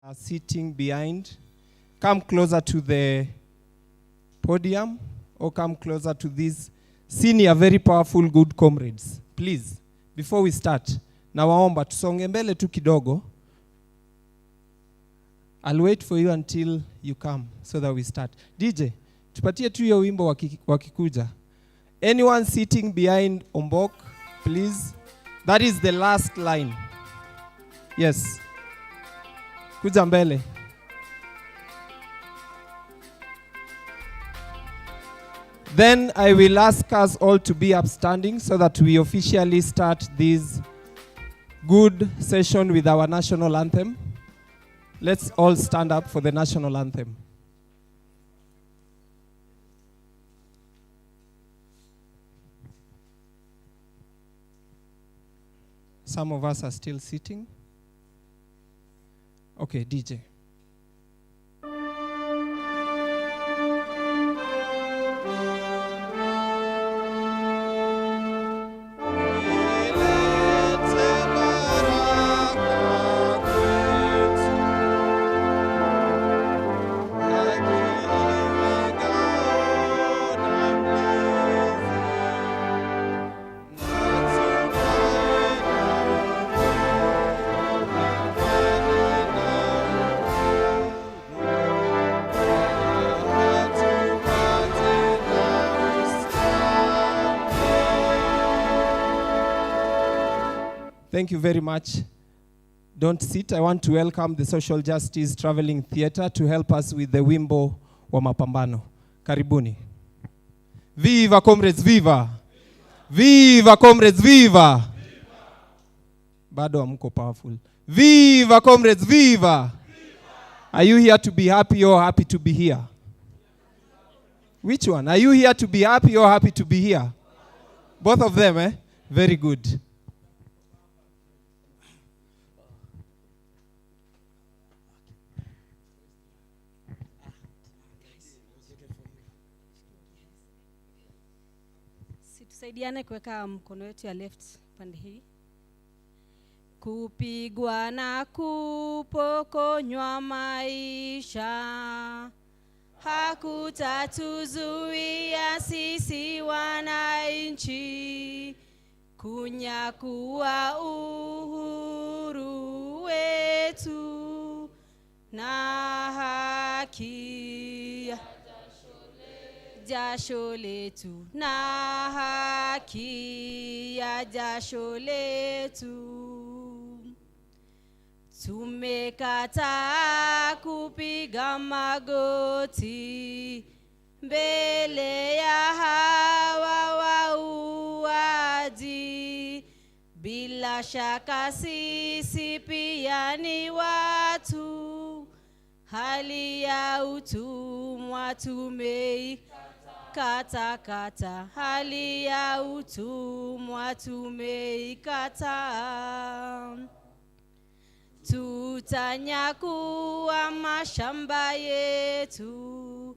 are sitting behind, come closer to the podium or come closer to these senior, very powerful, good comrades. Please, before we start, nawaomba tusonge mbele tu kidogo. I'll wait for you until you come so that we start. DJ, tupatie tu hiyo wimbo wakikuja. Anyone sitting behind Ombok, please. That is the last line. Yes. Kuja mbele. Then I will ask us all to be upstanding so that we officially start this good session with our national anthem. Let's all stand up for the national anthem. Some of us are still sitting. Okay, DJ. Thank you very much. Don't sit. I want to welcome the Social Justice Traveling Theatre to help us with the wimbo wa mapambano. Karibuni. Viva comrades, viva! Viva comrades, viva! Bado amko powerful. Viva comrades, viva! Are you here to be happy or happy to be here? Which one? Are you here to be happy or happy to be here? Both of them, eh? Very good. Tusaidiane kuweka mkono wetu ya left pande hii. Kupigwa na kupokonywa maisha hakutatuzuia sisi wananchi kunyakua uhuru wetu na haki jasho letu na haki ya jasho letu. Tumekataa kupiga magoti mbele ya hawa wauaji. Bila shaka sisi pia ni watu, hali ya utumwa tumeikata, hali ya utumwa tumeikata. Tutanyakua mashamba yetu,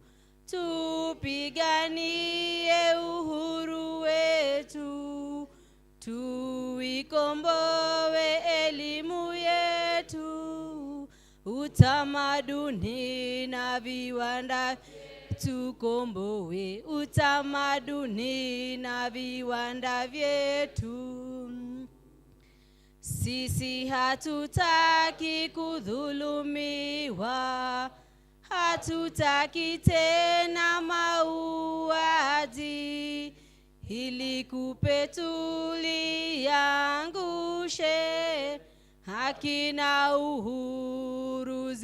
tupiganie uhuru wetu, tuikomboe elimu yetu, utamaduni na viwanda tukomboe, utamaduni na viwanda vyetu. Sisi hatutaki kudhulumiwa, hatutaki tena mauaji, ili kupe tuliangushe, haki na uhuru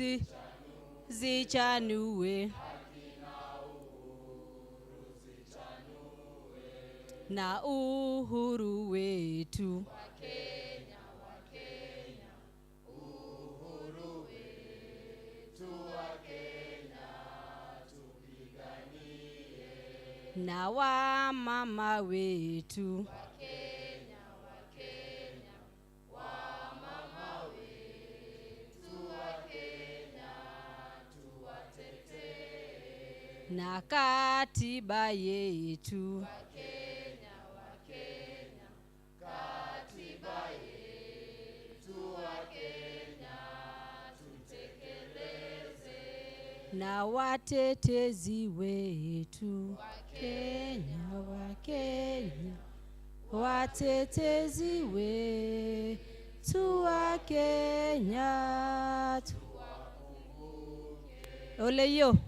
zichanue. Na uhuru wetu Wakenya, uhuru wetu Wakenya tupiganie. Na wamama wetu Wakenya, wamama wetu Wakenya tuwatetee. Na katiba yetu Wakenya, katiba yetu Wakenya tutekeleze. na watetezi wetu Kenya, wa Kenya, watetezi wetu wa Kenya. Ole yo.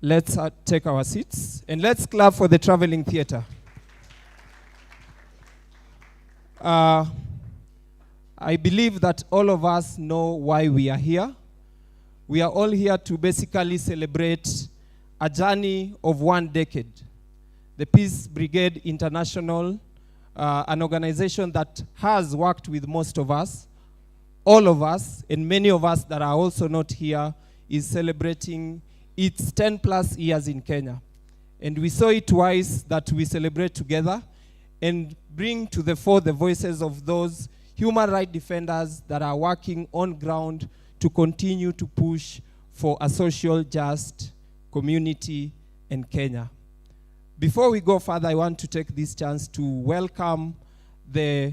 Let's take our seats and let's clap for the traveling theater. I believe that all of us know why we are here. We are all here to basically celebrate a journey of 1 decade. The Peace Brigade International, an organization that has worked with most of us, all of us, and many of us that are also not here, is celebrating its 10 plus years in Kenya. And we saw it wise that we celebrate together and bring to the fore the voices of those human rights defenders that are working on ground to continue to push for a social just community in Kenya. Before we go further, I want to take this chance to welcome the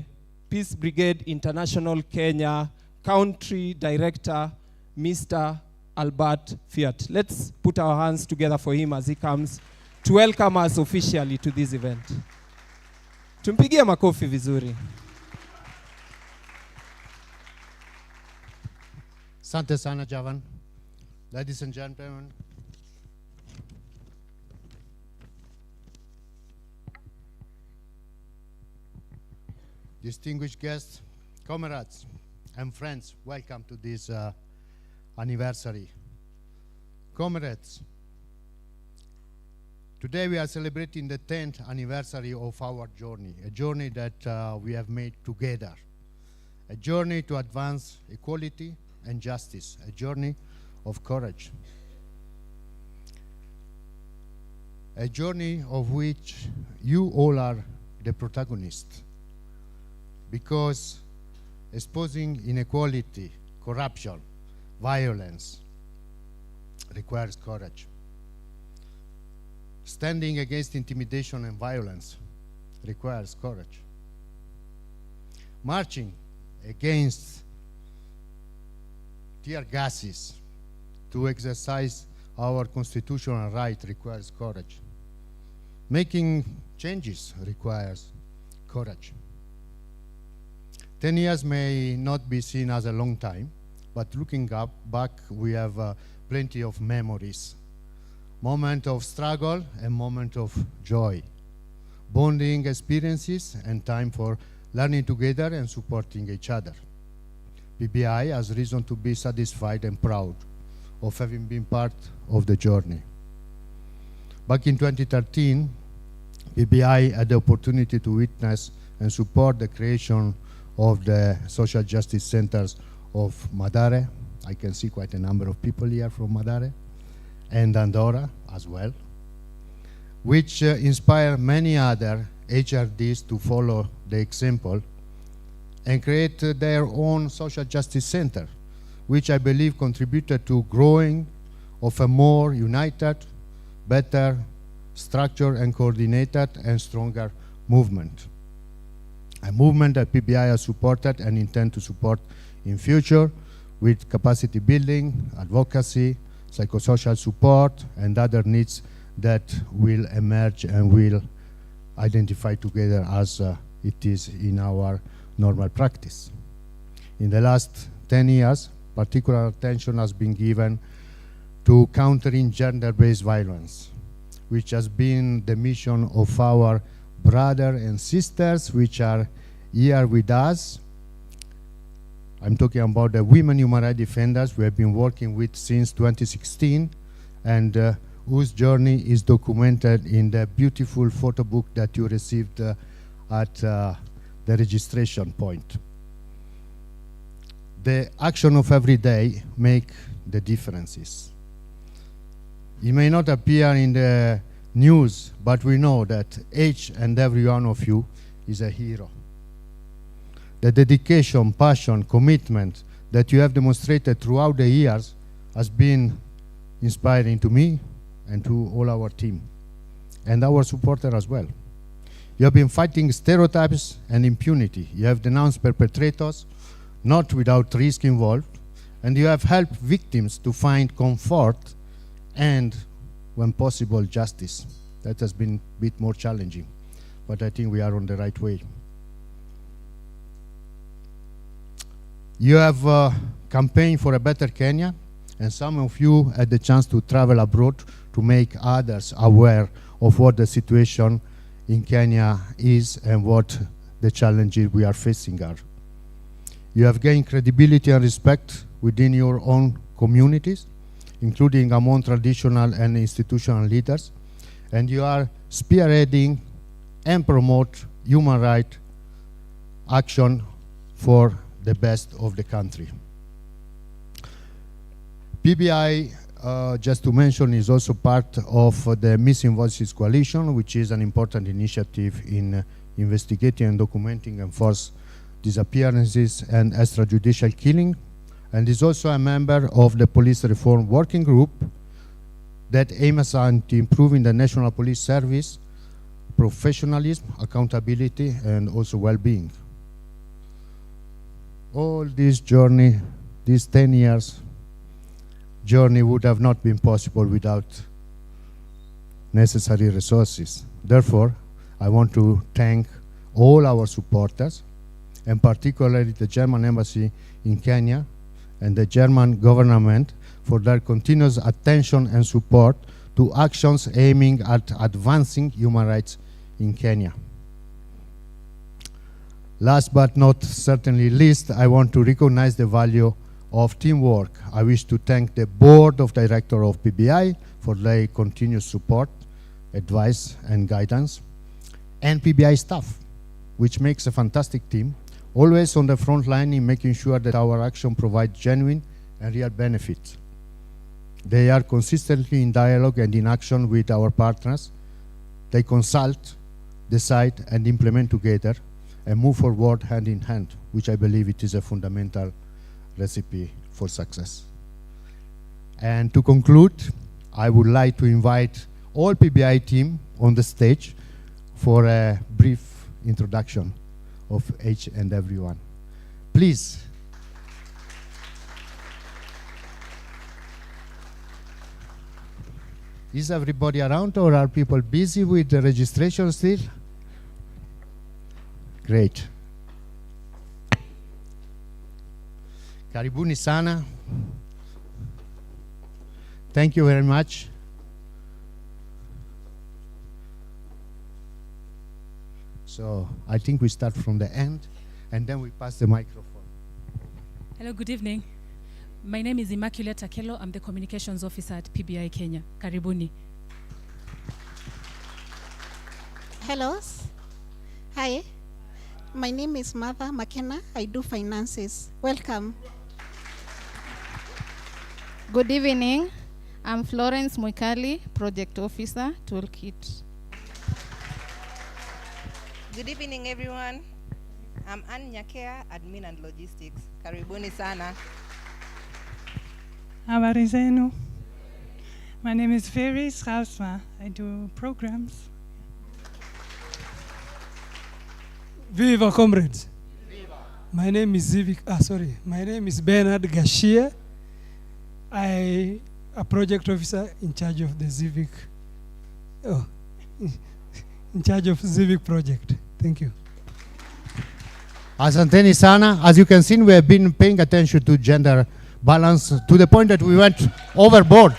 Peace Brigade International Kenya Country Director, Mr. Albert Fiat. Let's put our hands together for him as he comes to welcome us officially to this event. Tumpigie makofi vizuri. Asante sana, Javan. Ladies and gentlemen, distinguished guests, comrades, and friends, welcome to this anniversary. Comrades, today we are celebrating the 10th anniversary of our journey, a journey that we have made together, a journey to advance equality and justice, a journey of courage, a journey of which you all are the protagonists, because exposing inequality, corruption, violence requires courage. Standing against intimidation and violence requires courage. Marching against tear gases to exercise our constitutional right requires courage. Making changes requires courage. 10 years may not be seen as a long time, but looking back, we have plenty of memories. Moment of struggle and moment of joy. Bonding experiences and time for learning together and supporting each other. PBI has reason to be satisfied and proud of having been part of the journey. Back in 2013, PBI had the opportunity to witness and support the creation of the social justice centers of Madare. I can see quite a number of people here from Madare, and Andorra as well, which inspire many other HRDs to follow the example and create their own social justice center, which I believe contributed to growing of a more united, better, structured and coordinated and stronger movement. A movement that PBI has supported and intend to support in future with capacity building, advocacy, psychosocial support, and other needs that will emerge and will identify together as it is in our normal practice. In the last 10 years, particular attention has been given to countering gender-based violence, which has been the mission of our brothers and sisters which are here with us. I'm talking about the women human rights defenders we have been working with since 2016 and whose journey is documented in the beautiful photo book that you received at the registration point. The action of every day make the differences. It may not appear in the news, but we know that each and every one of you is a hero. The dedication, passion, commitment that you have demonstrated throughout the years has been inspiring to me and to all our team and our supporters as well. You have been fighting stereotypes and impunity. You have denounced perpetrators, not without risk involved, And you have helped victims to find comfort and, when possible, justice. That has been a bit more challenging, but I think we are on the right way. You have campaigned for a better Kenya, and some of you had the chance to travel abroad to make others aware of what the situation in Kenya is and what the challenges we are facing are. You have gained credibility and respect within your own communities, including among traditional and institutional leaders, and you are spearheading and promote human rights action for the best of the country. PBI, just to mention, is also part of the Missing Voices Coalition, which is an important initiative in investigating and documenting enforced disappearances and extrajudicial killing, and is also a member of the Police Reform Working Group that aims at improving the National Police Service, professionalism, accountability, and also well-being. All this journey, these 10 years journey would have not been possible without necessary resources. Therefore, I want to thank all our supporters, and particularly the German Embassy in Kenya and the German government for their continuous attention and support to actions aiming at advancing human rights in Kenya. Last but not certainly least, I want to recognize the value of teamwork. I wish to thank the Board of Directors of PBI for their continuous support, advice, and guidance, and PBI staff, which makes a fantastic team, always on the front line in making sure that our action provides genuine and real benefits. They are consistently in dialogue and in action with our partners. They consult, decide, and implement together, and move forward hand in hand, which I believe it is a fundamental recipe for success. And to conclude, I would like to invite all PBI team on the stage for a brief introduction of each and everyone. Please. Is everybody around, or are people busy with the registration still? Great. Karibuni sana. Thank you very much. So I think we start from the end, and then we pass the microphone. Hello, good evening. My name is Immaculate Akelo. I'm the Communications Officer at PBI-Kenya. Karibuni. Hello. Hi. My name is Martha McKenna. I do finances. Welcome. Good evening. I'm Florence Moikali, Project Officer, Toolkit. Good evening, everyone. I'm Ann Nyakea, Admin and Logistics. Karibuni sana. Habari zenu. My name is Veris Rausma. I do programs. Viva, comrades. Viva. My name is Bernard Gashia. I a project officer in charge of the civic project. Thank you. Asanteni sana. As you can see, we have been paying attention to gender balance to the point that we went overboard.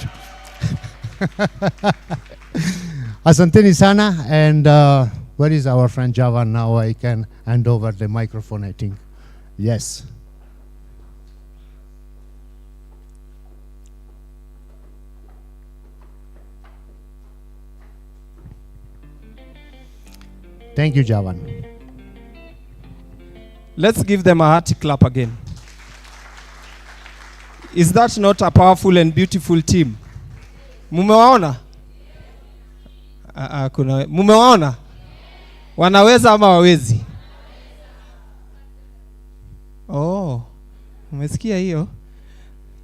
Asanteni sana. And where is our friend Javan now? I can hand over the microphone, I think. Yes. Thank you, Javan. Let's give them a hearty clap again. Is that not a powerful and beautiful team? Mumewaona? Mumewaona? Wanaweza ama wawezi? Oh, umesikia hiyo?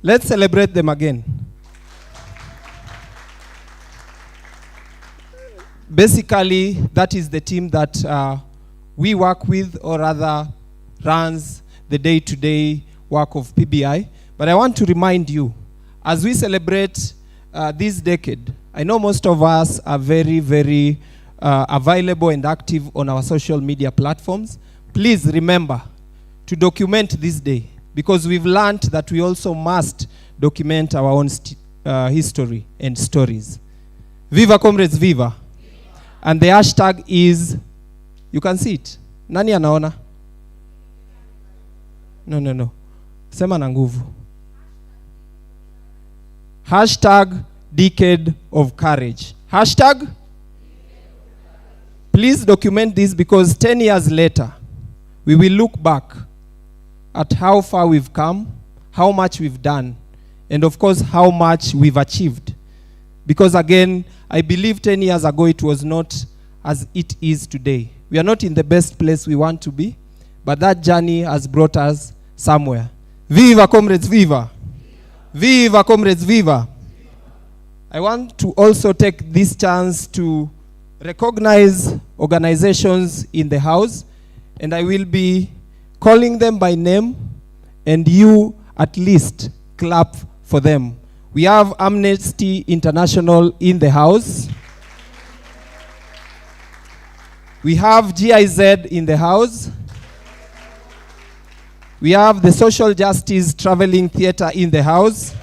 Let's celebrate them again. Basically, that is the team that we work with, or rather runs the day-to-day work of PBI. But I want to remind you, as we celebrate this decade, I know most of us are very, very available and active on our social media platforms. Please remember to document this day, because we've learned that we also must document our own history and stories. Viva comrades, viva. And the hashtag is, you can see it. Nani anaona? No. Sema na nguvu. Hashtag decade of courage. Hashtag. Please document this, because 10 years later, we will look back at how far we've come, how much we've done, and of course, how much we've achieved. Because again, I believe 10 years ago it was not as it is today. We are not in the best place we want to be, but that journey has brought us somewhere. Viva comrades, viva! Viva comrades, viva! I want to also take this chance to recognize organizations in the house, and I will be calling them by name, and you at least clap for them. We have Amnesty International in the house. We have GIZ in the house. We have the Social Justice Traveling Theatre in the house.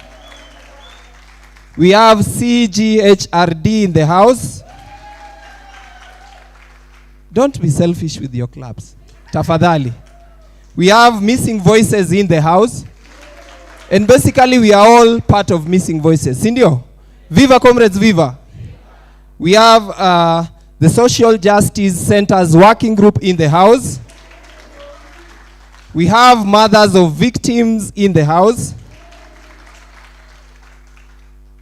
We have CGHRD in the house. Don't be selfish with your claps. Tafadhali. We have Missing Voices in the house. And basically, we are all part of Missing Voices. Sindio? Viva comrades, viva. We have the Social Justice Center's working group in the house. We have mothers of victims in the house.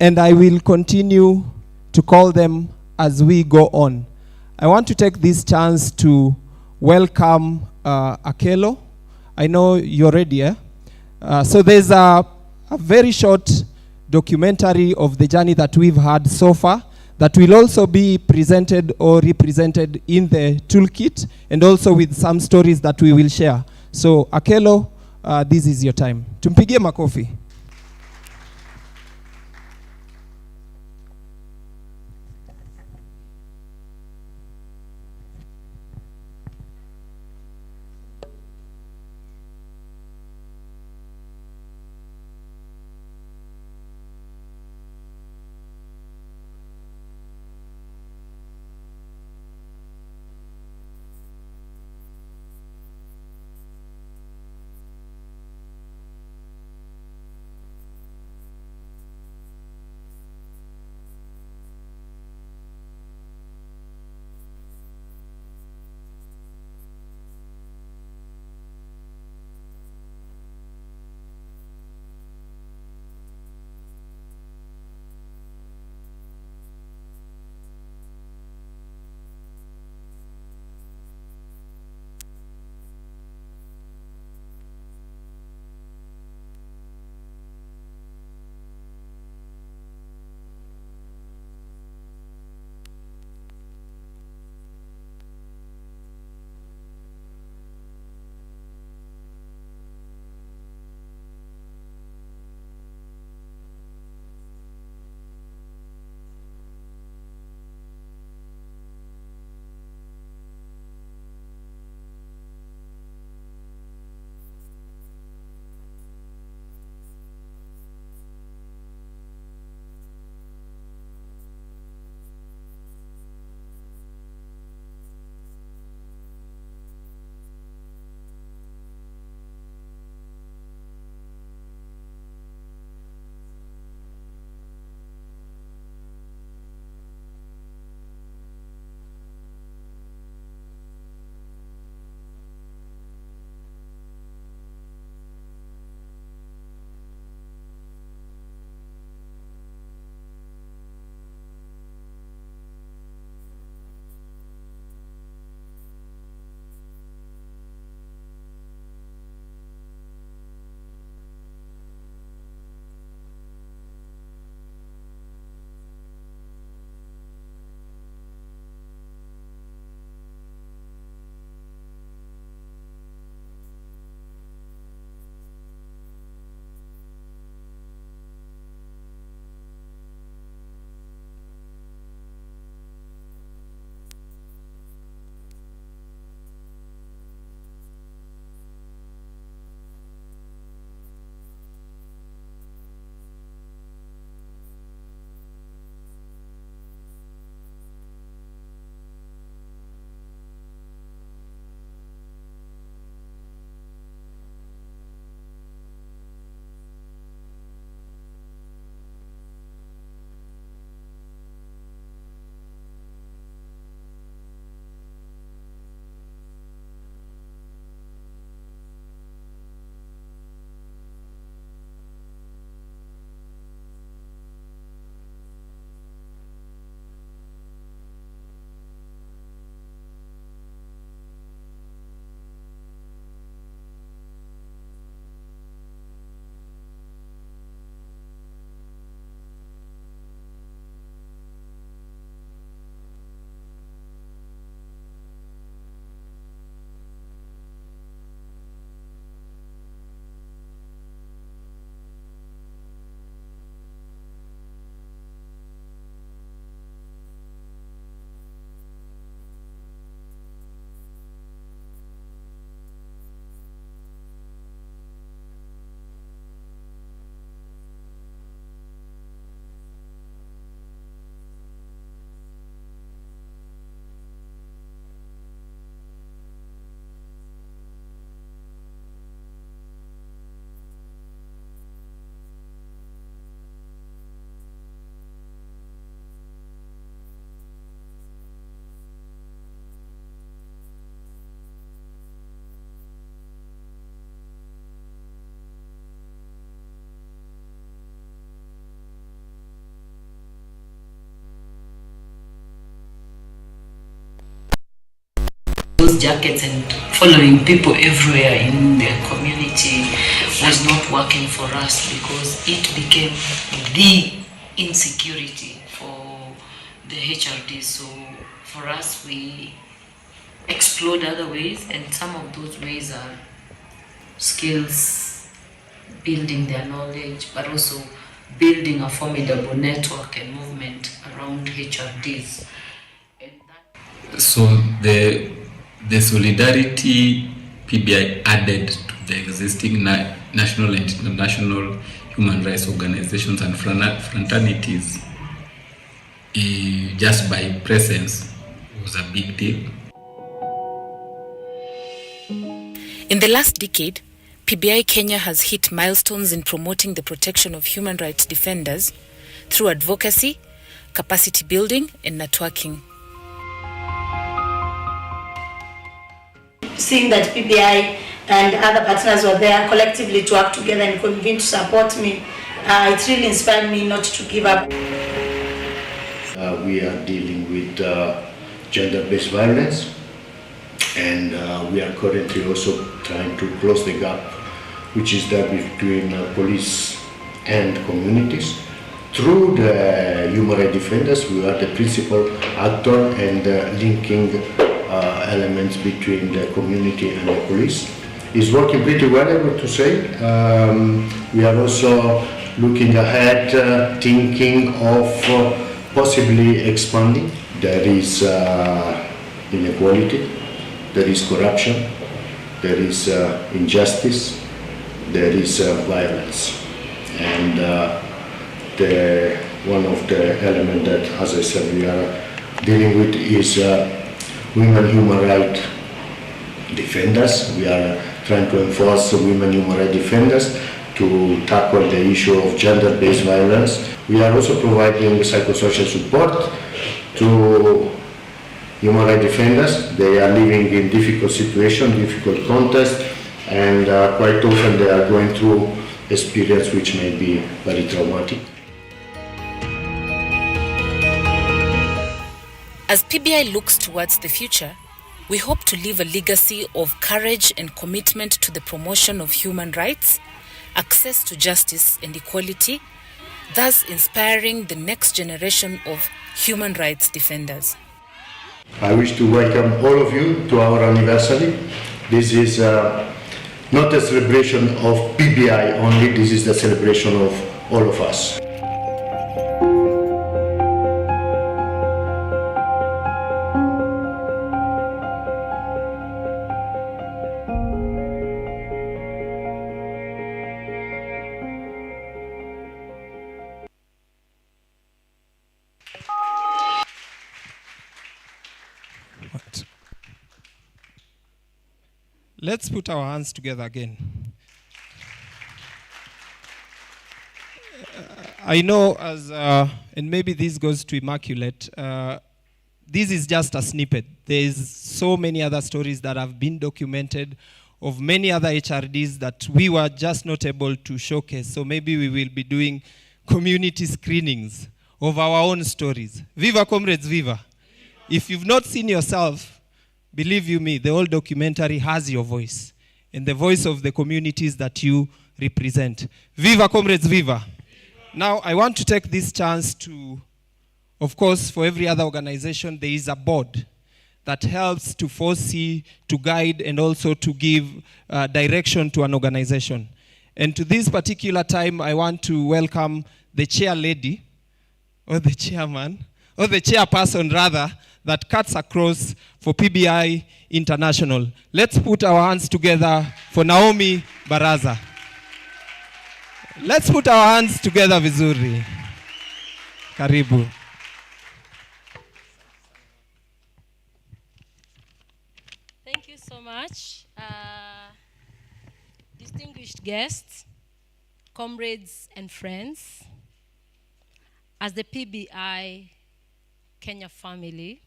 And I will continue to call them as we go on. I want to take this chance to welcome Akelo. I know you're ready, eh? So there's a very short documentary of the journey that we've had so far that will also be presented or represented in the toolkit, and also with some stories that we will share. So Akelo, this is your time. Tumpigie makofi. those jackets and following people everywhere in the community was not working for us, because it became the insecurity for the HRDs. So for us, we explored other ways, and some of those ways are skills, building their knowledge, but also building a formidable network and movement around HRDs. So the solidarity PBI added to the existing national and international human rights organizations and fraternities, just by presence, was a big deal. In the last decade, PBI-Kenya has hit milestones in promoting the protection of human rights defenders through advocacy, capacity building, and networking. Seeing that PBI and other partners were there collectively to work together and convene to support me, it really inspired me not to give up. We are dealing with gender-based violence, and we are currently also trying to close the gap which is there between police and communities. Through the human rights defenders, we are the principal actor and linking elements between the community and the police. It's working pretty well, I would to say. We are also looking ahead, thinking of possibly expanding. There is inequality, there is corruption, there is injustice, there is violence. And one of the elements that, as I said, we are dealing with is women human rights defenders. We are trying to enforce women human rights defenders to tackle the issue of gender-based violence. We are also providing psychosocial support to human rights defenders. They are living in difficult situations, difficult contexts, and quite often they are going through experience which may be very traumatic. As PBI looks towards the future, we hope to leave a legacy of courage and commitment to the promotion of human rights, access to justice and equality, thus inspiring the next generation of human rights defenders. I wish to welcome all of you to our anniversary. This is not a celebration of PBI only, this is the celebration of all of us. Let's put our hands together again. I know and maybe this goes to Immaculate, this is just a snippet. There's so many other stories that have been documented of many other HRDs that we were just not able to showcase. So maybe we will be doing community screenings of our own stories. Viva comrades, viva. If you've not seen yourself, believe you me, the whole documentary has your voice and the voice of the communities that you represent. Viva comrades, viva. Now, I want to take this chance to, of course, for every other organization, there is a board that helps to foresee, to guide, and also to give direction to an organization. And to this particular time, I want to welcome the chair lady, or the chairman, or the chairperson rather, that cuts across for PBI International. Let's put our hands together for Naomi Baraza. Let's put our hands together vizuri. Karibu. Thank you so much. Distinguished guests, comrades and friends, as the PBI Kenya family,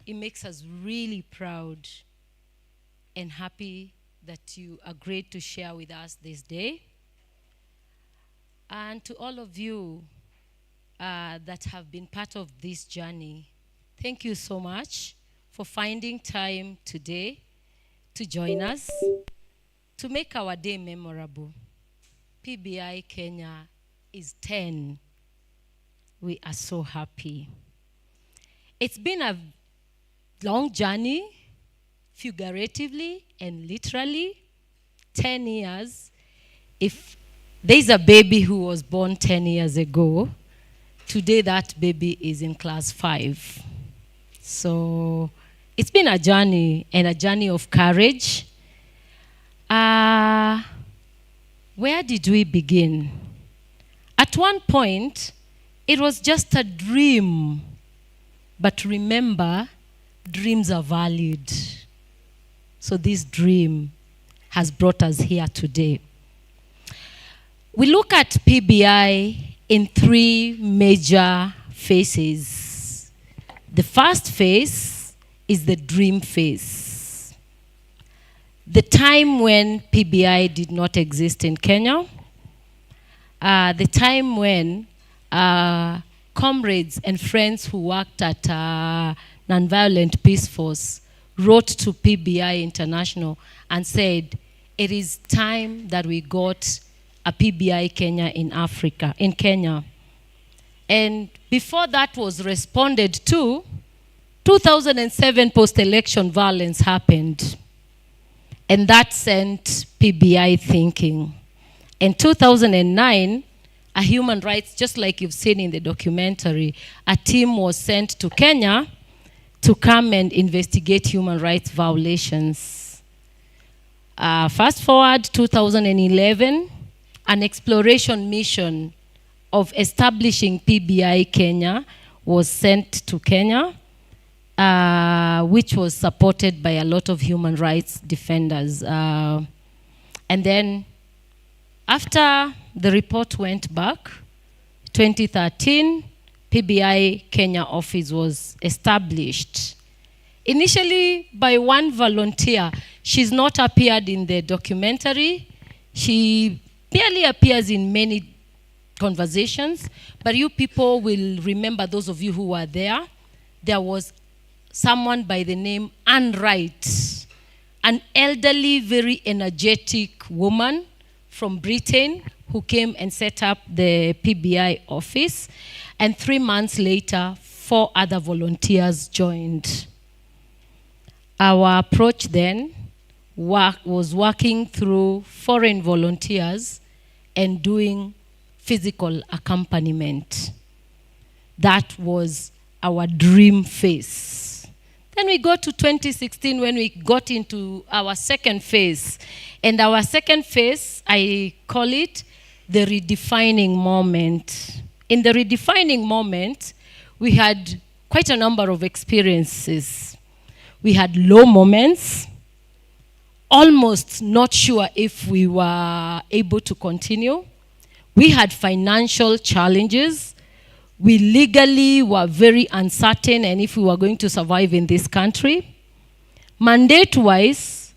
it makes us really proud and happy that you agreed to share with us this day. And to all of you that have been part of this journey, thank you so much for for finding time today to join us to make our day memorable. PBI Kenya is 10. We are so happy. It's been a long journey, figuratively and literally, 10 years. If there's a baby who was born 10 years ago, today that baby is in class 5. So it's been a journey, and a journey of courage. Where did we begin? At one point, it was just a dream. But remember, dreams are valued. So this dream has brought us here today. We look at PBI in 3 major phases. The first phase is the dream phase. The time when PBI did not exist in Kenya. The time when comrades and friends who worked at Nonviolent Peace Force wrote to PBI International and said, it is time that we got a PBI Kenya in Kenya. And before that was responded to, 2007 post-election violence happened. And that sent PBI thinking. In 2009, a human rights, just like you've seen in the documentary, a team was sent to Kenya to come and investigate human rights violations. Fast forward 2011, an exploration mission of establishing PBI Kenya was sent to Kenya, which was supported by a lot of human rights defenders. And then after the report went back, 2013, PBI Kenya office was established. Initially by one volunteer. She's not appeared in the documentary. She barely appears in many conversations, but you people will remember, those of you who were there, there was someone by the name Anne Wright, an elderly, very energetic woman from Britain who came and set up the PBI office. And 3 months later, 4 other volunteers joined. Our approach then was working through foreign volunteers and doing physical accompaniment. That was our dream phase. Then we go to 2016 when we got into our second phase. And our second phase, I call it the redefining moment. In the redefining moment, we had quite a number of experiences. We had low moments, almost not sure if we were able to continue. We had financial challenges. We legally were very uncertain and if we were going to survive in this country. Mandate-wise,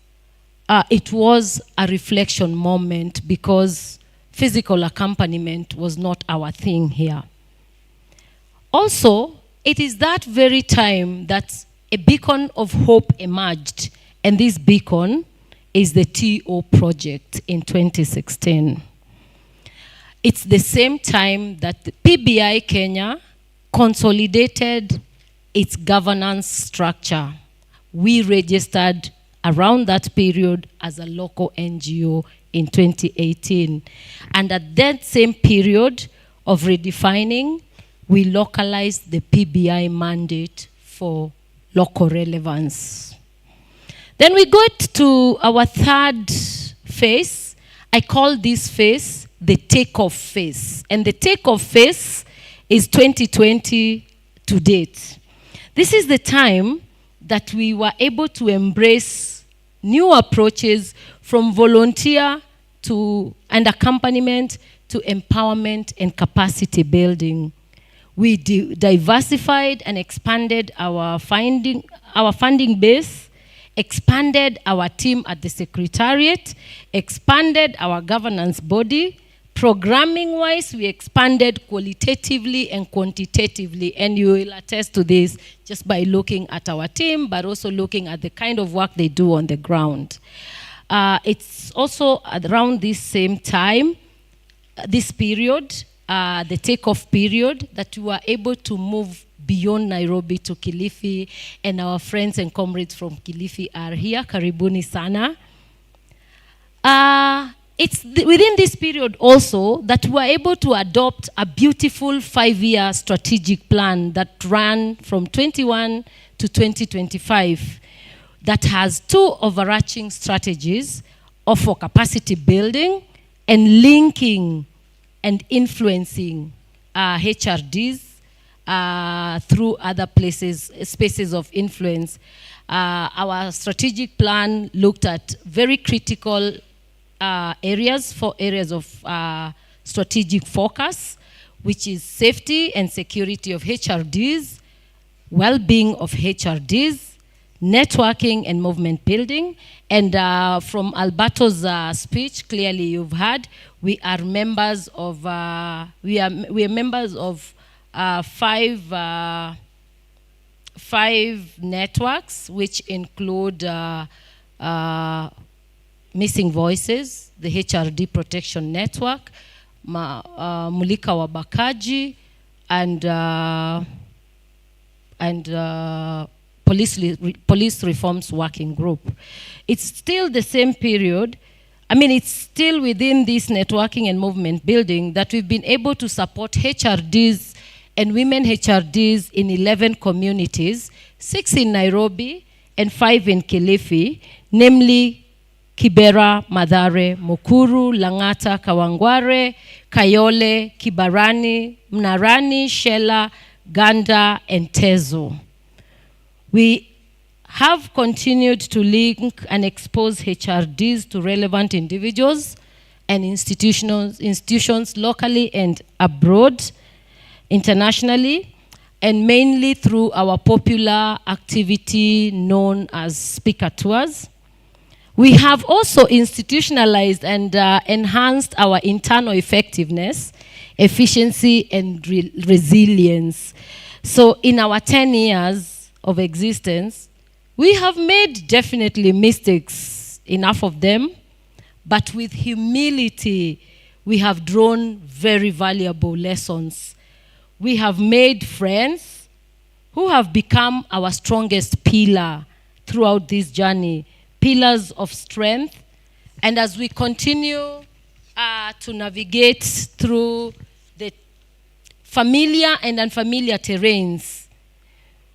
it was a reflection moment because physical accompaniment was not our thing here. Also, it is that very time that a beacon of hope emerged, and this beacon is the TO project in 2016. It's the same time that the PBI Kenya consolidated its governance structure. We registered around that period as a local NGO in 2018. And at that same period of redefining, we localized the PBI mandate for local relevance. Then we got to our third phase. I call this phase the takeoff phase. And the takeoff phase is 2020 to date. This is the time that we were able to embrace new approaches from volunteer and accompaniment to empowerment and capacity building. We diversified and expanded our funding base, expanded our team at the Secretariat, expanded our governance body, Programming wise, we expanded qualitatively and quantitatively, and you will attest to this just by looking at our team, but also looking at the kind of work they do on the ground. It's also around this same time, this period, the takeoff period, that we were able to move beyond Nairobi to Kilifi, and our friends and comrades from Kilifi are here. Karibuni sana. It's within this period also that we were able to adopt a beautiful 5-year strategic plan that ran from 21 to 2025 that has 2 overarching strategies for capacity building and linking and influencing HRDs through other spaces of influence. Our strategic plan looked at very critical areas, 4 areas of strategic focus, which is safety and security of HRDs, well-being of HRDs, networking and movement building. And from Alberto's speech, clearly you've heard, we are members of we are members of 5 networks, which include Missing Voices, the HRD Protection Network, Mulika Wabakaji, and Police Reforms Working Group. It's still the same period. I mean, it's still within this networking and movement building that we've been able to support HRDs and women HRDs in 11 communities, 6 in Nairobi and 5 in Kilifi, namely Kibera, Mathare, Mukuru, Langata, Kawangware, Kayole, Kibarani, Mnarani, Shela, Ganda, and Tezo. We have continued to link and expose HRDs to relevant individuals and institutions locally and abroad, internationally, and mainly through our popular activity known as speaker tours. We have also institutionalized and enhanced our internal effectiveness, efficiency, and resilience. So in our 10 years of existence, we have made definitely mistakes, enough of them, but with humility, we have drawn very valuable lessons. We have made friends who have become our strongest pillar throughout this journey, pillars of strength. And as we continue to navigate through the familiar and unfamiliar terrains,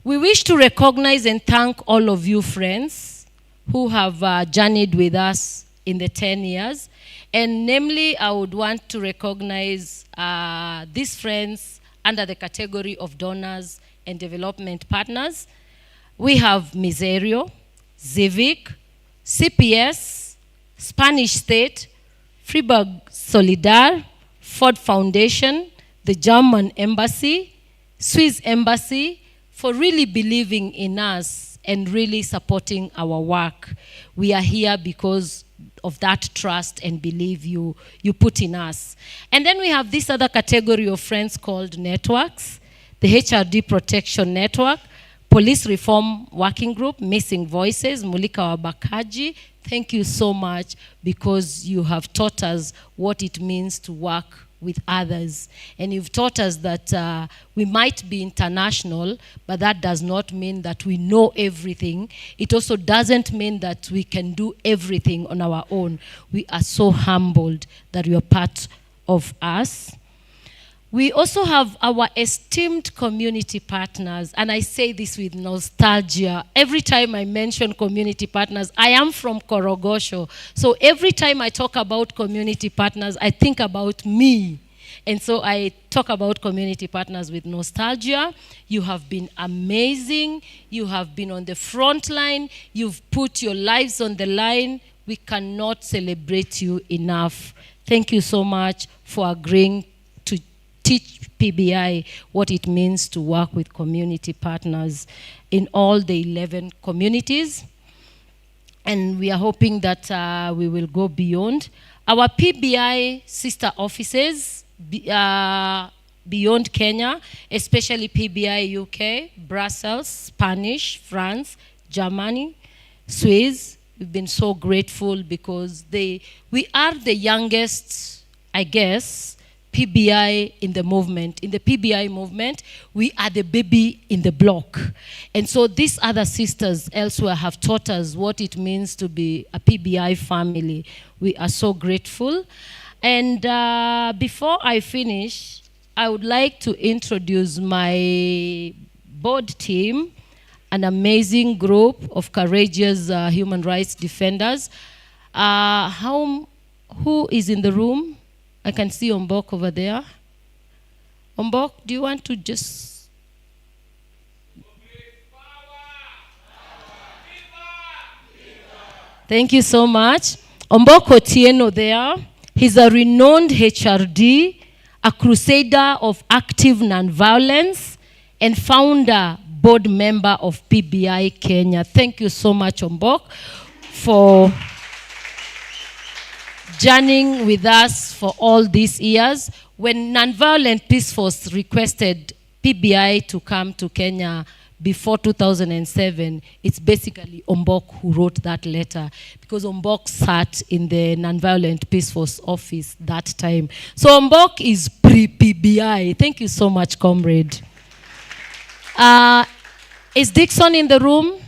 we wish to recognize and thank all of you friends who have journeyed with us in the 10 years. And namely, I would want to recognize these friends under the category of donors and development partners. We have Miserio, Civic, CPS, Spanish State, Freiburg Solidar, Ford Foundation, the German Embassy, Swiss Embassy, for really believing in us and really supporting our work. We are here because of that trust and belief you put in us. And then we have this other category of friends called networks, the HRD Protection Network, Police Reform Working Group, Missing Voices, Mulika Wabakaji. Thank you so much because you have taught us what it means to work with others. And you've taught us that we might be international, but that does not mean that we know everything. It also doesn't mean that we can do everything on our own. We are so humbled that you are part of us. We also have our esteemed community partners, and I say this with nostalgia. Every time I mention community partners, I am from Korogosho, so every time I talk about community partners, I think about me. And so I talk about community partners with nostalgia. You have been amazing. You have been on the front line. You've put your lives on the line. We cannot celebrate you enough. Thank you so much for agreeing to teach PBI what it means to work with community partners in all the 11 communities. And we are hoping that we will go beyond. Our PBI sister offices beyond Kenya, especially PBI UK, Brussels, Spanish, France, Germany, Swiss. We've been so grateful because we are the youngest, I guess, PBI in the movement. In the PBI movement, we are the baby in the block. And so these other sisters elsewhere have taught us what it means to be a PBI family. We are so grateful. And before I finish, I would like to introduce my board team, an amazing group of courageous human rights defenders. Who is in the room? I can see Ombok over there. Ombok, do you want to just... Thank you so much. Ombok Otieno there. He's a renowned HRD, a crusader of active nonviolence, and founder, board member of PBI-Kenya. Thank you so much, Ombok, for journeying with us for all these years. When Nonviolent Peace Force requested PBI to come to Kenya before 2007, it's basically Ombok who wrote that letter, because Ombok sat in the Nonviolent Peace Force office that time. So Ombok is pre-PBI. Thank you so much, comrade. Is Dixon in the room?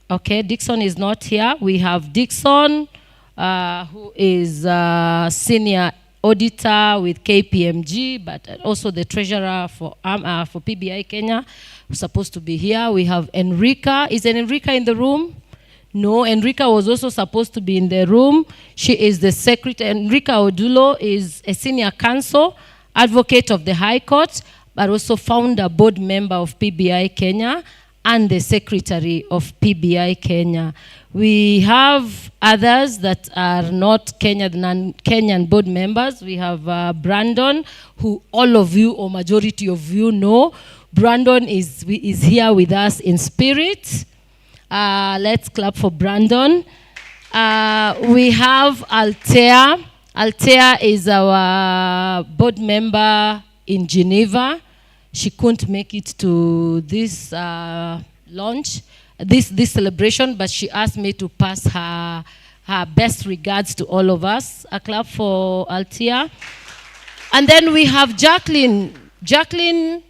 Okay, Dixon is not here. We have Dixon, who is senior auditor with KPMG, but also the treasurer for PBI Kenya, who's supposed to be here. We have Enrica. Is Enrica in the room? No, Enrica was also supposed to be in the room. She is the secretary. Enrica Odulo is a senior counsel, advocate of the High Court, but also founder, board member of PBI Kenya, and the secretary of PBI Kenya. We have others that are not Kenyan board members. We have Brandon, who all of you or majority of you know. Brandon is here with us in spirit. Let's clap for Brandon. We have Altea. Altea is our board member in Geneva. She couldn't make it to this launch, this celebration, but she asked me to pass her best regards to all of us. A clap for Altea. And then we have Jacqueline. Jacqueline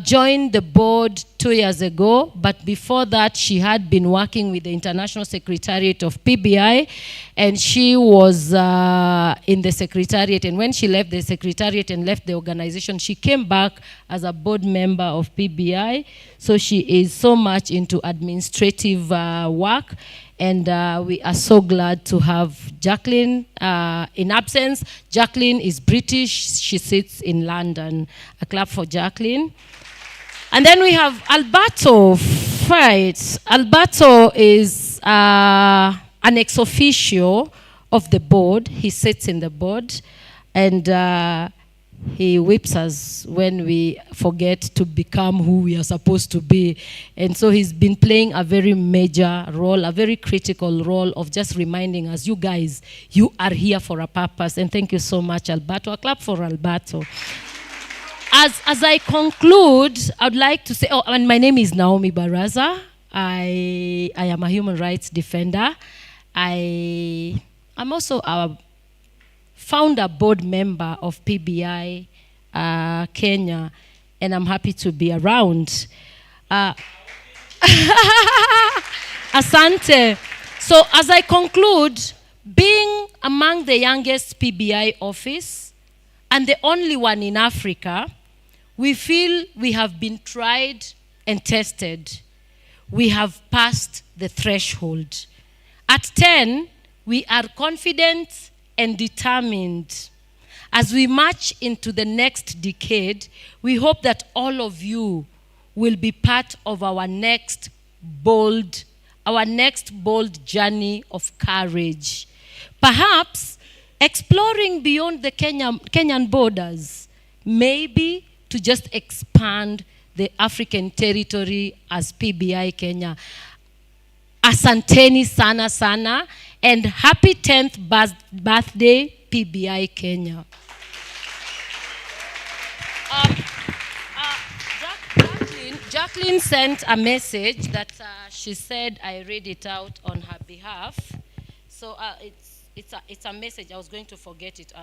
joined the board 2 years ago, but before that she had been working with the International Secretariat of PBI, and she was in the Secretariat, and when she left the Secretariat and left the organization, she came back as a board member of PBI. So she is so much into administrative work, and we are so glad to have Jacqueline in absence. Jacqueline is British. She sits in London. A clap for Jacqueline. And then we have Alberto. Right. Alberto is an ex officio of the board. He sits in the board, and he whips us when we forget to become who we are supposed to be. And so he's been playing a very major role, a very critical role of just reminding us, you guys, you are here for a purpose. And thank you so much, Alberto. A clap for Alberto. As I conclude, I'd like to say, and my name is Naomi Baraza. I am a human rights defender. I'm also a founder board member of PBI Kenya, and I'm happy to be around. Asante. So as I conclude, being among the youngest PBI office and the only one in Africa, we feel we have been tried and tested. We have passed the threshold. At 10, we are confident and determined. As we march into the next decade, we hope that all of you will be part of our next bold journey of courage. Perhaps exploring beyond the Kenyan borders, maybe to just expand the African territory as PBI Kenya. Asanteni sana sana. and happy 10th birthday, PBI-Kenya. Jacqueline sent a message that she said I read it out on her behalf. So it's a message. I was going to forget it.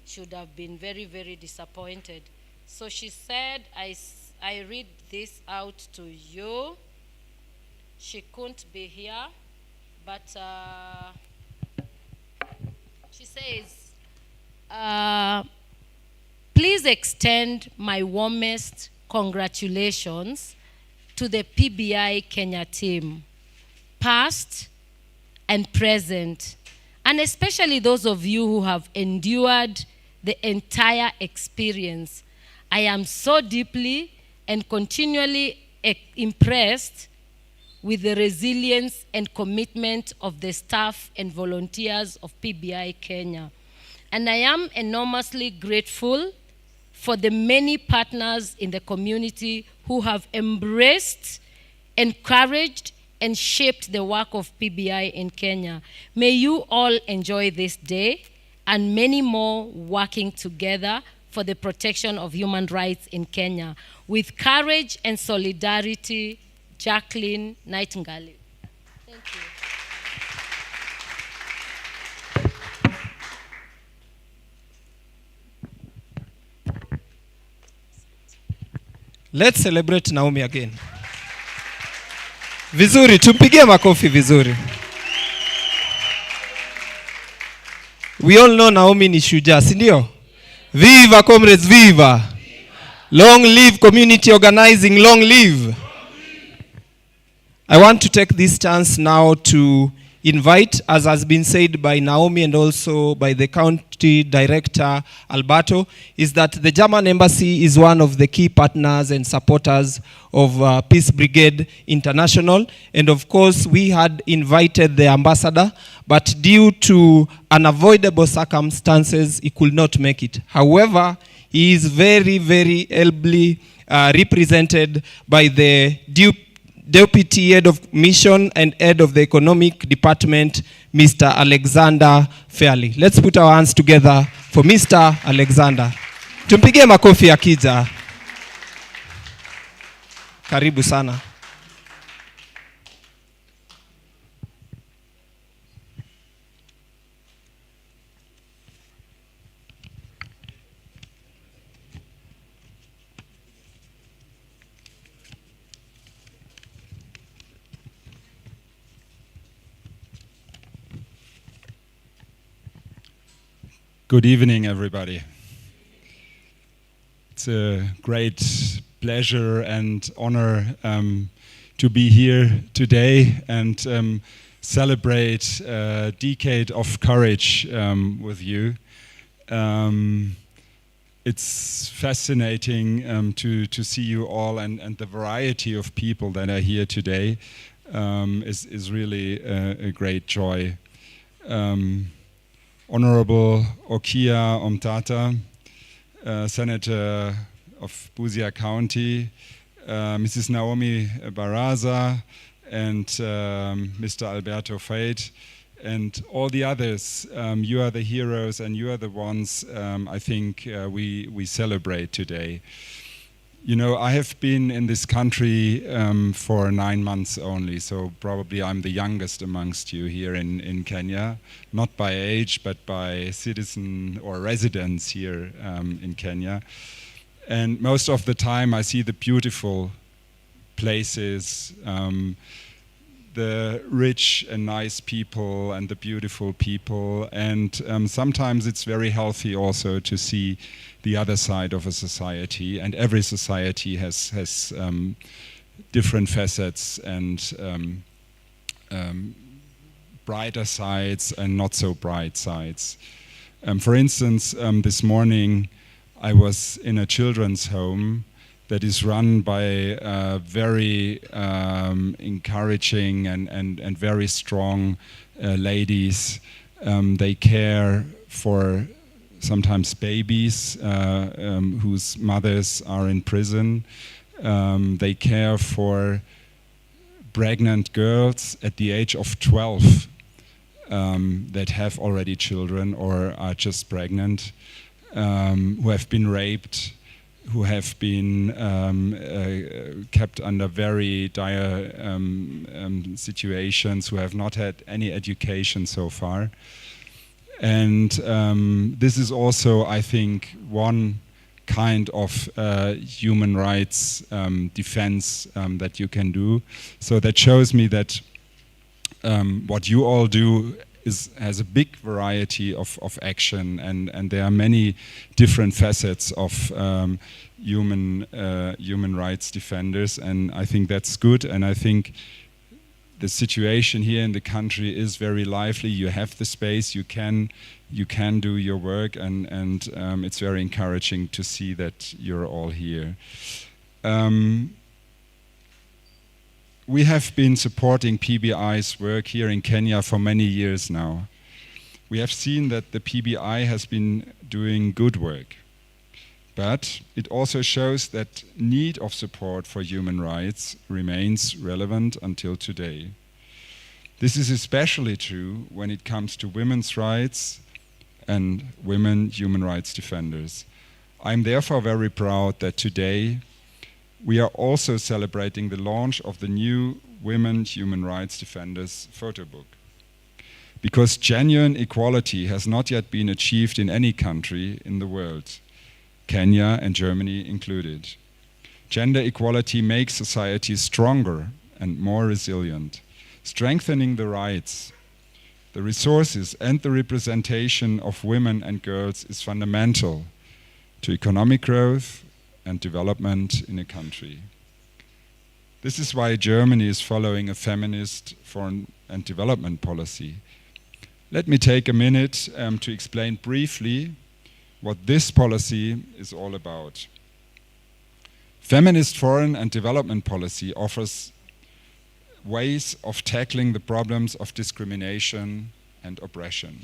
Should have been very, very disappointed. So she said, I read this out to you. She couldn't be here, but she says, please extend my warmest congratulations to the PBI-Kenya team, past and present, and especially those of you who have endured the entire experience. I am so deeply and continually impressed with the resilience and commitment of the staff and volunteers of PBI-Kenya. And I am enormously grateful for the many partners in the community who have embraced, encouraged, and shaped the work of PBI in Kenya. May you all enjoy this day and many more working together for the protection of human rights in Kenya. With courage and solidarity, Jacqueline Nightingale. Thank you. Let's celebrate Naomi again. Vizuri, tumpigie makofi vizuri. We all know Naomi ni shujaa, si ndio? Viva comrades, viva! Long live community organizing, long live! I want to take this chance now to invite, as has been said by Naomi and also by the county director, Alberto, is that the German embassy is one of the key partners and supporters of Peace Brigade International. And of course, we had invited the ambassador, but due to unavoidable circumstances, he could not make it. However, he is very, very ably represented by the Deputy Head of Mission and Head of the Economic Department, Mr. Alexander Fairley. Let's put our hands together for Mr. Alexander. Tumpigie makofi akija. Karibu sana. Good evening, everybody. It's a great pleasure and honor to be here today and celebrate a decade of courage with you. It's fascinating to see you all, and the variety of people that are here today is really a great joy. Honorable Okia Omtata, Senator of Busia County, Mrs. Naomi Baraza, and Mr. Alberto Feit, and all the others. You are the heroes, and you are the ones I think we celebrate today. You know, I have been in this country for 9 months only, so probably I'm the youngest amongst you here in Kenya, not by age, but by citizen or residence here in Kenya. And most of the time I see the beautiful places, the rich and nice people and the beautiful people, and sometimes it's very healthy also to see the other side of a society, and every society has different facets and brighter sides and not so bright sides. For instance, this morning I was in a children's home that is run by very encouraging and very strong ladies. They care for sometimes babies whose mothers are in prison. They care for pregnant girls at the age of 12 that have already children or are just pregnant, who have been raped, who have been kept under very dire situations, who have not had any education so far. And this is also, I think, one kind of human rights defense that you can do. So that shows me that what you all do has a big variety of action, and there are many different facets of human rights defenders, and I think that's good. And I think the situation here in the country is very lively. You have the space, you can do your work, and it's very encouraging to see that you're all here. We have been supporting PBI's work here in Kenya for many years now. We have seen that the PBI has been doing good work, but it also shows that need of support for human rights remains relevant until today. This is especially true when it comes to women's rights and women human rights defenders. I'm therefore very proud that today we are also celebrating the launch of the new Women Human Rights Defenders photo book. Because genuine equality has not yet been achieved in any country in the world, Kenya and Germany included. Gender equality makes society stronger and more resilient. Strengthening the rights, the resources and the representation of women and girls is fundamental to economic growth and development in a country. This is why Germany is following a feminist foreign and development policy. Let me take a minute to explain briefly what this policy is all about. Feminist foreign and development policy offers ways of tackling the problems of discrimination and oppression.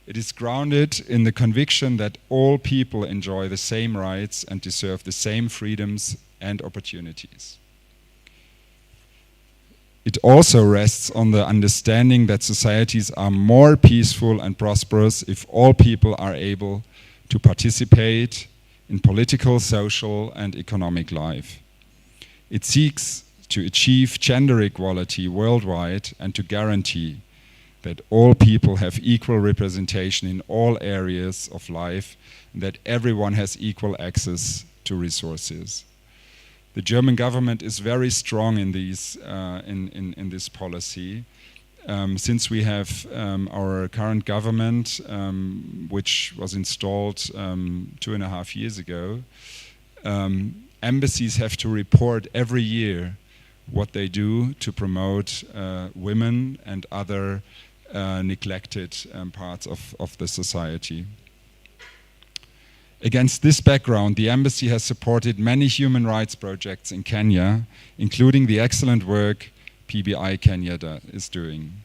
It is grounded in the conviction that all people enjoy the same rights and deserve the same freedoms and opportunities. It also rests on the understanding that societies are more peaceful and prosperous if all people are able to participate in political, social, and economic life. It seeks to achieve gender equality worldwide and to guarantee that all people have equal representation in all areas of life, and that everyone has equal access to resources. The German government is very strong in these in this policy. Since we have our current government, which was installed 2.5 years ago, embassies have to report every year what they do to promote women and other neglected parts of the society. Against this background, the embassy has supported many human rights projects in Kenya, including the excellent work PBI-Kenya is doing.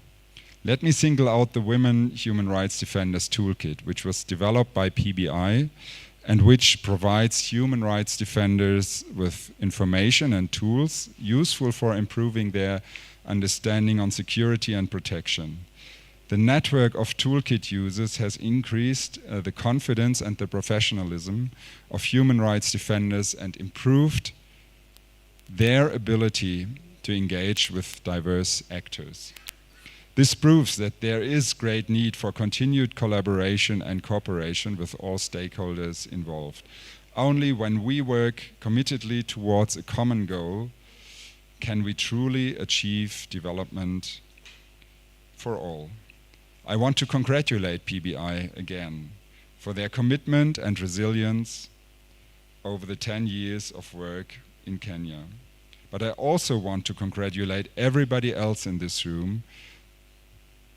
Let me single out the Women Human Rights Defenders Toolkit, which was developed by PBI and which provides human rights defenders with information and tools useful for improving their understanding on security and protection. The network of toolkit users has increased the confidence and the professionalism of human rights defenders and improved their ability to engage with diverse actors. This proves that there is great need for continued collaboration and cooperation with all stakeholders involved. Only when we work committedly towards a common goal can we truly achieve development for all. I want to congratulate PBI again for their commitment and resilience over the 10 years of work in Kenya. But I also want to congratulate everybody else in this room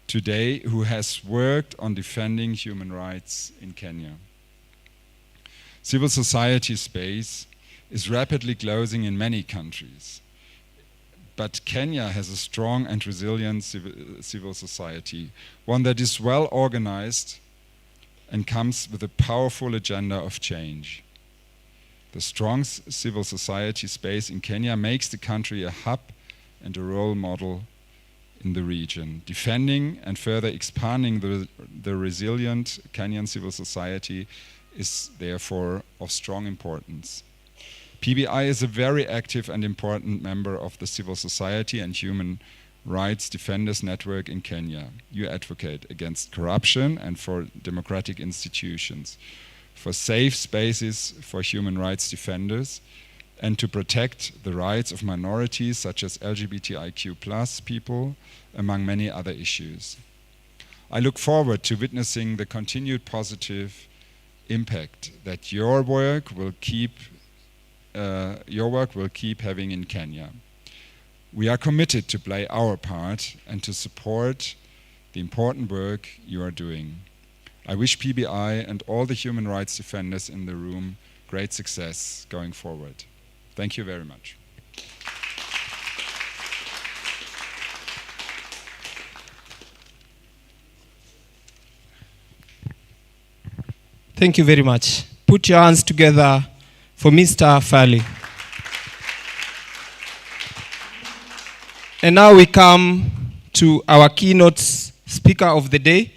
today who has worked on defending human rights in Kenya. Civil society space is rapidly closing in many countries. But Kenya has a strong and resilient civil society, one that is well organized and comes with a powerful agenda of change. The strong civil society space in Kenya makes the country a hub and a role model in the region. Defending and further expanding the resilient Kenyan civil society is therefore of strong importance. PBI is a very active and important member of the civil society and human rights defenders network in Kenya. You advocate against corruption and for democratic institutions, for safe spaces for human rights defenders, and to protect the rights of minorities such as LGBTIQ+ people, among many other issues. I look forward to witnessing the continued positive impact that your work will keep having in Kenya. We are committed to play our part and to support the important work you are doing. I wish PBI and all the human rights defenders in the room great success going forward. Thank you very much. Thank you very much. Put your hands together for Mr. Fali. And now we come to our keynote speaker of the day.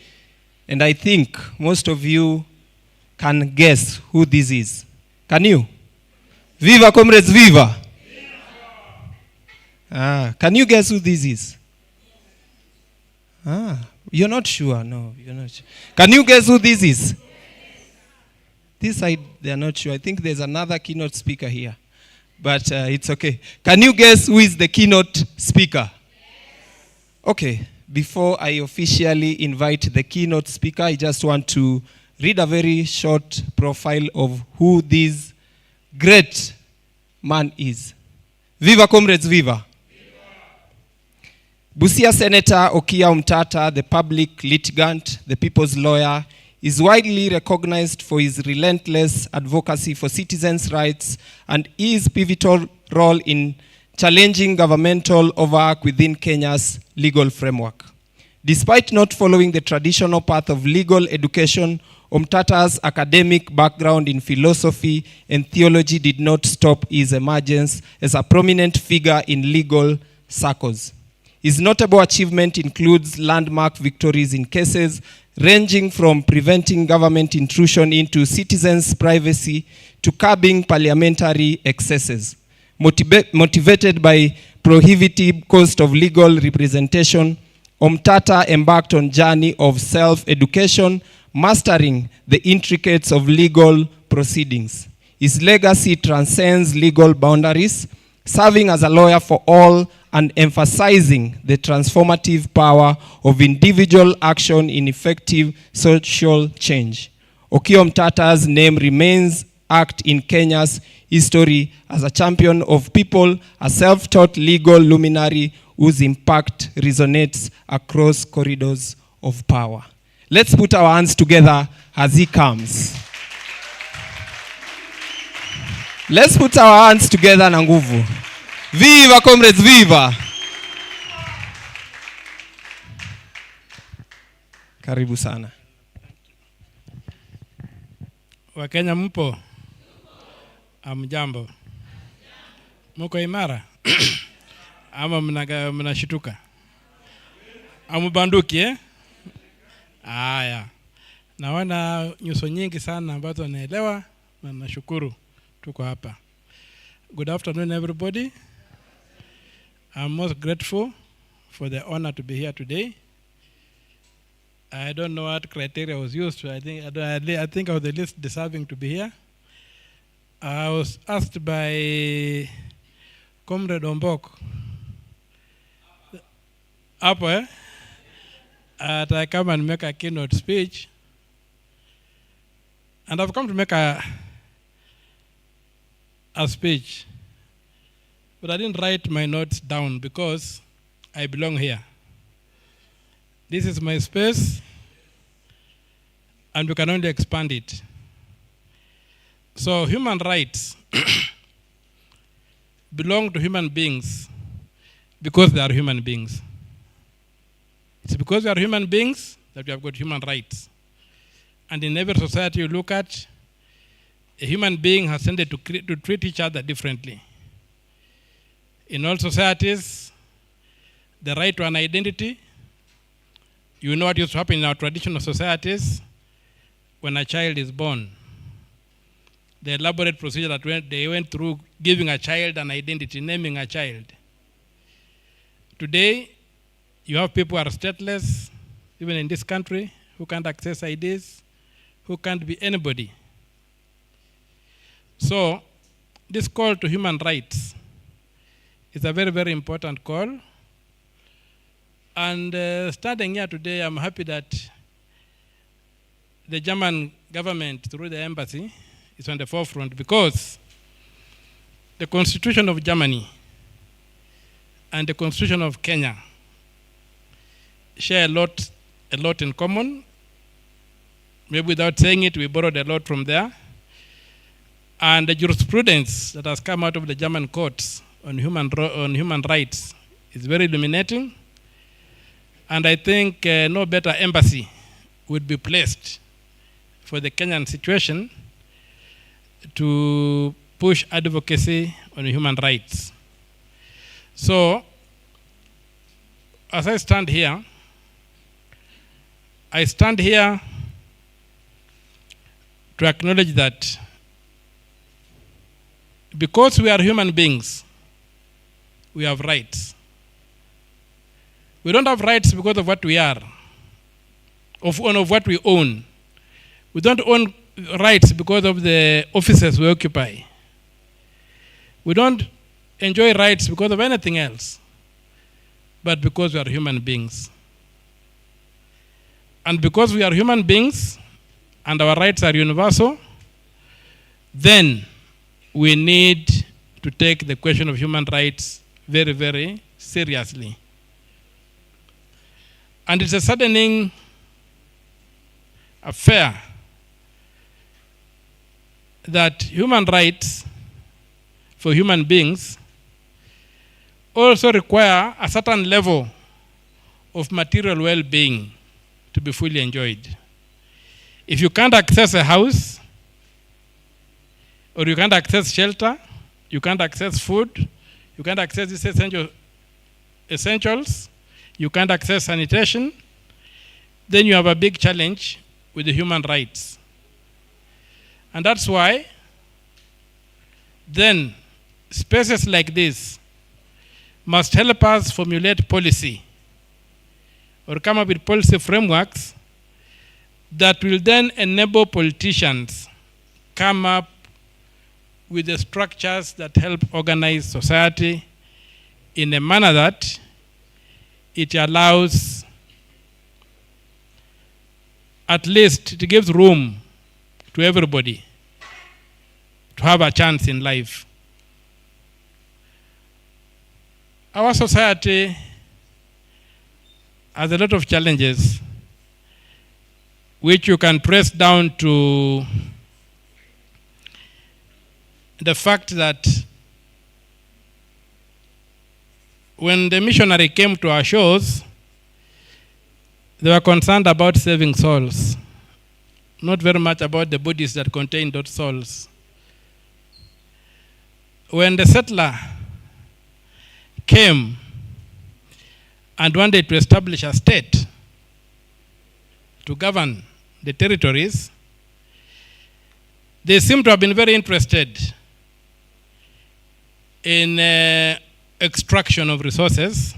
And I think most of you can guess who this is. Can you? Viva, comrades, viva! Can you guess who this is? You're not sure? No, you're not sure. Can you guess who this is? This side, they're not sure. I think there's another keynote speaker here. But it's okay. Can you guess who is the keynote speaker? Okay. Before I officially invite the keynote speaker, I just want to read a very short profile of who this great man is. Viva, comrades, viva. Busia Senator Okia Omtata, the public litigant, the people's lawyer, is widely recognized for his relentless advocacy for citizens' rights and his pivotal role in challenging governmental overwork within Kenya's legal framework. Despite not following the traditional path of legal education, Omtata's academic background in philosophy and theology did not stop his emergence as a prominent figure in legal circles. His notable achievement includes landmark victories in cases ranging from preventing government intrusion into citizens' privacy to curbing parliamentary excesses. Motivated by prohibitive cost of legal representation, Omtata embarked on a journey of self-education, mastering the intricacies of legal proceedings. His legacy transcends legal boundaries, serving as a lawyer for all and emphasizing the transformative power of individual action in effective social change. Okia Omtata's name remains act in Kenya's history as a champion of people, a self-taught legal luminary whose impact resonates across corridors of power. Let's put our hands together as he comes. Let's put our hands together na nguvu. Viva, comrades, viva! Karibu sana. Wakenya mpo? Amjambo. Muko imara? Ama mnashituka? Amubanduki eh? Aya. Naona nyuso nyingi sana ambazo naelewa na nashukuru tuko hapa. Good afternoon everybody. I'm most grateful for the honor to be here today. I don't know what criteria was used. I think I was the least deserving to be here. I was asked by Comrade Ombok that I come and make a keynote speech. And I've come to make a speech. But I didn't write my notes down because I belong here. This is my space, and we can only expand it. So human rights belong to human beings because they are human beings. It's because we are human beings that we have got human rights. And in every society you look at, a human being has tended to treat each other differently. In all societies, the right to an identity. You know what used to happen in our traditional societies when a child is born. The elaborate procedure that they went through giving a child an identity, naming a child. Today, you have people who are stateless, even in this country, who can't access IDs, who can't be anybody. So, this call to human rights is a very, very important call. And standing here today, I'm happy that the German government, through the embassy, is on the forefront, because the Constitution of Germany and the Constitution of Kenya share a lot in common. Maybe without saying it, we borrowed a lot from there. And the jurisprudence that has come out of the German courts on human rights is very illuminating. And I think no better embassy would be placed for the Kenyan situation to push advocacy on human rights. So, as I stand here to acknowledge that because we are human beings, we have rights. We don't have rights because of what we are, of what we own. We don't own rights because of the offices we occupy. We don't enjoy rights because of anything else, but because we are human beings. And because we are human beings and our rights are universal, then we need to take the question of human rights very, very seriously. And it's a saddening affair that human rights for human beings also require a certain level of material well-being to be fully enjoyed. If you can't access a house, or you can't access shelter, you can't access food, you can't access these essentials, you can't access sanitation, then you have a big challenge with the human rights. And that's why then spaces like this must help us formulate policy or come up with policy frameworks that will then enable politicians come up with the structures that help organize society in a manner that it allows, at least it gives room to everybody to have a chance in life. Our society has a lot of challenges which you can press down to the fact that when the missionary came to our shores, they were concerned about saving souls, not very much about the bodies that contain those souls. When the settler came and wanted to establish a state to govern the territories, they seem to have been very interested in extraction of resources,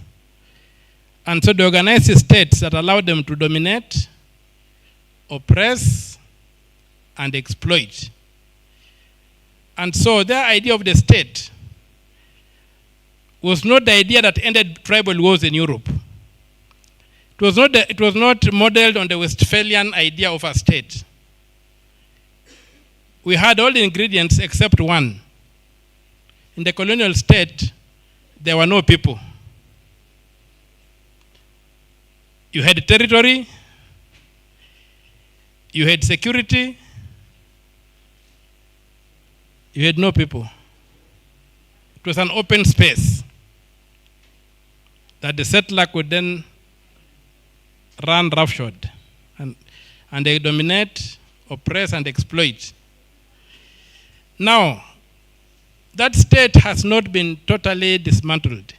and so they organized states that allowed them to dominate, oppress, and exploit. And so their idea of the state was not the idea that ended tribal wars in Europe. It was not modeled on the Westphalian idea of a state. We had all the ingredients except one. In the colonial state, there were no people. You had territory, you had security, you had no people. It was an open space that the settler could then run roughshod, and they dominate, oppress, and exploit. Now, that state has not been totally dismantled.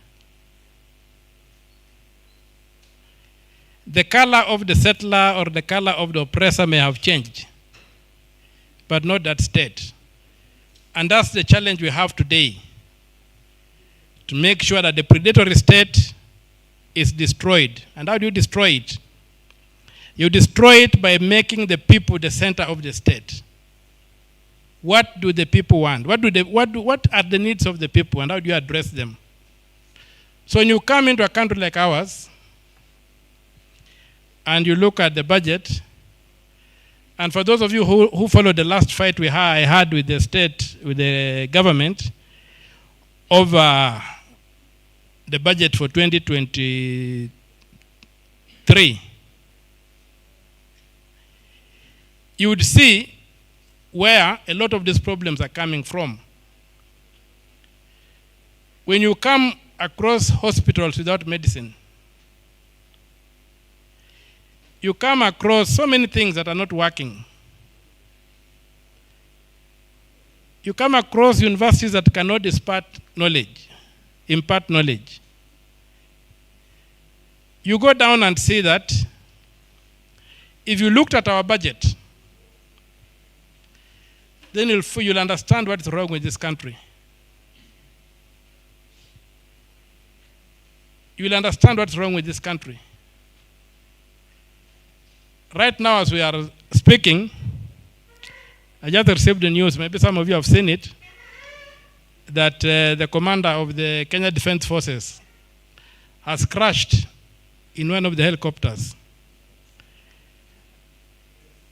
the color of the settler or the color of the oppressor may have changed, but not that state. And that's the challenge we have today, to make sure that the predatory state is destroyed. And how do you destroy it? You destroy it by making the people the center of the state. What do the people want? What are the needs of the people, and how do you address them? So when you come into a country like ours, and you look at the budget, and for those of you who followed the last fight I had with the state, with the government, over the budget for 2023, you would see where a lot of these problems are coming from. When you come across hospitals without medicine, you come across so many things that are not working. You come across universities that cannot impart knowledge. You go down and see that if you looked at our budget, then you'll understand what's wrong with this country. You will understand what's wrong with this country. Right now, as we are speaking, I just received the news, maybe some of you have seen it, that the commander of the Kenya Defense Forces has crashed in one of the helicopters.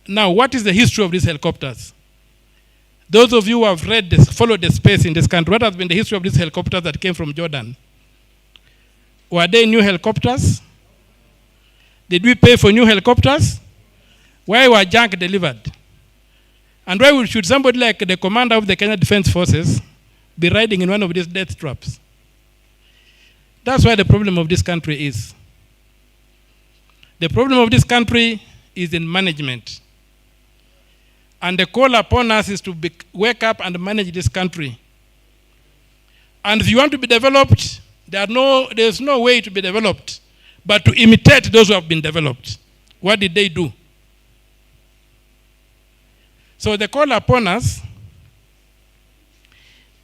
Now, what is the history of these helicopters? Those of you who have followed the space in this country, what has been the history of these helicopters that came from Jordan? Were they new helicopters? Did we pay for new helicopters? Why were junk delivered? And why should somebody like the commander of the Kenya Defense Forces be riding in one of these death traps? That's why the problem of this country is. The problem of this country is in management. And the call upon us is to wake up and manage this country. And if you want to be developed, there's no way to be developed but to imitate those who have been developed. What did they do? So the call upon us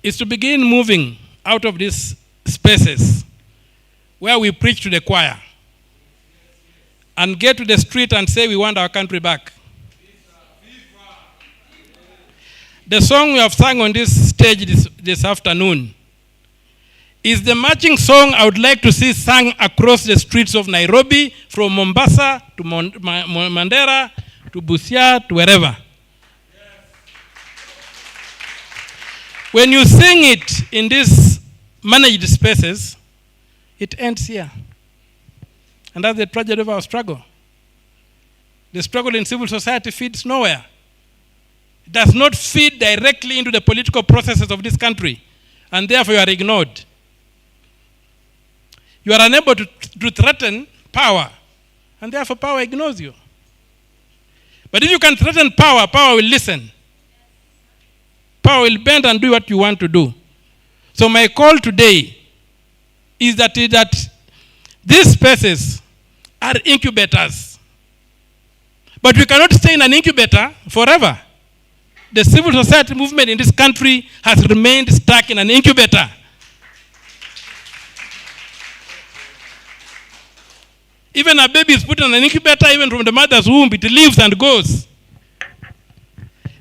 is to begin moving out of these spaces where we preach to the choir and get to the street and say we want our country back. The song we have sung on this stage this afternoon is the marching song I would like to see sung across the streets of Nairobi, from Mombasa to Mandera to Busia to wherever. When you sing it in these managed spaces, it ends here. And that's the tragedy of our struggle. The struggle in civil society feeds nowhere. It does not feed directly into the political processes of this country, and therefore you are ignored. You are unable to threaten power, and therefore power ignores you. But if you can threaten power, power will listen. Power will bend and do what you want to do. So my call today is that these spaces are incubators. But we cannot stay in an incubator forever. The civil society movement in this country has remained stuck in an incubator. Even a baby is put in an incubator, even from the mother's womb, it lives and goes.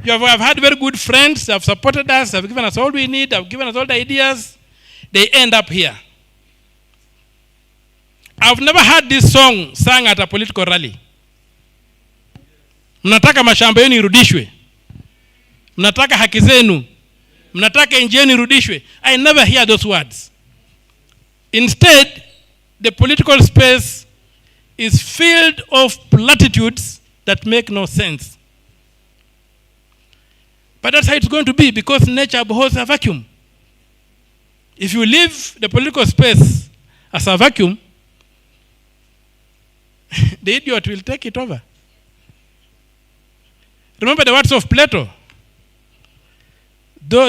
You have had very good friends, they have supported us, they have given us all we need, they have given us all the ideas. They end up here. I've never heard this song sung at a political rally. Mnataka mashamba yenu irudishwe. Mnataka haki zenu. Mnataka nchi yenu irudishwe. I never hear those words. Instead, the political space is filled of platitudes that make no sense. But that's how it's going to be, because nature abhors a vacuum. If you leave the political space as a vacuum, the idiot will take it over. Remember the words of Plato.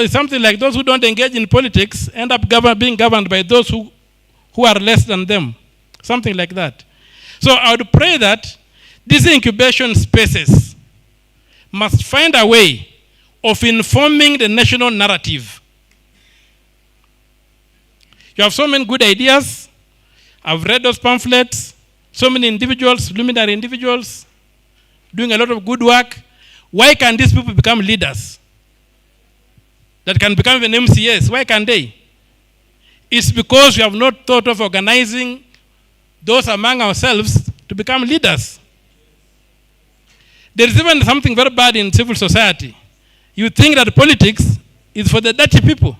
Something like those who don't engage in politics end up being governed by those who are less than them. Something like that. So I would pray that these incubation spaces must find a way of informing the national narrative. You have so many good ideas. I've read those pamphlets. So many individuals, luminary individuals, doing a lot of good work. Why can these people become leaders? That can become an MCS. Why can't they? It's because we have not thought of organizing those among ourselves to become leaders. There is even something very bad in civil society. You think that politics is for the dirty people.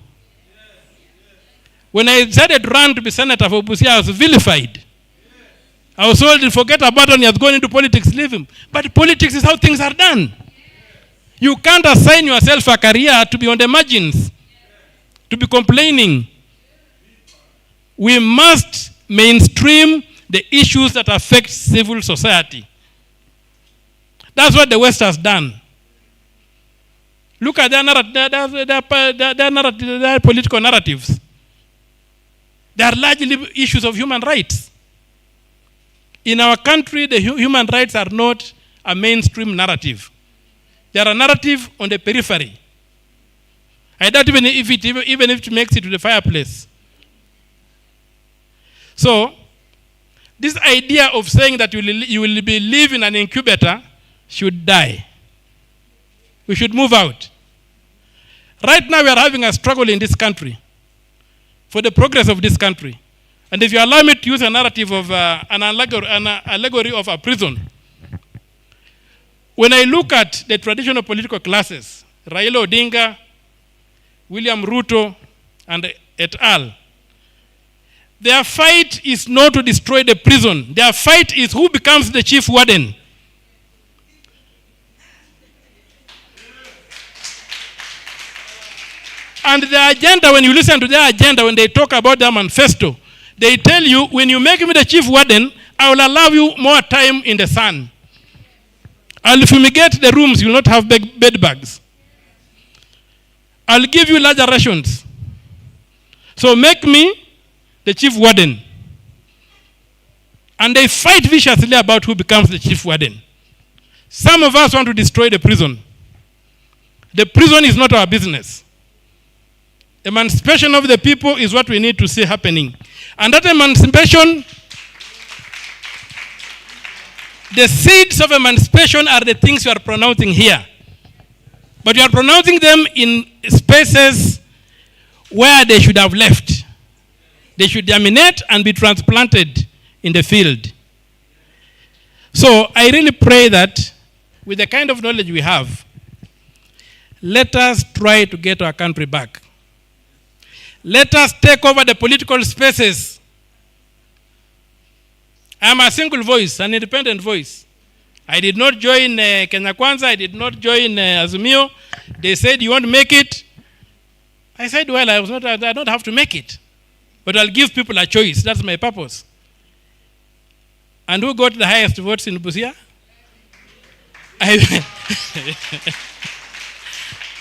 When I decided to run to be senator for Busia, I was vilified. I was told, forget about it, he has gone into politics, leave him. But politics is how things are done. You can't assign yourself a career to be on the margins, to be complaining. We must mainstream the issues that affect civil society. That's what the West has done. Look at their political narratives. They are largely issues of human rights. In our country, the human rights are not a mainstream narrative. They are a narrative on the periphery. I doubt even if it makes it to the fireplace. So, this idea of saying that you will live in an incubator should die. We should move out. Right now we are having a struggle in this country for the progress of this country. And if you allow me to use a narrative of an allegory of a prison, when I look at the traditional political classes, Raila Odinga, William Ruto, and et al., their fight is not to destroy the prison. Their fight is who becomes the chief warden. And the agenda, when you listen to their agenda, when they talk about their manifesto, they tell you, when you make me the chief warden, I will allow you more time in the sun. I'll fumigate the rooms, you will not have bed bugs. I'll give you larger rations. So make me the chief warden. And they fight viciously about who becomes the chief warden. Some of us want to destroy the prison. The prison is not our business. Emancipation of the people is what we need to see happening. And that emancipation, the seeds of emancipation are the things you are pronouncing here. But you are pronouncing them in spaces where they should have left. They should germinate and be transplanted in the field. So I really pray that with the kind of knowledge we have, let us try to get our country back. Let us take over the political spaces. I am a single voice, an independent voice. I did not join Kenya Kwanza. I did not join Azimio. They said, you want to make it? I said, well, I don't have to make it. But I'll give people a choice. That's my purpose. And who got the highest votes in Busia?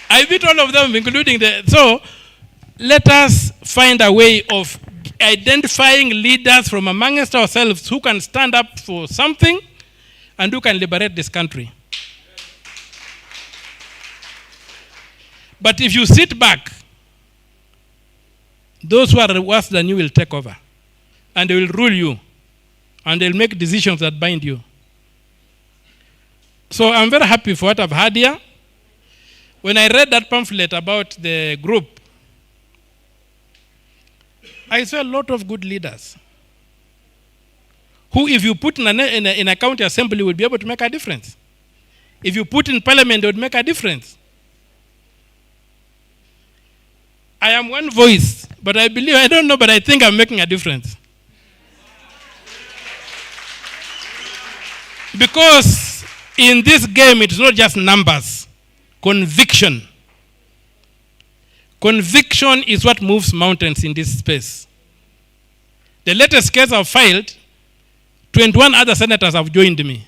I beat all of them, including the... So, let us find a way of identifying leaders from amongst ourselves who can stand up for something and who can liberate this country. But if you sit back, those who are worse than you will take over. And they will rule you. And they'll make decisions that bind you. So I'm very happy for what I've heard here. When I read that pamphlet about the group, I saw a lot of good leaders who, if you put in a county assembly, would be able to make a difference. If you put in parliament, they would make a difference. I am one voice, but I believe, I don't know, but I think I'm making a difference. Because in this game, it's not just numbers. Conviction. Conviction is what moves mountains in this space. The latest case I've filed, 21 other senators have joined me.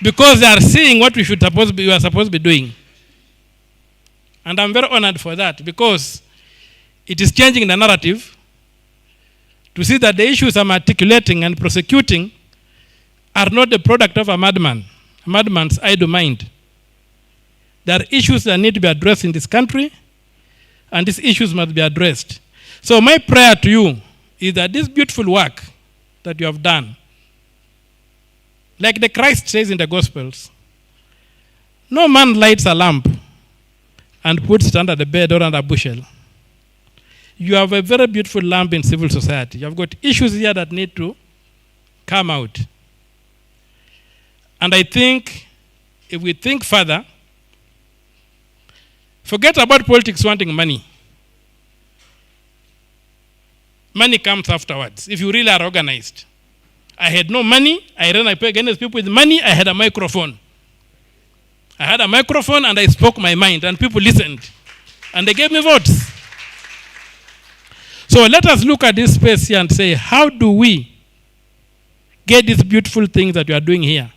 Because they are seeing what we are supposed to be doing. And I'm very honored for that, because it is changing the narrative to see that the issues I'm articulating and prosecuting are not the product of a madman's idle mind. There are issues that need to be addressed in this country, and these issues must be addressed. So my prayer to you is that this beautiful work that you have done, like the Christ says in the Gospels, no man lights a lamp and puts it under the bed or under a bushel. You have a very beautiful lamp in civil society. You have got issues here that need to come out. And I think if we think further, forget about politics wanting money. Money comes afterwards, if you really are organized. I had no money, I ran against people with money, I had a microphone. I had a microphone and I spoke my mind and people listened. And they gave me votes. So let us look at this space here and say, how do we get these beautiful things that we are doing here?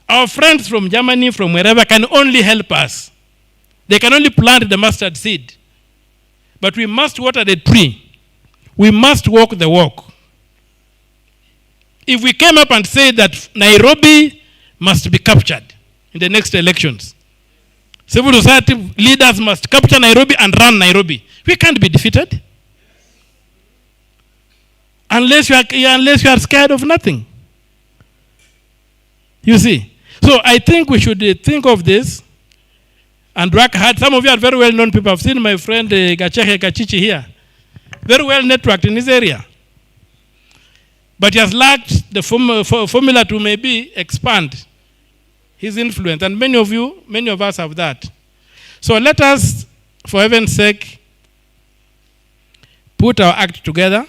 Our friends from Germany, from wherever, can only help us. They can only plant the mustard seed. But we must water the tree. We must walk the walk. If we came up and said that Nairobi must be captured in the next elections, civil society leaders must capture Nairobi and run Nairobi, we can't be defeated. Unless you are scared of nothing. You see? So I think we should think of this and work hard. Some of you are very well-known people. I've seen my friend Gachehe Kachichi here. Very well networked in this area. But he has lacked the formula to maybe expand his influence. And many of us have that. So let us, for heaven's sake, put our act together.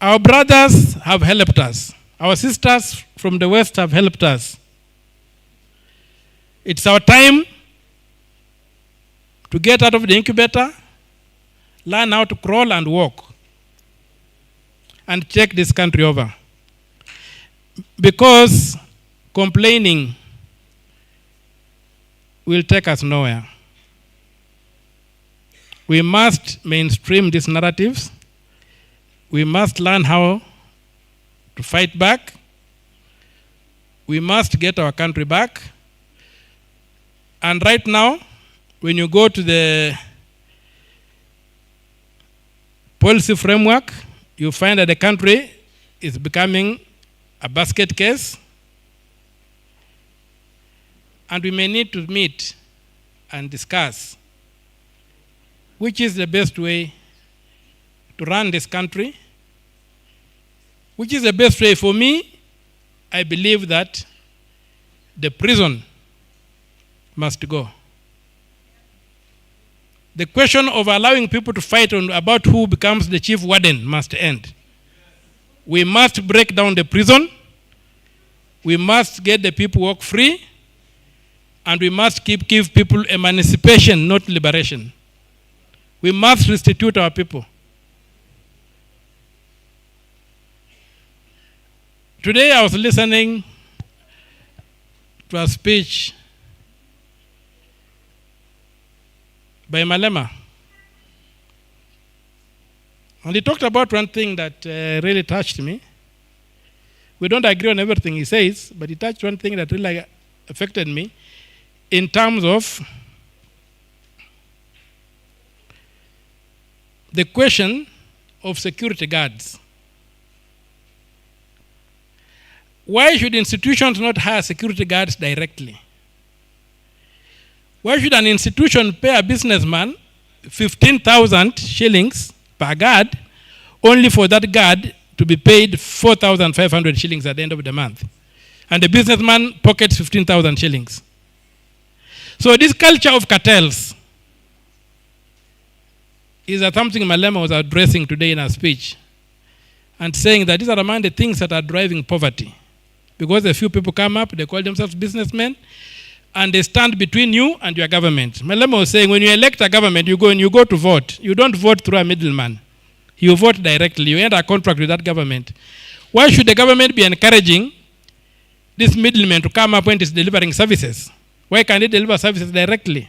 Our brothers have helped us. Our sisters from the West have helped us. It's our time to get out of the incubator, learn how to crawl and walk, and take this country over. Because complaining will take us nowhere. We must mainstream these narratives. We must learn how to fight back. We must get our country back. And right now, when you go to the policy framework, you find that the country is becoming a basket case. And we may need to meet and discuss which is the best way to run this country. Which is the best way for me? I believe that the prison must go. The question of allowing people to fight about who becomes the chief warden must end. We must break down the prison. We must get the people walk free. And we must give people emancipation, not liberation. We must restitute our people. Today I was listening to a speech by Malema. And he talked about one thing that really touched me. We don't agree on everything he says, but he touched one thing that really affected me in terms of the question of security guards. Why should institutions not hire security guards directly? Why should an institution pay a businessman 15,000 shillings per guard only for that guard to be paid 4,500 shillings at the end of the month? And the businessman pockets 15,000 shillings. So this culture of cartels is something Malema was addressing today in her speech and saying that these are among the things that are driving poverty. Because a few people come up, they call themselves businessmen, and they stand between you and your government. Malema was saying when you elect a government, you go to vote. You don't vote through a middleman. You vote directly. You enter a contract with that government. Why should the government be encouraging this middleman to come up when it's delivering services? Why can't it deliver services directly?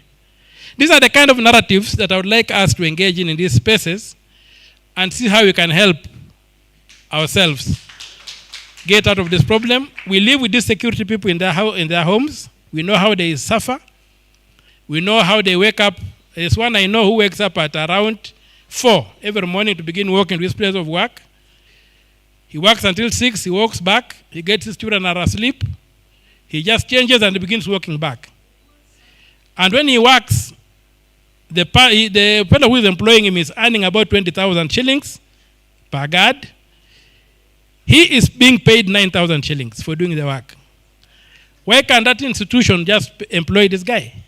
These are the kind of narratives that I would like us to engage in these spaces and see how we can help ourselves get out of this problem. We live with these security people in their homes. We know how they suffer. We know how they wake up. There's one I know who wakes up at around 4 every morning to begin working to his place of work. He works until 6, he walks back, he gets his children are asleep, he just changes and begins working back. And when he works, the fellow who is employing him is earning about 20,000 shillings per guard. He is being paid 9,000 shillings for doing the work. Why can't that institution just employ this guy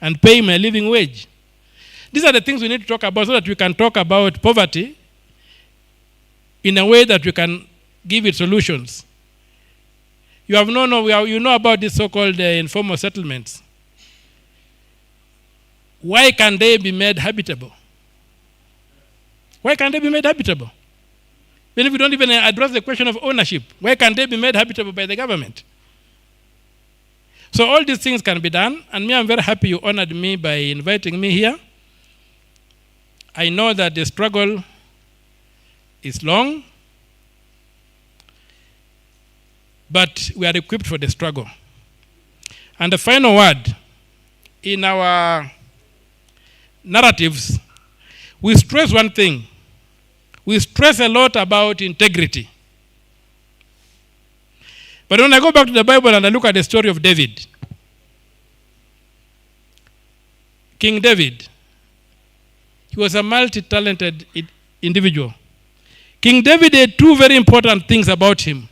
and pay him a living wage? These are the things we need to talk about so that we can talk about poverty in a way that we can give it solutions. You know about these so-called informal settlements. Why can't they be made habitable? Why can't they be made habitable? Then if we don't even address the question of ownership, why can't they be made habitable by the government? So all these things can be done, and me, I'm very happy you honored me by inviting me here. I know that the struggle is long, but we are equipped for the struggle. And the final word, in our narratives, we stress one thing. We stress a lot about integrity. But when I go back to the Bible and I look at the story of David, King David, he was a multi-talented individual. King David had two very important things about him.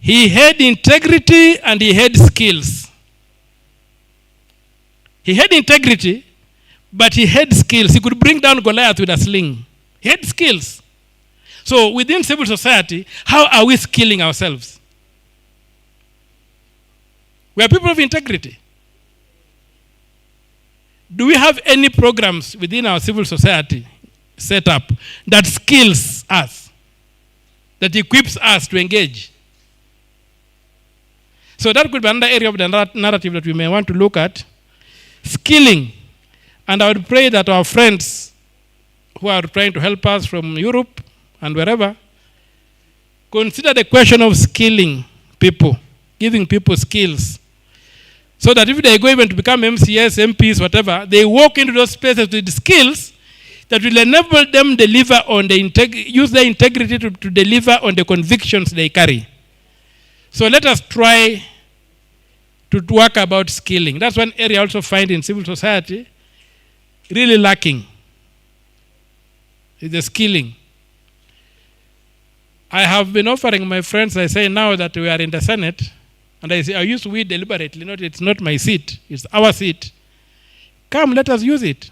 He had integrity and he had skills. He had integrity, but he had skills. He could bring down Goliath with a sling. He had skills. So within civil society, how are we skilling ourselves? We are people of integrity. Do we have any programs within our civil society set up that skills us, that equips us to engage? So that could be another area of the narrative that we may want to look at. Skilling. And I would pray that our friends who are trying to help us from Europe and wherever, consider the question of skilling people, giving people skills. So that if they go even to become MCS, MPs, whatever, they walk into those spaces with skills that will enable them deliver on use their integrity to deliver on the convictions they carry. So let us try to work about skilling. That's one area I also find in civil society really lacking, is the skilling. I have been offering my friends, I say now that we are in the Senate, and I say, I used to we deliberately, it's not my seat, it's our seat. Come, let us use it.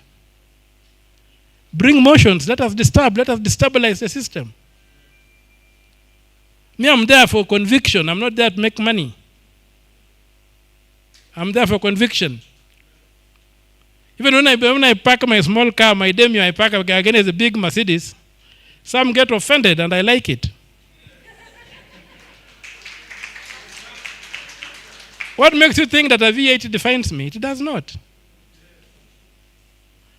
Bring motions, let us destabilize the system. Me, I'm there for conviction, I'm not there to make money. I'm there for conviction. Even when I park my small car, my Demio, I park against a big Mercedes, some get offended and I like it. What makes you think that a V8 defines me? It does not.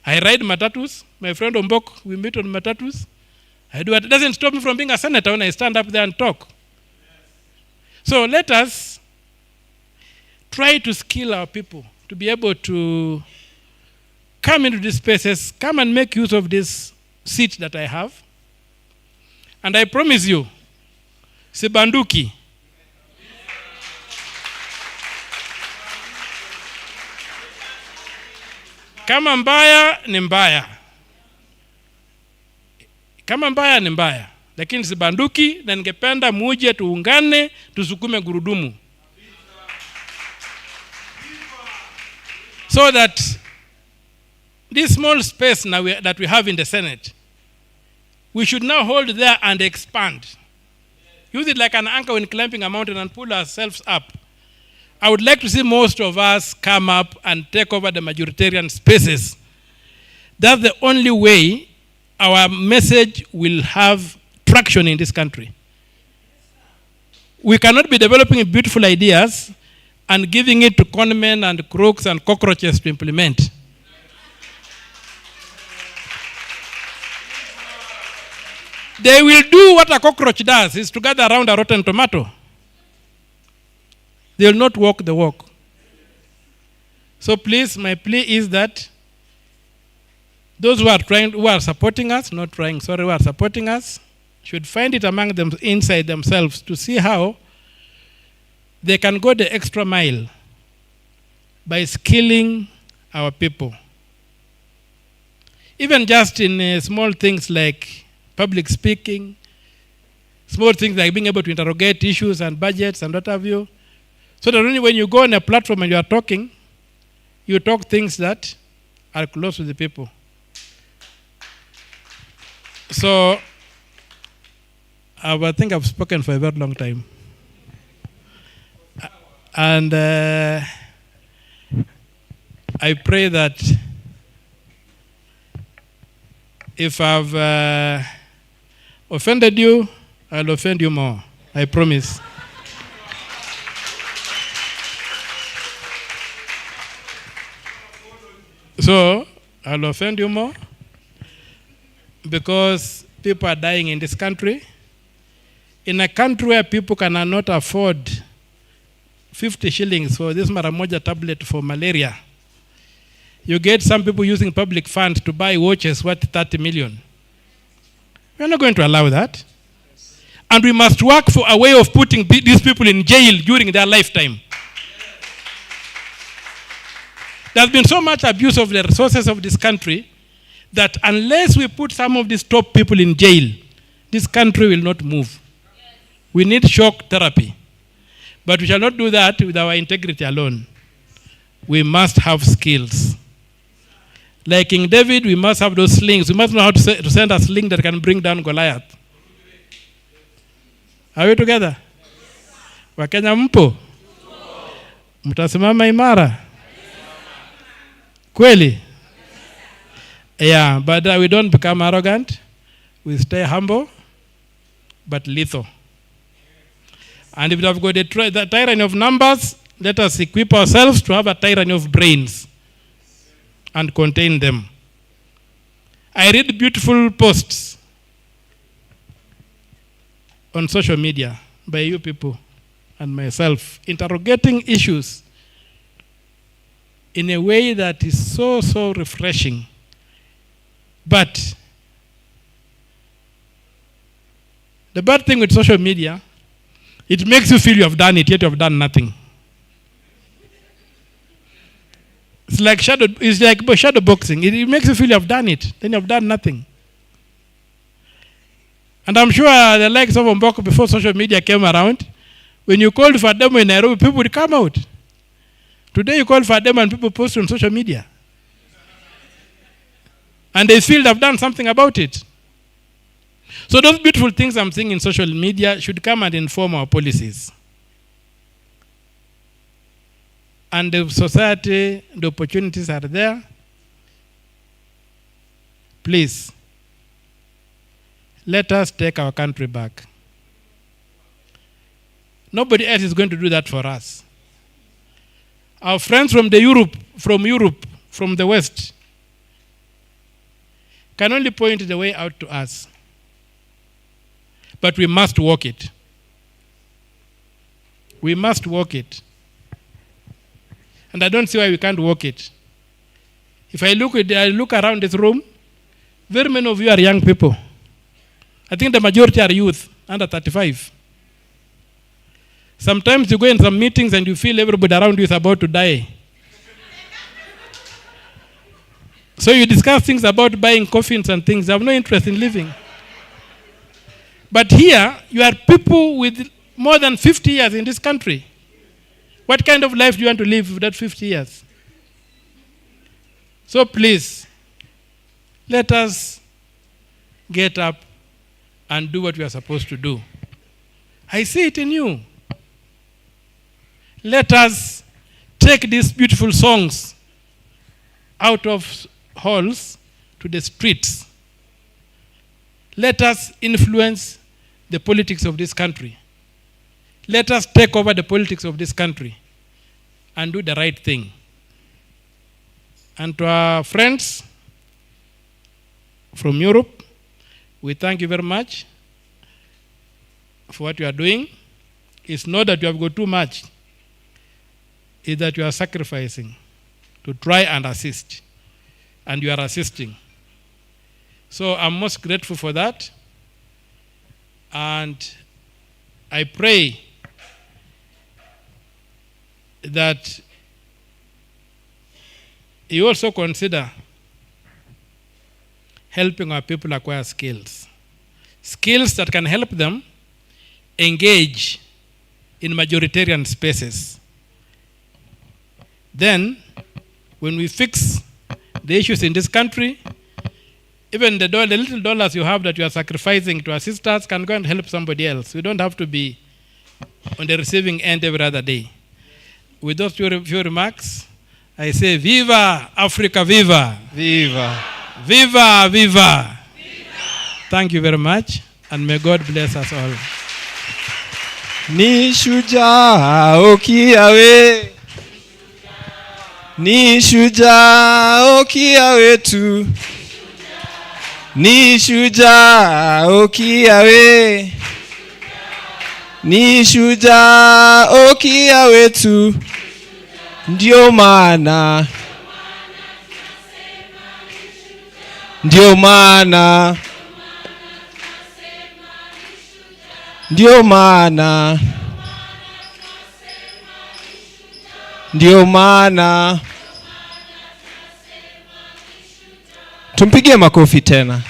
I ride matatus. My friend Ombok, we meet on matatus. I do it. It doesn't stop me from being a senator when I stand up there and talk. So let us try to skill our people to be able to come into these spaces, come and make use of this seat that I have. And I promise you, Sibanduki, kama mbaya ni mbaya. Kama mbaya ni mbaya. Lakini sibanduki na ningependa muje tuungane tusukume gurudumu. So that this small space now that we have in the Senate, we should now hold there and expand. Use it like an anchor when climbing a mountain and pull ourselves up. I would like to see most of us come up and take over the majoritarian spaces. That's the only way our message will have traction in this country. We cannot be developing beautiful ideas and giving it to conmen and crooks and cockroaches to implement. They will do what a cockroach does, is to gather around a rotten tomato. They will not walk the walk. So please, my plea is that those who are supporting us, who are supporting us, should find it among them inside themselves to see how they can go the extra mile by skilling our people. Even just in small things like public speaking, small things like being able to interrogate issues and budgets and what have you, so that only when you go on a platform and you are talking, you talk things that are close to the people. So, I think I've spoken for a very long time. And I pray that if I've offended you, I'll offend you more. I promise. So, I'll offend you more because people are dying in this country. In a country where people cannot afford 50 shillings for this Maramoja tablet for malaria, you get some people using public funds to buy watches worth 30 million. We're not going to allow that. And we must work for a way of putting these people in jail during their lifetime. There's been so much abuse of the resources of this country that unless we put some of these top people in jail, this country will not move. We need shock therapy. But we shall not do that with our integrity alone. We must have skills. Like King David, we must have those slings. We must know how to send a sling that can bring down Goliath. Are we together? Wakenya mpo? Mtasimama imara? Kweli? Yeah, but we don't become arrogant. We stay humble, but lethal. And if we have got the tyranny of numbers, let us equip ourselves to have a tyranny of brains and contain them. I read beautiful posts on social media by you people and myself, interrogating issues in a way that is so refreshing. But the bad thing with social media, it makes you feel you have done it, yet you have done nothing. It's like shadow boxing. It makes you feel you have done it, then you have done nothing. And I'm sure the likes of Mboko before social media came around, when you called for a demo in Nairobi, people would come out. Today you call for a demo and people post on social media. And they feel they've done something about it. So those beautiful things I'm seeing in social media should come and inform our policies. And the society, the opportunities are there. Please, let us take our country back. Nobody else is going to do that for us. Our friends from Europe, from the West, can only point the way out to us. But we must walk it. We must walk it. And I don't see why we can't walk it. If I look around this room, very many of you are young people. I think the majority are youth, under 35. Sometimes you go in some meetings and you feel everybody around you is about to die. So you discuss things about buying coffins and things. You have no interest in living. But here, you are people with more than 50 years in this country. What kind of life do you want to live with that 50 years? So please, let us get up and do what we are supposed to do. I see it in you. Let us take these beautiful songs out of halls to the streets. Let us influence the politics of this country. Let us take over the politics of this country and do the right thing. And to our friends from Europe, we thank you very much. for what you are doing. It's not that you have got too much. It's that you are sacrificing to try and assist. And you are assisting. So I'm most grateful for that. And I pray that you also consider helping our people acquire skills. Skills that can help them engage in majoritarian spaces. Then, when we fix the issues in this country, even the little dollars you have that you are sacrificing to assist us can go and help somebody else. We don't have to be on the receiving end every other day. With those few remarks, I say, Viva Africa, viva! Viva! Viva, viva! Thank you very much, and may God bless us all. Ni shujaa okiawe, ni shujaa okiawe tu, ni shujaa okiawe, ni shujaa okiawe tu, ndio maana, ndio maana, ndio maana, ndio maana. Tumpigie makofi tena.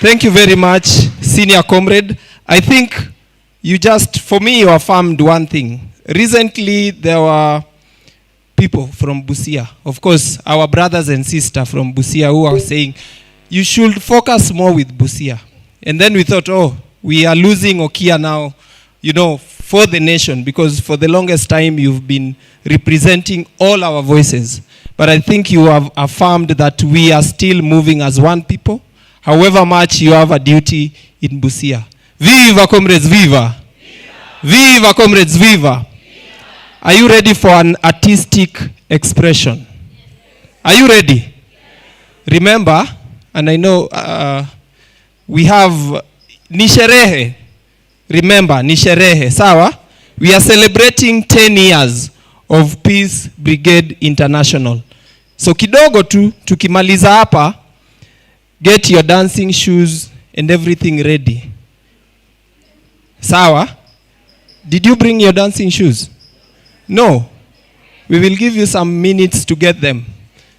Thank you very much, senior comrade. I think for me, you affirmed one thing. Recently, there were people from Busia, of course, our brothers and sisters from Busia, who are saying, you should focus more with Busia. And then we thought, oh, we are losing Okia now, for the nation, because for the longest time you've been representing all our voices. But I think you have affirmed that we are still moving as one people, however much you have a duty in Busia. Viva, comrades, viva! Viva, comrades, viva! Are you ready for an artistic expression? Are you ready? Remember, and I know we have nisherehe. Remember, nisherehe. Sawa? We are celebrating 10 years of Peace Brigade International. So kidogo tu, tukimaliza hapa, get your dancing shoes and everything ready. Sawa? Did you bring your dancing shoes? No. We will give you some minutes to get them,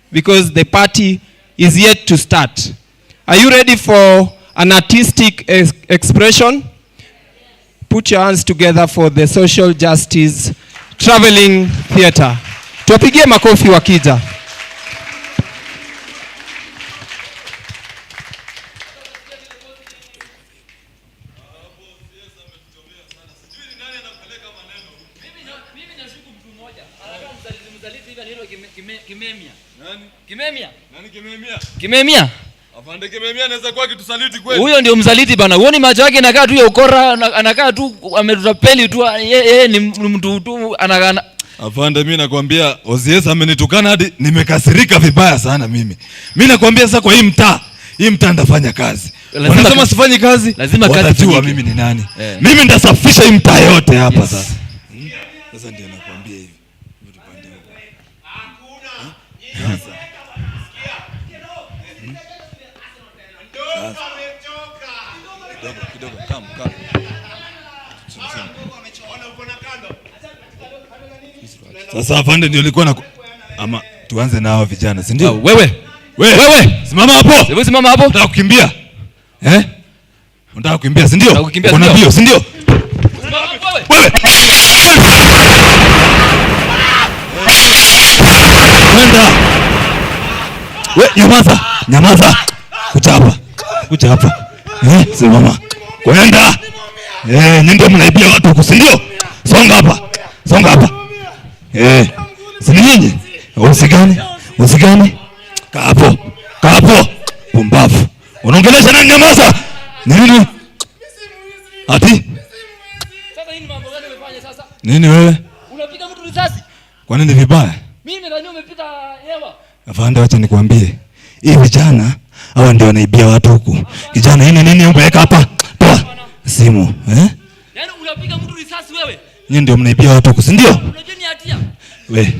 because the party is yet to start. Are you ready for an artistic expression? Put your hands together for the Social Justice Traveling Theatre. Tuwapigie makofi wakija. Kimemia. Afande Kimemia anaweza kuwa kitusaliti kweli. Huyo ndio msaliti bana. Uone macho yake anakaa tu ya ukora, anakaa tu ametutapeli tu, yeye ni mtu tu anagana. Afande, mimi nakwambia OCS amenitukana hadi nimekasirika vibaya sana mimi. Mimi nakwambia sasa kwa hii mtaa ndafanya kazi. Wanasema sifanyi kazi. Lazima kazi watajua mimi ni nani. Mimi ndasafisha hii mtaa yote hapa sasa. Sasa ndio nakwambia hivi. Hakuna. Kidogo, come. Sasa afande ndio nilikuwa na ama tuanze na hao vijana, si ndio? Wewe. Simama hapo. Wewe simama hapo. Unataka kukimbia? Unataka kukimbia, si ndio? Kuna bio, si ndio? Wewe. Kwenda. Nyamaza. Kuja hapa. Simama. Kwenda. Nyinyi mnaibia watu huko, si ndio? Songa hapa. Si nyinyi? Usigani? Kaa hapo. Pumbavu. Unaongelesha nani? Nyamaza. Nini? Ati? Sasa hii mambo gani umefanya sasa? Nini wewe? Unapiga mtu risasi? Kwa nini vibaya? Mimi nadhani umepita hewa. Afande, acha nikwambie. Hii vijana hawa ndio wanaibia watu huku. Kijana nini umeweka hapa? Toa. Simu, Yaani unapiga mtu risasi wewe? Nyinyi ndio mnaibia watu huko, si ndio? Unajua ni hatia? Wewe.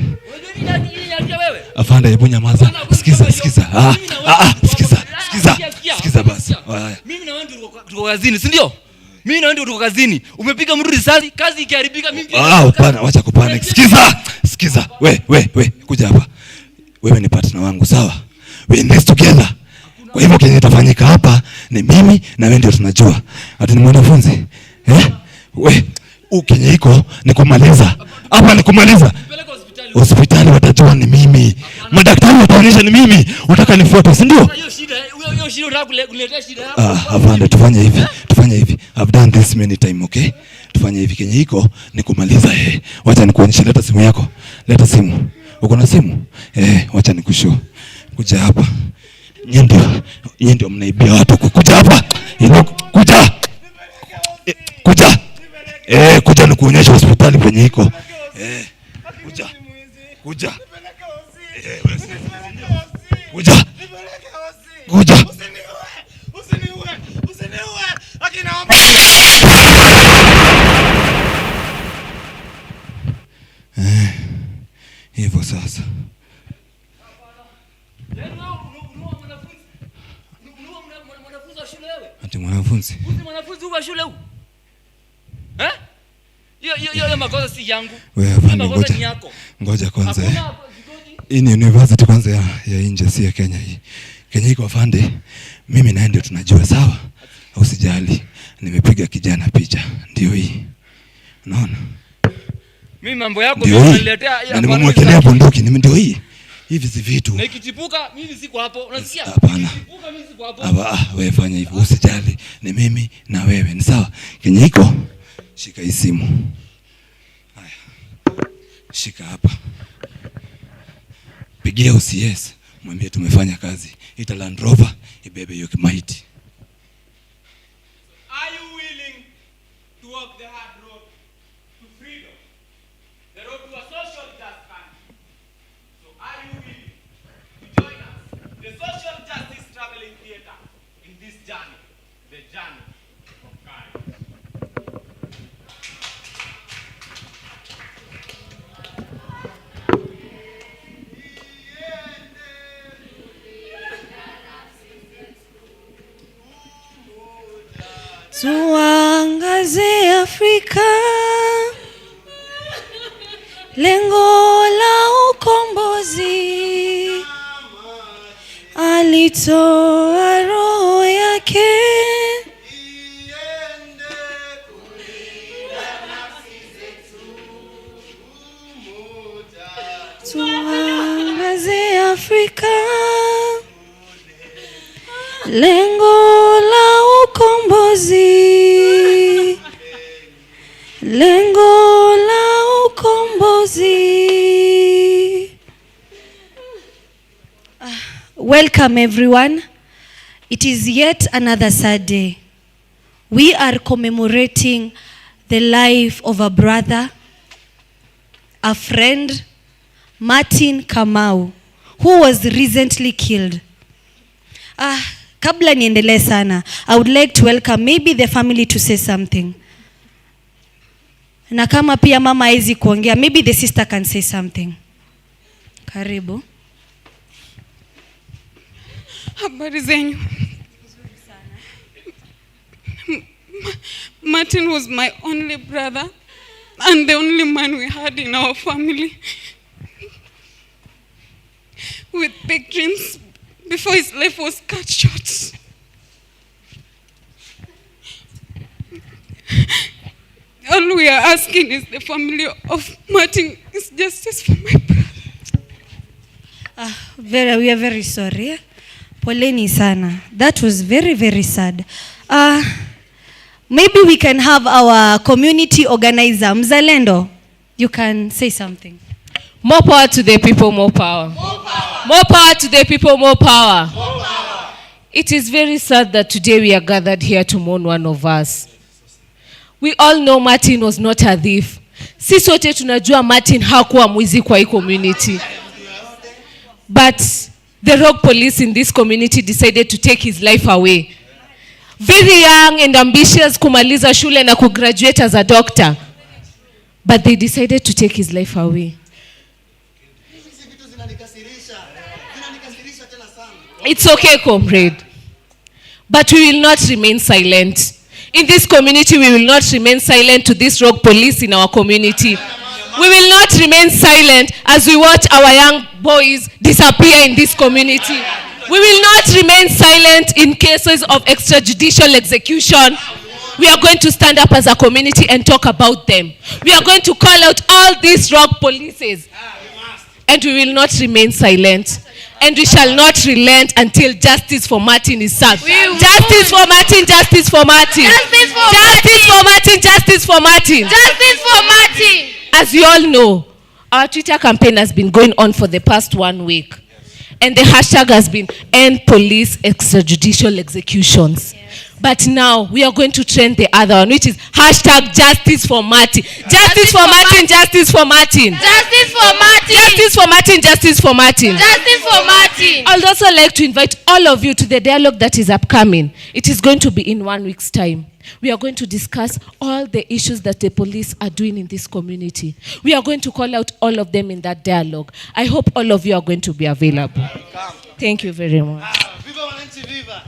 Unajua ni hatia wewe? Afande, hebu nyamaza. Sikiza. Sikiza basi. Mimi na wewe tuko kazini, si ndio? Mimi na wewe tuko kazini. Umepiga mtu risasi, kazi ikiharibika mimi. Hapana, wacha kupanic. Sikiza. Wewe, kuja hapa. Wewe ni partner wangu, sawa? We invest together. Kwa hivyo kile kitafanyika hapa ni mimi na wewe ndio tunajua. Hata ni mwanafunzi. Wewe ukenye iko ni kumaliza. Hapa ni kumaliza. Hospitali watajua ni mimi. Madaktari wataonyesha ni mimi. Unataka nifuate, si ndio? Hiyo shida unataka kuletea shida yako. Afande, tufanye hivi. I've done this many time, okay? Tufanye hivi, kenye iko ni kumaliza. Wacha nikuonyeshe, leta simu yako. Leta simu. Uko na simu? Wacha nikushow. Kuja hapa. Nyinyi ndio mnaibia watu. Kuja hapa. Kuja. Kuja nikuonyeshe hospitali penye iko. Kuja. Kuja. Usiniue. Akinaomba. Hivyo sasa. Ati mwanafunzi. Mwanafunzi wa shule huu? Hiyo makosa si yangu. Wewe afande, ngoja kwanza. Hii ni university kwanza ya nje, si ya Kenya hii. Kenya iko afande. Mimi na ndio tunajua, sawa? Usijali. Nimepiga kijana picha. Ndio hii. Unaona? Mimi mambo yako unaniletea ya. Nimemwekelea bunduki, ndio hii. Hivi si vitu. Na ikichipuka mimi siko hapo. Unasikia? Hapana. Ikichipuka mimi siko hapo. Wewe fanya hivyo. Usijali. Ni mimi na wewe. Ni sawa? Kenya iko. Shika hii simu. Haya. Shika hapa. Pigia OCS. Mwambie tumefanya kazi. Ita Land Rover ibebe hiyo maiti. Are you willing to walk the hard road to freedom? The road to a social just country. So are you willing to join us, the social justice traveling theater, in this journey, the journey of courage? Tuangaze Afrika, lengo la ukombozi, alitoa roho yake tuangaze Afrika, lengo la ukombozi, lengo la ukombozi. Welcome everyone. It is yet another sad day. We are commemorating the life of a brother, a friend, Martin Kamau, who was recently killed. Kabla niendelee sana, I would like to welcome maybe the family to say something. Na kama pia mama haizi kuongea, maybe the sister can say something. Karibu. Habari zenyu. Martin was my only brother and the only man we had in our family. With big dreams before his life was cut short. All we are asking is the family of Martin is justice for my brother. We are very sorry. Poleni sana. That was very, very sad. Maybe we can have our community organizer, Mzalendo. You can say something. More power to the people, more power. More power to the people, more power. It is very sad that today we are gathered here to mourn one of us. We all know Martin was not a thief. Si sote tunajua Martin hakuwa mwizi kwa hii community. But the rogue police in this community decided to take his life away. very young and ambitious kumaliza shule na kugraduate as a doctor, but they decided to take his life away. It's okay, comrade, but we will not remain silent. In this community, we will not remain silent to this rogue police in our community. We will not remain silent as we watch our young boys disappear in this community. We will not remain silent in cases of extrajudicial execution. We are going to stand up as a community and talk about them. We are going to call out all these rogue polices. And we will not remain silent. And we shall not relent until justice for Martin is served. Justice for Martin, justice for Martin. Justice for Martin, justice for Martin. Justice for Martin. As you all know, our Twitter campaign has been going on for the past 1 week. And the hashtag has been End Police Extrajudicial Executions. But now we are going to trend the other one, which is hashtag Justice for Martin. Justice for Martin, justice for Martin. Justice for Martin. Justice for Martin, justice for Martin. Justice for Martin. I'd also like to invite all of you to the dialogue that is upcoming. It is going to be in 1 week's time. We are going to discuss all the issues that the police are doing in this community. We are going to call out all of them in that dialogue. I hope all of you are going to be available. Thank you very much.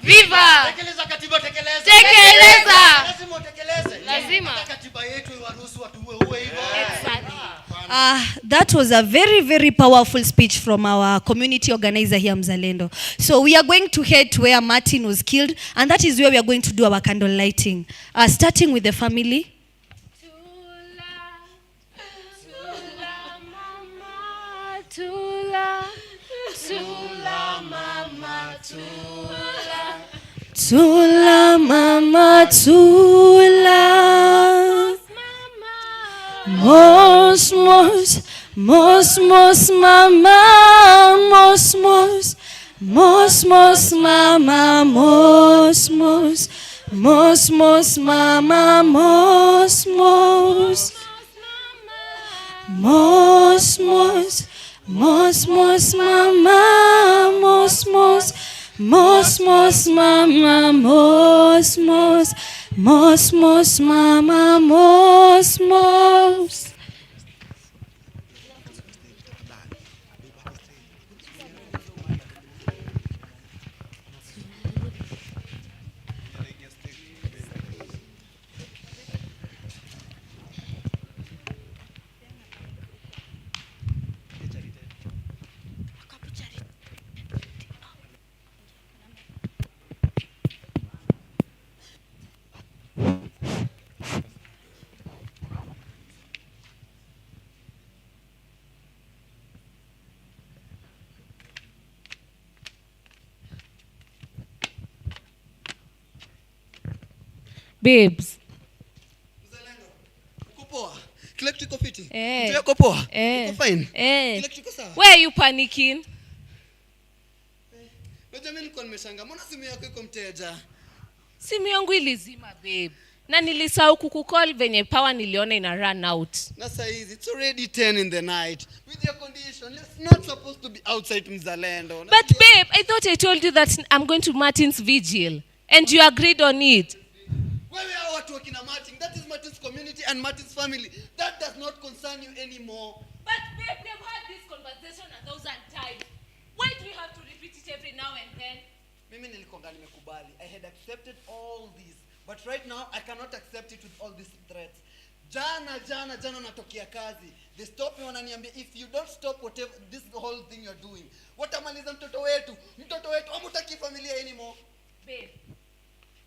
Viva! Tekeleza! Lazima. That was a very, very powerful speech from our community organizer here, Mzalendo. So we are going to head to where Martin was killed, and that is where we are going to do our candle lighting. Starting with the family. Tula mama tula, mos mos, mos mos mama, mos mos, mos mos mama, mos mos, mos mos mama, mos mos, mos mos, mos mos mama, mos mos. Mos mos mama, mos mos, mos mos mama, mos mos. Babes. Kila kitu iko fiti. Kitu yako poa. Uko fine. Kila kitu sawa. Why are you panicking? Unajua mimi nilikuwa nimeshangaa. Mbona simu yako iko mteja? Simu yangu ilizima babe. Na nilisahau kukucall venye power niliona ina run out. Na sasa hizi it's already 10 in the night. With your condition, it's not supposed to be outside Mzalendo. But babe, I thought I told you that I'm going to Martin's vigil and you agreed on it. Where are watu wakina Martin? That is Martin's community and Martin's family. That does not concern you anymore. But babe, we have had this conversation 1,000 times. Why do we have to repeat it every now and then? Mimi nilikonga nimekubali. I had accepted all these, but right now I cannot accept it with all these threats. Jana natokea kazi. They stop me wananiambia if you don't stop whatever this whole thing you're doing. Watamaliza mtoto wetu. Hamutaki familia anymore. Babe,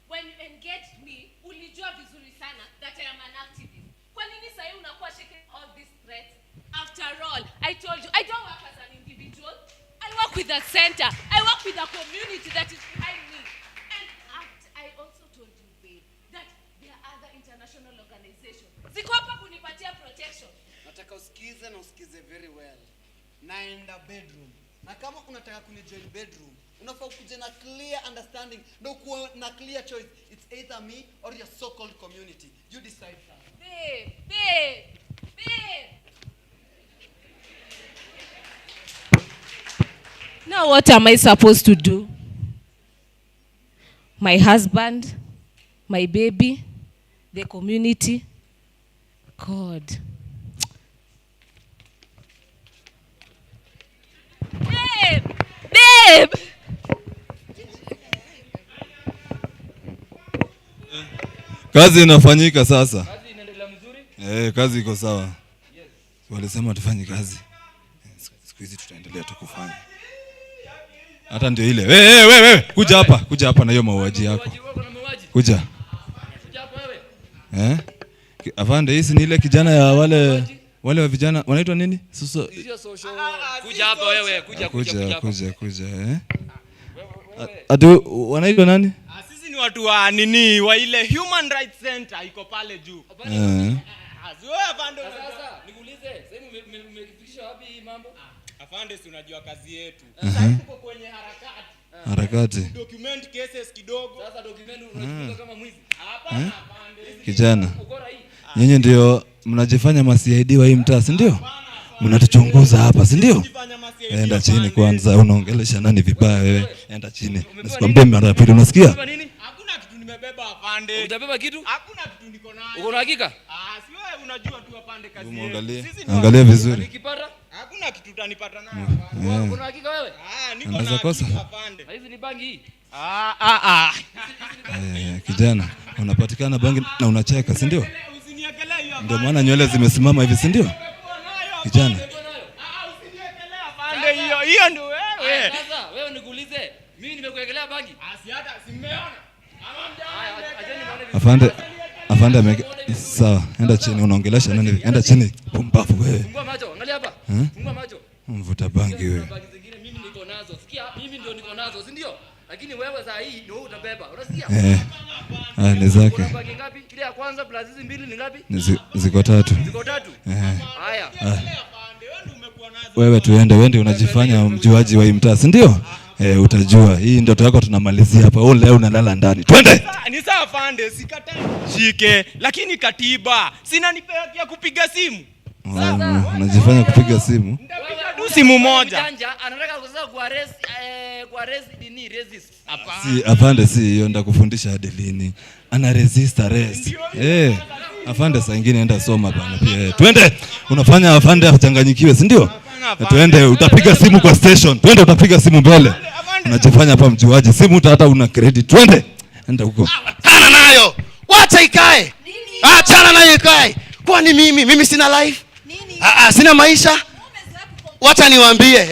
when you engaged me, ulijua vizuri sana that I am an activist. Kwa nini sasa unakuwa shaking all these threats? After all, I told you I don't work as an individual. I work with a center. I work with a community that is behind me. And I also told you, babe, that there are other international organizations. Ziko hapa kunipatia protection. Nataka usikize na usikize very well. Naenda bedroom. Na kama unataka kunijoin bedroom, unafaa kuja na clear understanding. No kuwa na clear choice. It's either me or your so-called community. You decide that. Babe. Now what am I supposed to do? My husband, my baby, the community. God. Babe! Kazi inafanyika sasa. Kazi inaendelea mzuri? Kazi iko sawa. Yes. Walisema tufanye kazi. Siku hizi tutaendelea tu kufanya. Hata ndio ile. Wewe, kuja hapa na hiyo mauaji yako. Kuja. Kuja hapa wewe. Afande, hizi ni ile kijana ya wale wa vijana wanaitwa nini? Kuja hapa wewe, kuja. Atu wanaitwa nani? Sisi ni watu wa nini wa ile Human Rights Center iko pale juu. Wewe afande, sasa nikuulize, sasa umefikisha wapi mambo? Afande, si unajua kazi yetu. Sasa tuko kwenye harakati. Document cases kidogo. Sasa document unatumika kama mwizi. Hapana afande. Kijana. Nyinyi ndio mnajifanya ma-CID wa hii mtaa, si ndio? Mnatuchunguza hapa, si ndio? Enda chini kwanza, unaongelesha nani vibaya wewe? Enda chini. Nasikwambia mara ya pili, unasikia? Hakuna kitu nimebeba afande. Hujabeba kitu? Hakuna kitu niko nayo. Uko na hakika? Si wewe unajua tu afande kazi yetu. Angalia vizuri. Nikipata hakuna kitu utanipata nayo. Uko na hakika wewe? Niko na hakika afande. Hizi ni bangi hii. Kijana, unapatikana bangi na unacheka, si ndio? Ndio maana nywele zimesimama hivi, si ndio? Kijana. Usiniekelea afande hiyo ndio wewe. Sasa wewe nikuulize, mimi nimekuwekelea bangi? Si hata simeona. Ama Afande sawa, enda chini, unaongelesha nani? Enda chini, pumbafu wewe. Fungua macho, angalia hapa. Fungua macho. Mvuta bangi wewe. Bangi zingine mimi niko nazo. Sikia, mimi ndio niko nazo, si ndio? Lakini wewe saa hii ndio utabeba. Unasikia? Ni zake. Kuna bangi ngapi? Ile ya kwanza plus hizi mbili ni ngapi? Ziko 3. Ziko 3? Haya. Wewe tuende, wewe ndio unajifanya mjuaji wa hii mtaa, si ndio? Utajua. Hii ndoto yako tunamalizia hapa. Wewe leo unalala ndani. Twende. Ni sawa afande, sikatai shike, lakini katiba sina nipea ya kupiga simu. Unajifanya kupiga simu? Ndapiga simu moja. Anataka kusema kuarrest nini resist. Si afande, si hiyo ndakufundisha hadi lini. Ana resist arrest. Afande saa nyingine enda soma bana pia. Twende. Unafanya afande achanganyikiwe, si ndio? Twende, utapiga simu kwa station. Twende utapiga simu mbele. Unajifanya hapa mjuaji. Simu hata una credit. Twende. Enda huko. Achana nayo. Wacha ikae. Achana nayo ikae. Kwani mimi sina life? Sina maisha? Wacha niwaambie,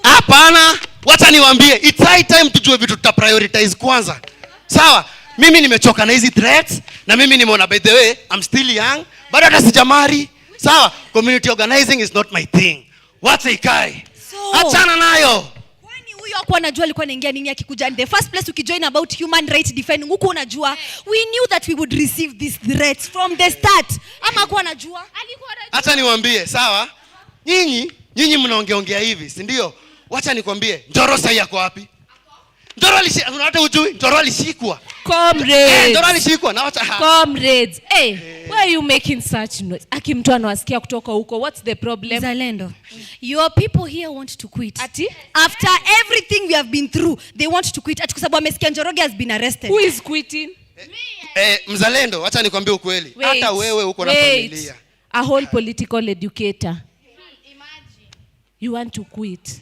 Hapana, wacha niwaambie. It's high time tujue vitu tuta prioritize kwanza. Sawa? Mimi nimechoka na hizi threats na mimi nimeona by the way I'm still young, bado hata sijamari. Sawa? Community organizing is not my thing. Wacha ikae. Achana nayo. Huyo hakuwa anajua alikuwa anaingia nini akikuja in the first place. Ukijoin about human rights defending huko unajua we knew that we would receive these threats from the start. Ama hakuwa anajua? Acha niwaambie, sawa? Nyinyi mnaongeongea hivi, si ndio? Wacha nikwambie, Njoro sasa yako wapi? Njoro hata ujui, Njoro alishikwa. Comrades. Njoro alishikwa na wacha. Comrades. Why are you making such noise? Akimtu anawasikia kutoka huko. What's the problem? Zalendo. Your people here want to quit. After everything we have been through, they want to quit. Ati kwa sababu amesikia Njoroge has been arrested. Who is quitting? Mzalendo, wacha nikwambie ukweli. Hata wewe uko na familia. A whole political educator. You want to quit.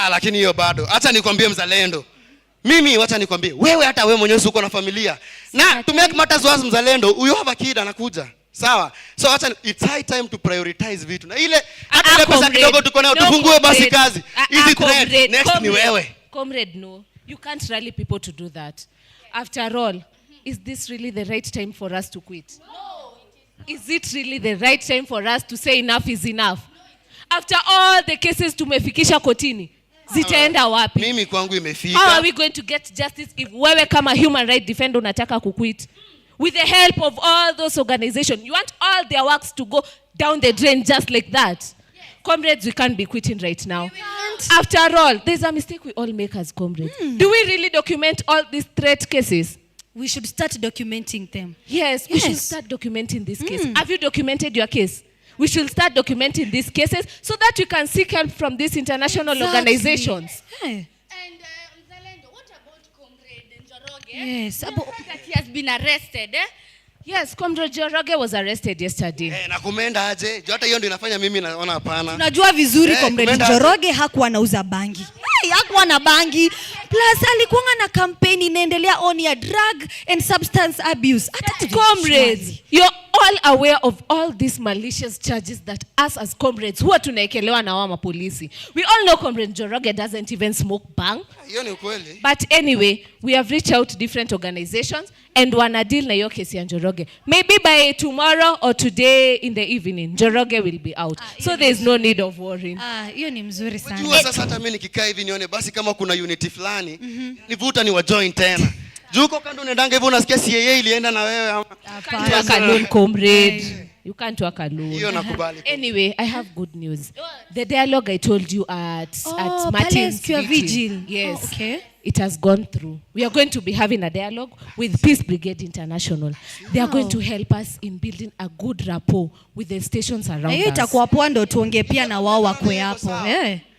Lakini hiyo bado. Acha nikwambie mzalendo. Mimi wacha nikwambie, wewe hata wewe mwenyewe uko na familia. Na to make matters worse mzalendo, you have a kid anakuja. Sawa? So acha it's high time to prioritize vitu. Na ile hata ile pesa kidogo tuko nayo tufungue basi kazi. Hizi threat next ni wewe. Comrade, no. You can't rally people to do that. After all, is this really the right time for us to quit? No. Is it really the right time for us to say enough is enough? After all the cases tumefikisha kotini, zitaenda wapi? Mimi kwangu imefika. How are we going to get justice if wewe kama human right defender unataka kuquit? With the help of all those organizations, you want all their works to go down the drain just like that? Yes. Comrades, we can't be quitting right now. After all, there's a mistake we all make as comrades. Do we really document all these threat cases? We should start documenting them. Yes, we should start documenting this case. Have you documented your case? We should start documenting these cases so that we can seek help from these international organizations. Hey. And Zalendo, what Yes. That he has been arrested. Yes, Comrade Njoroge was arrested yesterday. Na kumenda aje? Hata hiyo ndio inafanya mimi naona hapana. Tunajua vizuri Comrade Njoroge hakuwa anauza bangi. Hakuwa na bangi. Plus alikuwa na campaign inaendelea on ya drug and substance abuse. Comrades, you're all aware of all these malicious charges that us as comrades huwa tunaekelewa na wama polisi. We all know Comrade Njoroge doesn't even smoke bang. Hiyo ni ukweli. But anyway, we have reached out to different organizations and wana deal na hiyo kesi ya Njoroge. Maybe by tomorrow or today in the evening, Njoroge will be out. So there is no need of worrying. Hiyo ni mzuri sana. Unajua sasa hata mimi nikikaa hivi nione basi kama kuna unity fulani, nivuta ni wa join tena. Juko kando unaendanga hivyo unasikia CAA ilienda na wewe ama. You can't work alone, comrade. You can't work alone. Hiyo nakubali. Anyway, I have good news. The dialogue I told you at Martin's vigil. Yes. Oh, okay. It has gone through. We are going to be having a dialogue with Peace Brigade International. They are going to help us in building a good rapport with the stations around us. Hiyo itakuwa poa ndo tuongee pia na wao wakwe hapo.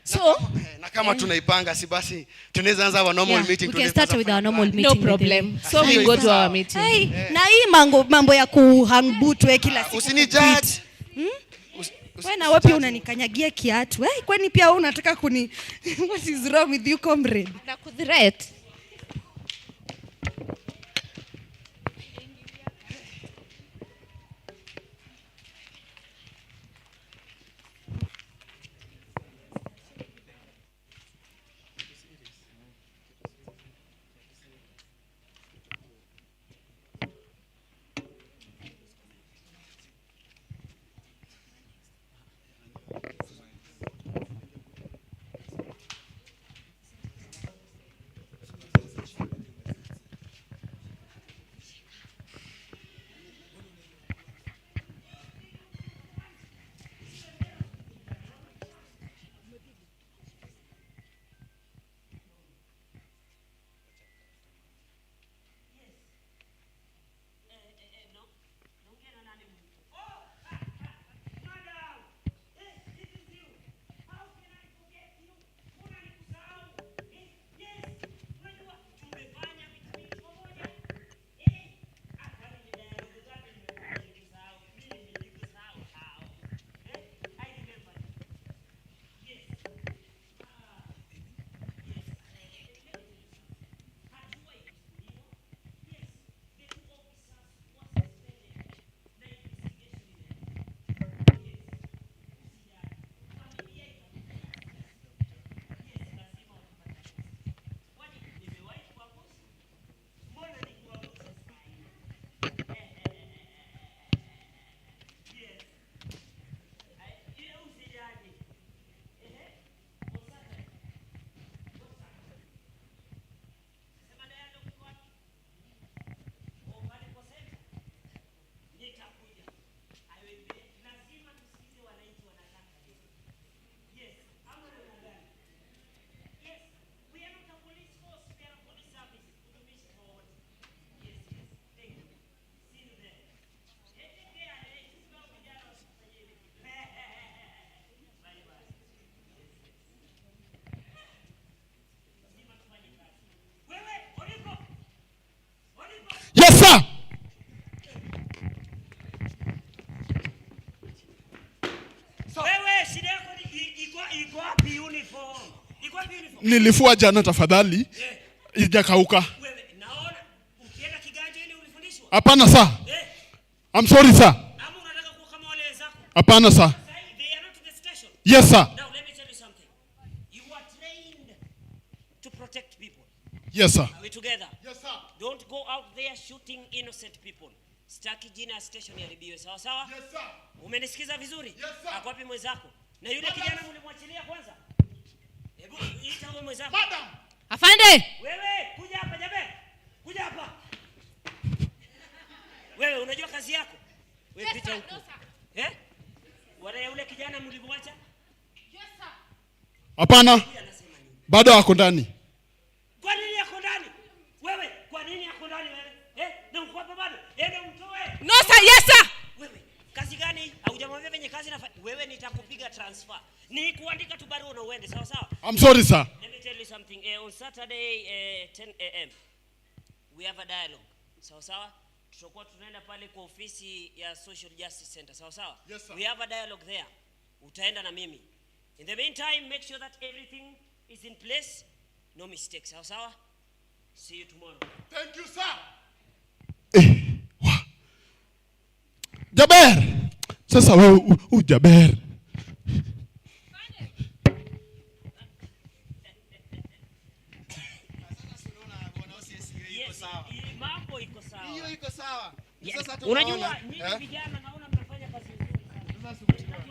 So, na kama tunaipanga si basi tunaweza anza our normal meeting. We can start with our normal meeting. No problem. So we go to our meeting. Na hii mambo ya kuhang boot we kila siku. Usinijudge. Wewe na wapi unanikanyagia kiatu? Kwani pia wewe unataka kuni what is wrong with you comrade? Na kuthreat. Yes sir. Wewe shida yako iko wapi uniform? Iko wapi uniform? Nilifua jana tafadhali. Ijakauka. Wewe naona ukienda kiganja ile ulifundishwa? Hapana sir. I'm sorry sir. Ama unataka kuwa kama wale wenzako? Hapana sir. They are not in the station. Yes sir. Now let me tell you something. You are trained to protect people. Yes sir. Are we together? Yes sir. Don't go out there shooting innocent people. Sitaki jina station yaribiwe, sawa sawa? Yes sir. Umenisikiza vizuri? Yes sir. Ako wapi mwenzako? Na yule kijana mlimwachilia kwanza? Hebu ita wewe mwenzako. Madam. Afande. Wewe kuja hapa jabe. Kuja hapa. Wewe unajua kazi yako? Wewe pita huko. Wale yule kijana mlimwacha? Yes sir. Hapana. Bado wako ndani. Kwa nini yako ndani? Wewe, kwa nini yako ndani wewe? Na uko hapa bado? Ende umtoe. No sir, yes sir. Wewe, kazi gani? Haujamwambia venye kazi nafanya. Wewe nitakupiga transfer. Ni kuandika tu barua na uende, sawa sawa? I'm sorry sir. Let me tell you something. On Saturday 10 a.m. we have a dialogue. Sawa sawa? Tutakuwa tunaenda pale kwa ofisi ya Social Justice Center. Sawa sawa? Yes, sir. We have a dialogue there. Utaenda na mimi. In the meantime, make sure that everything is in place. No mistakes. Sawa sawa? See you tomorrow. Thank you, sir. Jaber. Sasa wewe Jaber. Mambo iko sawa. Hiyo iko sawa. Yes. Sasa Unajua nyinyi vijana naona mnafanya kazi nzuri sana.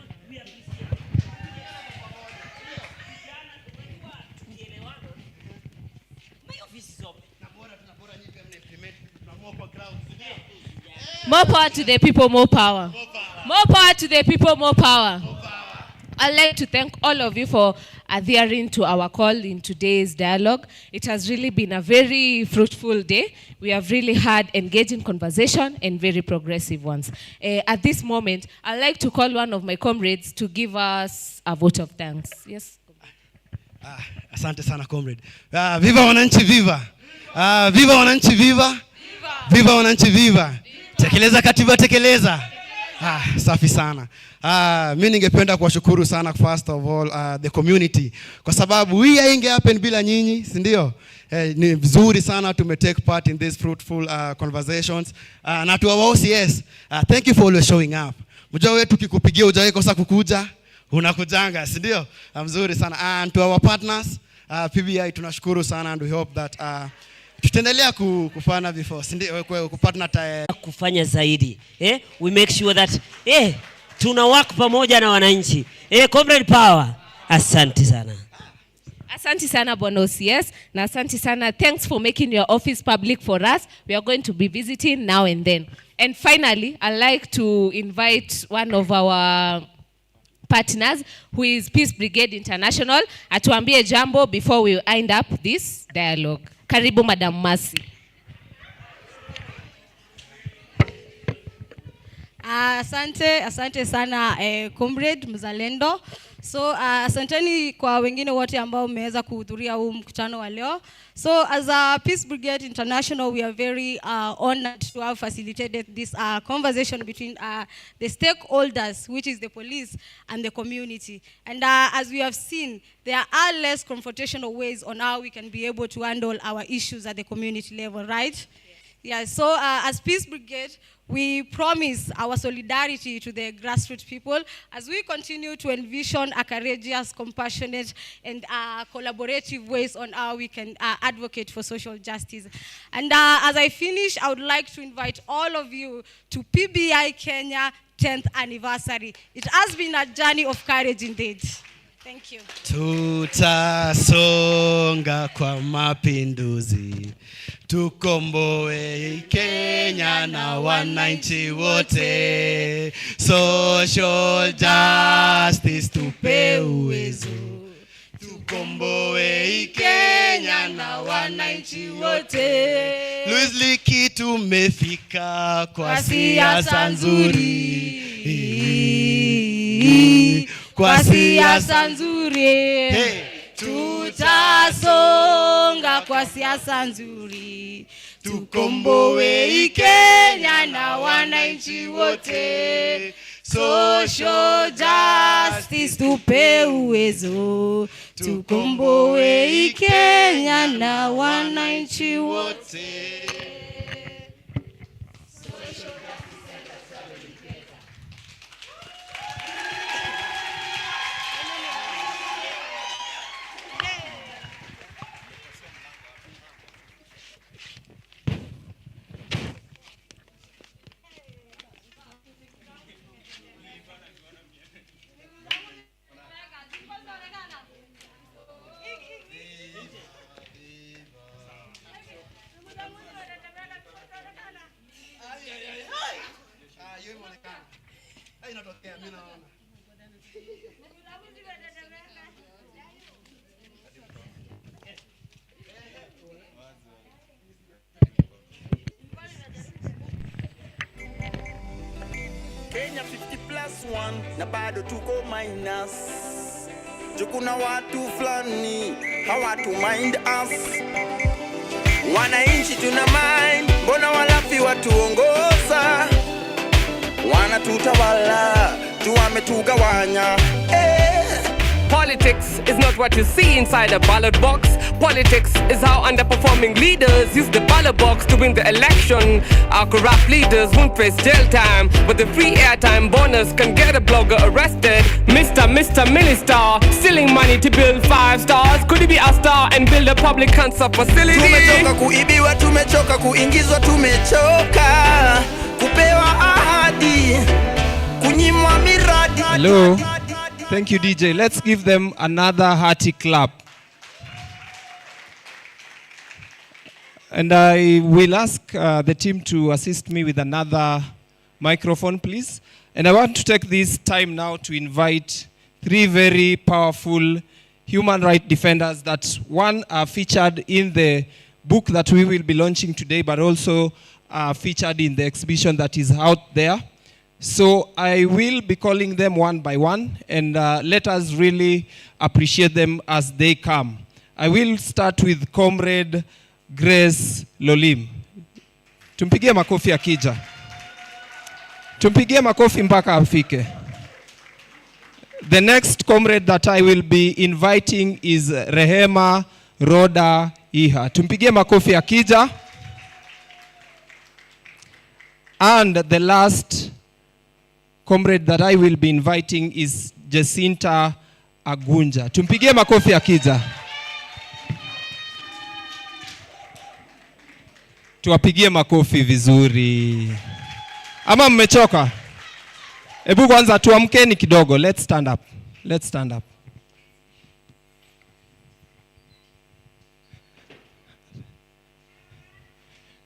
More power to the people, more power. More power to the people, more power. I'd like to thank all of you for adhering to our call in today's dialogue. It has really been a very fruitful day. We have really had engaging conversation and very progressive ones. At this moment, I'd like to call one of my comrades to give us a vote of thanks. Yes. Asante sana comrade. Viva wananchi viva. Viva wananchi viva. Viva wananchi viva. Tekeleza katiba tekeleza. Safi sana. Mimi ningependa kuwashukuru sana first of all the community kwa sababu hii hainge happen bila nyinyi, si ndio? Ni vizuri sana take part in these fruitful conversations. Na to our OCS, thank you for always showing up. Mjua wewe tukikupigia hujawahi kosa kukuja, unakujanga, si ndio? Mzuri sana. And to our partners, PBI tunashukuru sana and we hope that tutaendelea kufanya before, si ndio? Kupartner kufanya zaidi. We make sure that tuna work pamoja na wananchi. Comrade power. Asante sana. Asante sana Bwana OCS na asante sana. Thanks for making your office public for us. We are going to be visiting now and then. And finally, I'd like to invite one of our partners who is Peace Brigade International atuambie jambo before we end up this dialogue. Karibu Madam Mercy. Asante sana comrade mzalendo. So asanteni kwa wengine wote ambao mmeweza kuhudhuria huu mkutano wa leo. So as a Peace Brigade International, we are very honored to have facilitated this conversation between the stakeholders, which is the police and the community. And as we have seen, there are less confrontational ways on how we can be able to handle our issues at the community level, right? Yeah, so as Peace Brigade, we promise our solidarity to the grassroots people as we continue to envision a courageous, compassionate, and collaborative ways on how we can advocate for social justice. And as I finish, I would like to invite all of you to PBI-Kenya 10th anniversary. It has been a journey of courage indeed. Thank you. Tutasonga kwa mapinduzi, tukomboe Kenya na wananchi wote, social justice tupe uwezo, tukomboe Kenya na wananchi wote. Louis Liki tumefika kwa siasa nzuri, kwa siasa nzuri. Tutasonga kwa siasa nzuri, tukomboe Kenya na wananchi wote, social justice tupe uwezo, tukomboe Kenya na wananchi wote. Kenya 50+1 na bado tuko minus. Jukuna watu flani hawatu mind us. Wananchi tuna mind, mbona walafi watuongoza? Wanatutawala, tuwametugawanya. Politics is not what you see inside a ballot box. Politics is how underperforming leaders use the ballot box to win the election. Our corrupt leaders won't face jail time, but the free airtime bonus can get a blogger arrested. Mr. Minister, stealing money to build 5 stars. Could he be a star and build a public cancer facility? Tumechoka kuibiwa, tumechoka kuingizwa, tumechoka kupewa ahadi, kunyimwa miradi. Hello. Thank you, DJ. Let's give them another hearty clap. And I will ask the team to assist me with another microphone, please. And I want to take this time now to invite 3 very powerful human rights defenders that one are featured in the book that we will be launching today, but also featured in the exhibition that is out there. So I will be calling them one by one, and let us really appreciate them as they come. I will start with Comrade Grace Lolim. Tumpigie makofi akija. Tumpigie makofi mpaka afike. The next comrade that I will be inviting is Rehema Roda Iha. Tumpigie makofi akija. And the last comrade that I will be inviting is Jacinta Agunja. Tumpigie makofi akija. Tuwapigie makofi vizuri. Ama mmechoka? Hebu kwanza tuamkeni kidogo. Let's stand up. Let's stand up.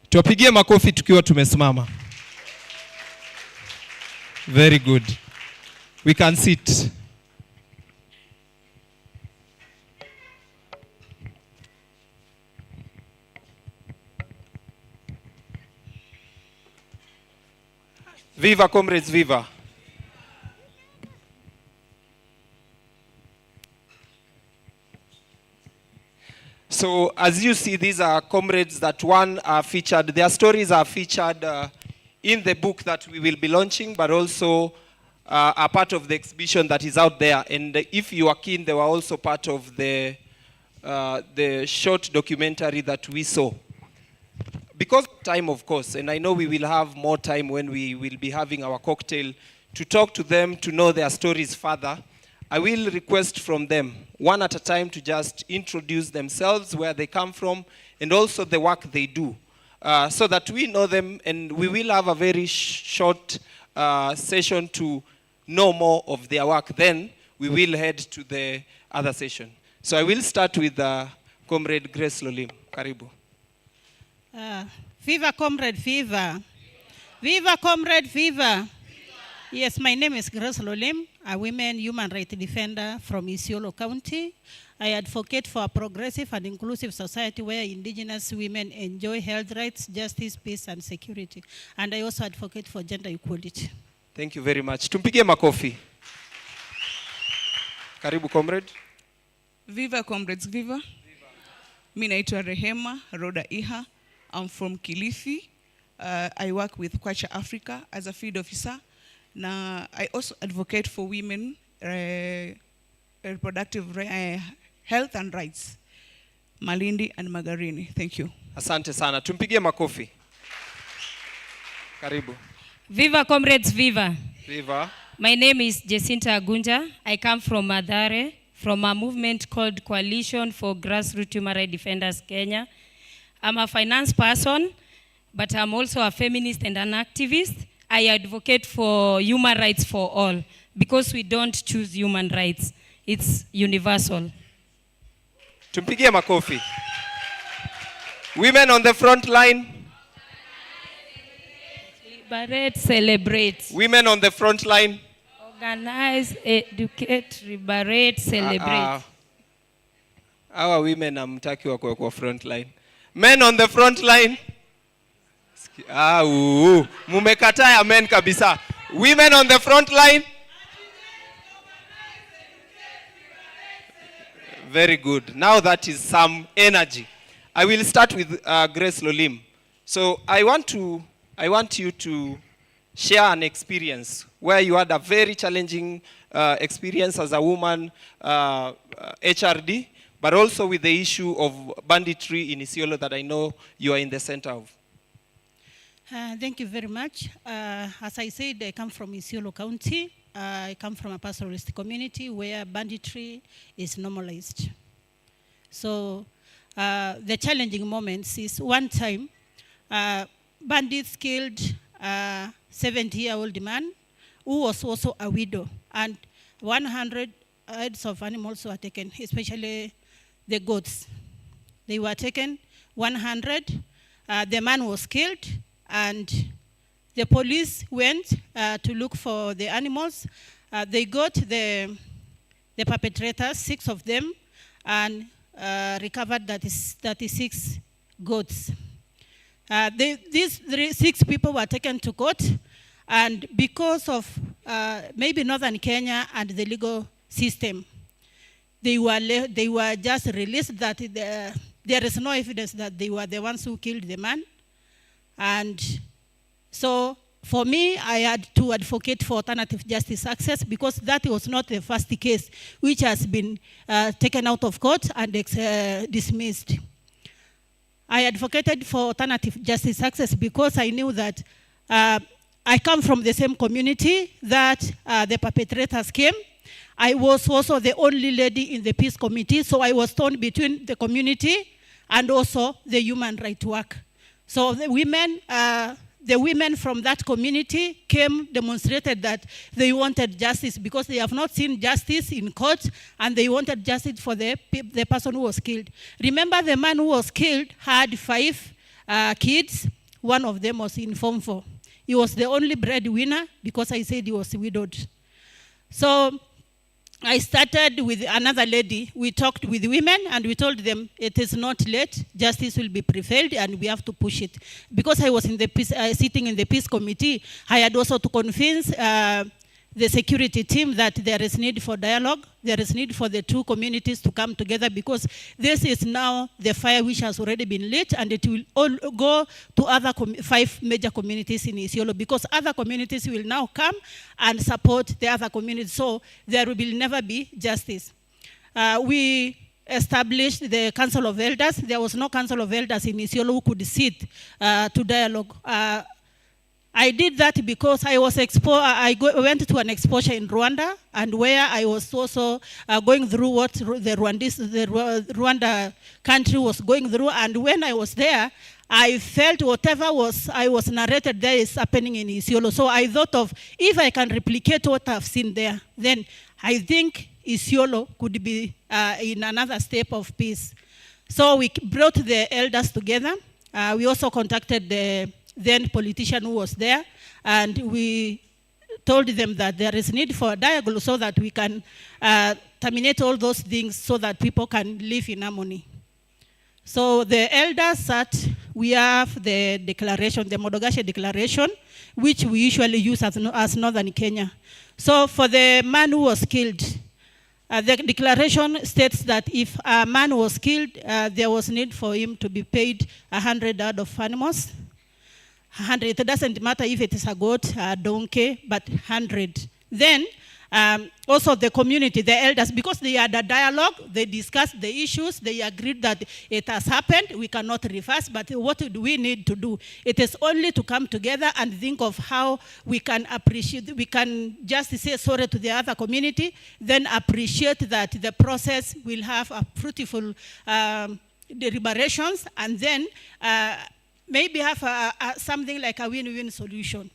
Tuwapigie makofi tukiwa tumesimama. Very good. We can sit. Viva, comrades, viva. So as you see, these are comrades that one are featured. Their stories are featured in the book that we will be launching, but also are part of the exhibition that is out there. And if you are keen, they were also part of the short documentary that we saw. Because of time, of course, and I know we will have more time when we will be having our cocktail to talk to them, to know their stories further, I will request from them, one at a time, to just introduce themselves, where they come from, and also the work they do, so that we know them, and we will have a very short session to know more of their work. Then we will head to the other session. So I will start with Comrade Grace Lolim. Karibu. Viva, comrade, viva. Viva, comrade, viva. Yes, my name is Grace Lolim, a women human rights defender from Isiolo County. I advocate for a progressive and inclusive society where indigenous women enjoy health rights, justice, peace, and security. And I also advocate for gender equality. Thank you very much. Tumpigie makofi. Karibu, comrade. Viva, comrades, viva. Mimi naitwa Rehema Roda Iha. I'm from Kilifi. I work with Kwacha Africa as a field officer. Now, I also advocate for women reproductive health and rights. Malindi and Magarini. Thank you. Asante sana. Tumpigie makofi. Karibu. Viva, comrades, viva. Viva. My name is Jacinta Agunja. I come from Madare, from a movement called Coalition for Grassroots Human Rights Defenders Kenya. I'm a finance person, but I'm also a feminist and an activist. I advocate for human rights for all, because we don't choose human rights. It's universal. Tumpigie makofi. Women on the front line. Liberate, celebrate. Women on the front line. Organize, educate, liberate, celebrate. Our women hamtaki wako kwa front line. Men on the front line. Mumekataa ya men kabisa. Women on the front line. Very good. Now that is some energy. I will start with Grace Lolim. So I want you to share an experience where you had a very challenging experience as a woman, HRD, but also with the issue of banditry in Isiolo that I know you are in the center of. Thank you very much. As I said, I come from Isiolo County. I come from a pastoralist community where banditry is normalized. So the challenging moments is one time, bandits killed a 70-year-old man who was also a widow, and 100 heads of animals were taken, especially the goats. They were taken, 100. The man was killed, and the police went to look for the animals. They got the perpetrators, 6 of them, and recovered 36 goats. These 6 people were taken to court, and because of maybe Northern Kenya and the legal system, they were just released that there is no evidence that they were the ones who killed the man. And so for me, I had to advocate for alternative justice access because that was not the first case which has been taken out of court and dismissed. I advocated for alternative justice access because I knew that I come from the same community that the perpetrators came. I was also the only lady in the peace committee, so I was torn between the community and also the human rights work. So the women from that community came, demonstrated that they wanted justice because they have not seen justice in court, and they wanted justice for the person who was killed. Remember, the man who was killed had 5 kids. One of them was in Form 4. He was the only breadwinner because I said he was widowed. So I started with another lady. We talked with women and we told them it is not late. Justice will be prevailed and we have to push it. Because I was in the peace, sitting in the peace committee, I had also to convince the security team that there is need for dialogue. There is need for the 2 communities to come together because this is now the fire which has already been lit, and it will all go to other 5 major communities in Isiolo because other communities will now come and support the other communities. So there will never be justice. We established the Council of Elders. There was no Council of Elders in Isiolo who could sit to dialogue. I did that because I was went to an exposure in Rwanda, and where I was also going through what the Rwanda country was going through. And when I was there, I felt whatever I was narrated there is happening in Isiolo. So I thought of, if I can replicate what I've seen there, then I think Isiolo could be in another step of peace. So we brought the elders together. We also contacted the then politician who was there, and we told them that there is need for a dialogue so that we can terminate all those things so that people can live in harmony. So the elders sat, we have the declaration, the Modogashe Declaration, which we usually use as Northern Kenya. So for the man who was killed, the declaration states that if a man was killed, there was need for him to be paid 100 head of animals. 100, it doesn't matter if it is a goat, a donkey, but 100. Then also the community, the elders, because they had a dialogue, they discussed the issues, they agreed that it has happened, we cannot reverse, but what do we need to do? It is only to come together and think of how we can appreciate, we can just say sorry to the other community, then appreciate that the process will have a fruitful deliberations, and then maybe have something like a win-win solution.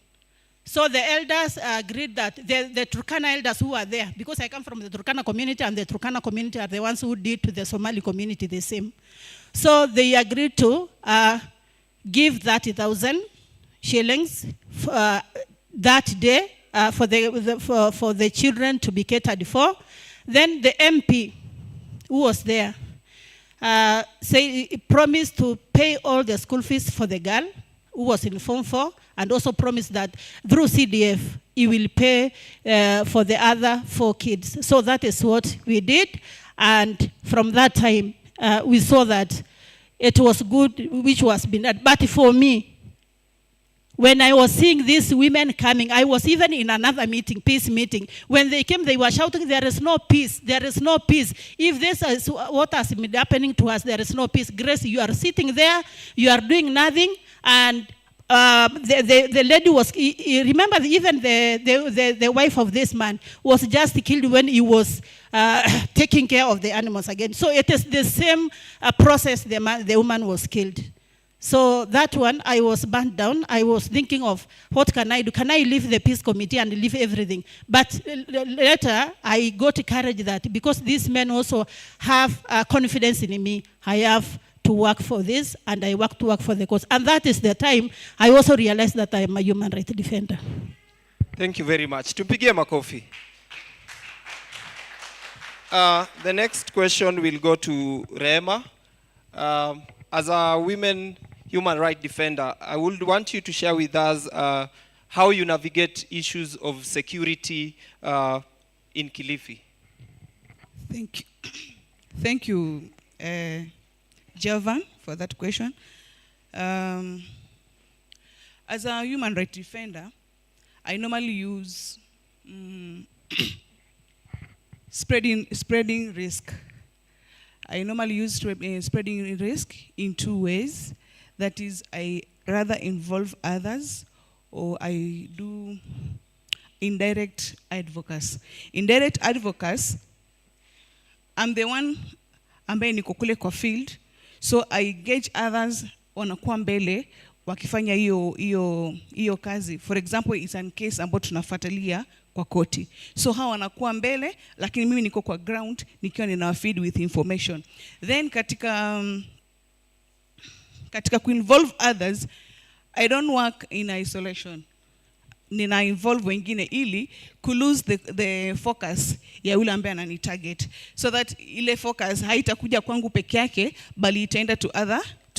So the elders agreed that the Turkana elders who are there, because I come from the Turkana community, and the Turkana community are the ones who did to the Somali community the same. So they agreed to give 30,000 shillings that day for the children to be catered for. Then the MP who was there promised to pay all the school fees for the girl who was in Form 4, and also promised that through CDF, he will pay for the other 4 kids. So that is what we did. And from that time, we saw that it was good which was been done. But for me, when I was seeing these women coming, I was even in another meeting, peace meeting. When they came, they were shouting, there is no peace, there is no peace. If this is what has been happening to us, there is no peace. Grace, you are sitting there, you are doing nothing, and the lady was, remember even the wife of this man was just killed when he was taking care of the animals again. So it is the same process the woman was killed. So that one, I was burnt down. I was thinking of, what can I do? Can I leave the peace committee and leave everything? But later, I got courage that because these men also have confidence in me, I have to work for this, and I work for the cause. And that is the time I also realized that I am a human rights defender. Thank you very much. Tupigie makofi. The next question will go to Rema. As a women human rights defender, I would want you to share with us how you navigate issues of security in Kilifi. Thank you. Thank you, Javan, for that question. As a human rights defender, I normally use spreading risk. I normally use spreading risk in two ways. That is, I rather involve others, or I do indirect advocacy. Indirect advocacy, I'm the one ambaye niko kule kwa field, so I gauge others wanakuwa mbele wakifanya hiyo kazi. For example, it's an case ambayo tunafuatilia kwa koti. So hawa wanakuwa mbele, lakini mimi niko kwa ground nikiwa ninawafeed with information. Then katika kuinvolve others, I don't work in isolation. Nina involve wengine ili lose the focus ya yule ambaye anani target, so that ile focus haitakuja kwangu peke yake bali itaenda to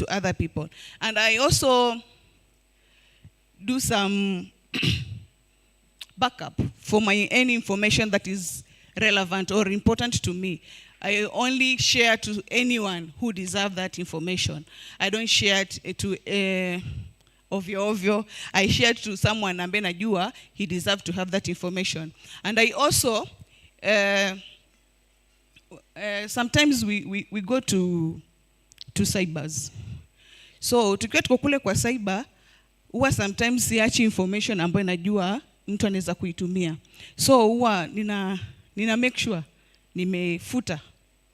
other people. And I also do some backup for any information that is relevant or important to me. I only share to anyone who deserves that information. I don't share it to ovyo. I share to someone ambaye najua he deserves to have that information. And I also sometimes we go to cybers. So tukiwa tuko kule kwa cyber, huwa sometimes siachi information ambayo najua mtu anaweza kuitumia. So huwa nina make sure nimefuta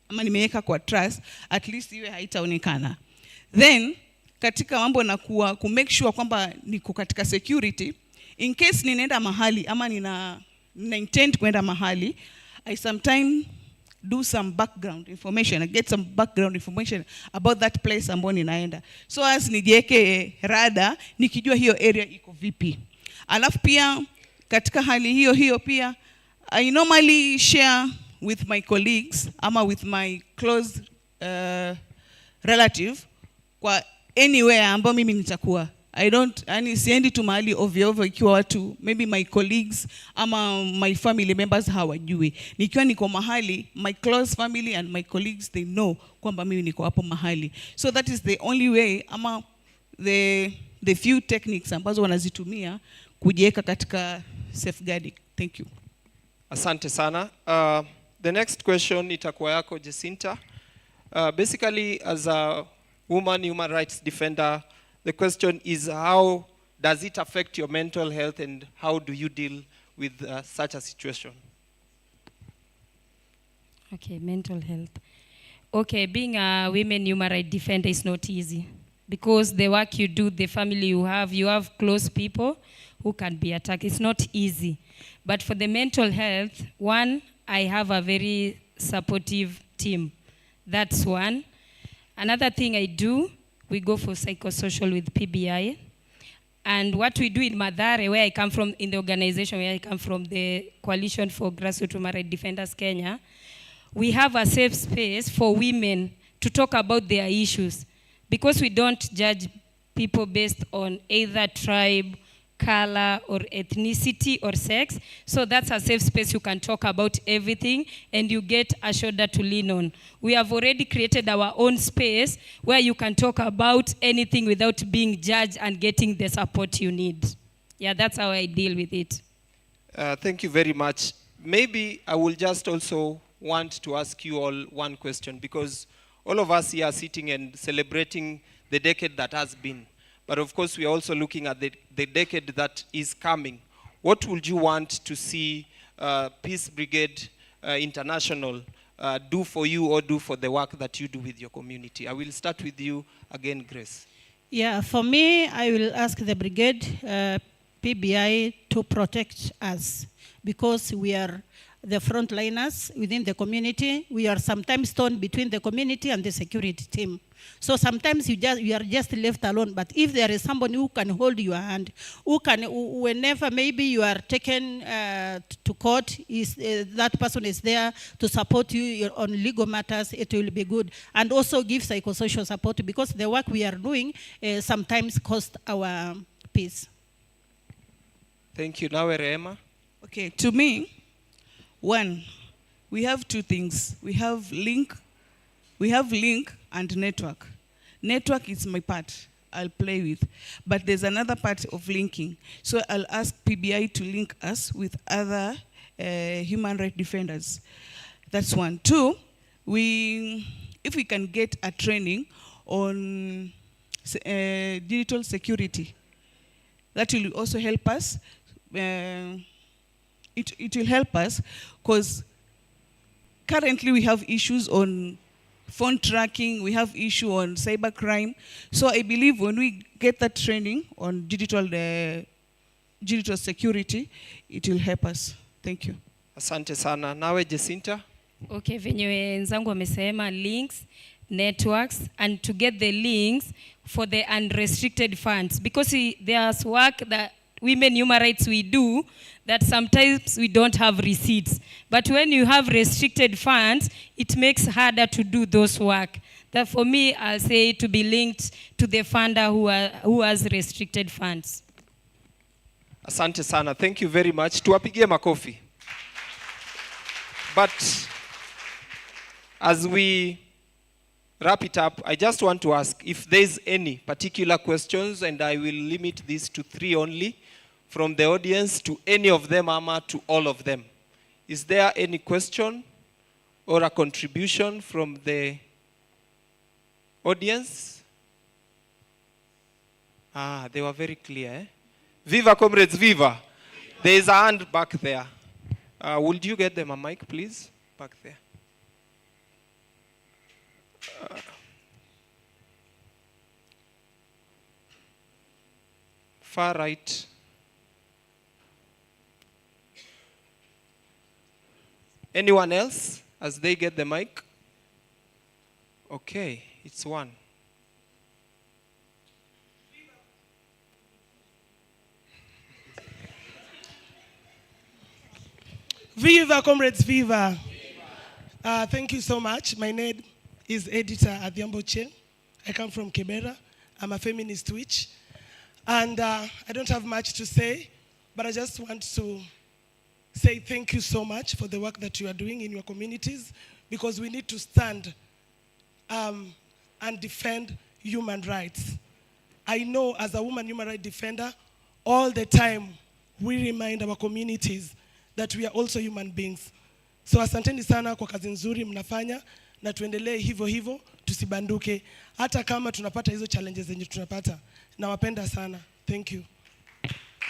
ama nimeweka kwa trust, at least iwe haitaonekana. Then katika mambo na ku make sure kwamba niko katika security, in case ninaenda mahali ama nina intend kwenda mahali, I sometimes do some background information. I get some background information about that place ambayo ninaenda, so as nijiweke rada nikijua hiyo area iko vipi. Alafu pia katika hali hiyo pia I normally share with my colleagues ama with my close relative kwa anywhere ambapo mimi nitakuwa. Siendi tu mahali ovyo ikiwa watu, maybe my colleagues ama my family members hawajui. Nikiwa niko mahali, my close family and my colleagues, they know kwamba mimi niko hapo mahali. So that is the only way ama the few techniques ambazo wanazitumia kujiweka katika safeguarding. Thank you. Asante sana. The next question itakuwa yako Jacinta. Basically, as a woman human rights defender, the question is, how does it affect your mental health and how do you deal with such a situation? Okay, mental health. Okay, being a women human rights defender is not easy because the work you do, the family you have close people who can be attacked. It's not easy. But for the mental health, one, I have a very supportive team. That's one. Another thing I do, we go for psychosocial with PBI. And what we do in Mathare, where I come from, in the organization where I come from, the Coalition for Grassroots Human Rights Defenders Kenya, we have a safe space for women to talk about their issues. Because we don't judge people based on either tribe, color, or ethnicity, or sex. So that's a safe space you can talk about everything and you get a shoulder to lean on. We have already created our own space where you can talk about anything without being judged and getting the support you need. Yeah, that's how I deal with it. Thank you very much. Maybe I will just also want to ask you all one question, because all of us here are sitting and celebrating the decade that has been. But of course, we are also looking at the decade that is coming. What would you want to see Peace Brigade International do for you or do for the work that you do with your community? I will start with you again, Grace. Yeah, for me, I will ask the brigade, PBI, to protect us because we are the frontliners within the community. We are sometimes torn between the community and the security team. So sometimes you are just left alone. But if there is somebody who can hold your hand, whenever maybe you are taken to court, that person is there to support you on legal matters, it will be good. And also give psychosocial support because the work we are doing sometimes costs our peace. Thank you. Now, Rehema. Okay, to me, one, we have two things. We have link and network. Network is my part I'll play with, but there's another part of linking. So I'll ask PBI to link us with other human rights defenders. That's one. Two, if we can get a training on digital security, that will also help us. It will help us because currently we have issues on phone tracking, we have issue on cybercrime. So I believe when we get that training on digital security, it will help us. Thank you. Asante sana. Nawe Jacinta? Okay, venye wenzangu wamesema links, networks, and to get the links for the unrestricted funds. Because there's work that women human rights we do that sometimes we don't have receipts. But when you have restricted funds, it makes harder to do those work. That for me, I'll say to be linked to the funder who has restricted funds. Asante sana. Thank you very much. Tuwapigie makofi. But as we wrap it up, I just want to ask if there's any particular questions, and I will limit this to 3 only, from the audience to any of them, Ama, to all of them. Is there any question or a contribution from the audience? They were very clear. Eh? Viva, comrades, viva. There is a hand back there. Would you get them a mic, please? Back there. Far right. Anyone else as they get the mic? Okay, it's one. Viva, comrades, viva. Thank you so much. My name is Editor Adhiambo Chen. I come from Kibera. I'm a feminist witch. And I don't have much to say, but I just want to say thank you so much for the work that you are doing in your communities, because we need to stand and defend human rights. I know as a woman human rights defender, all the time we remind our communities that we are also human beings. So asanteni sana kwa kazi nzuri mnafanya, na tuendelee hivyo hivyo, tusibanduke hata kama tunapata hizo challenges zenye tunapata. Nawapenda sana. Thank you.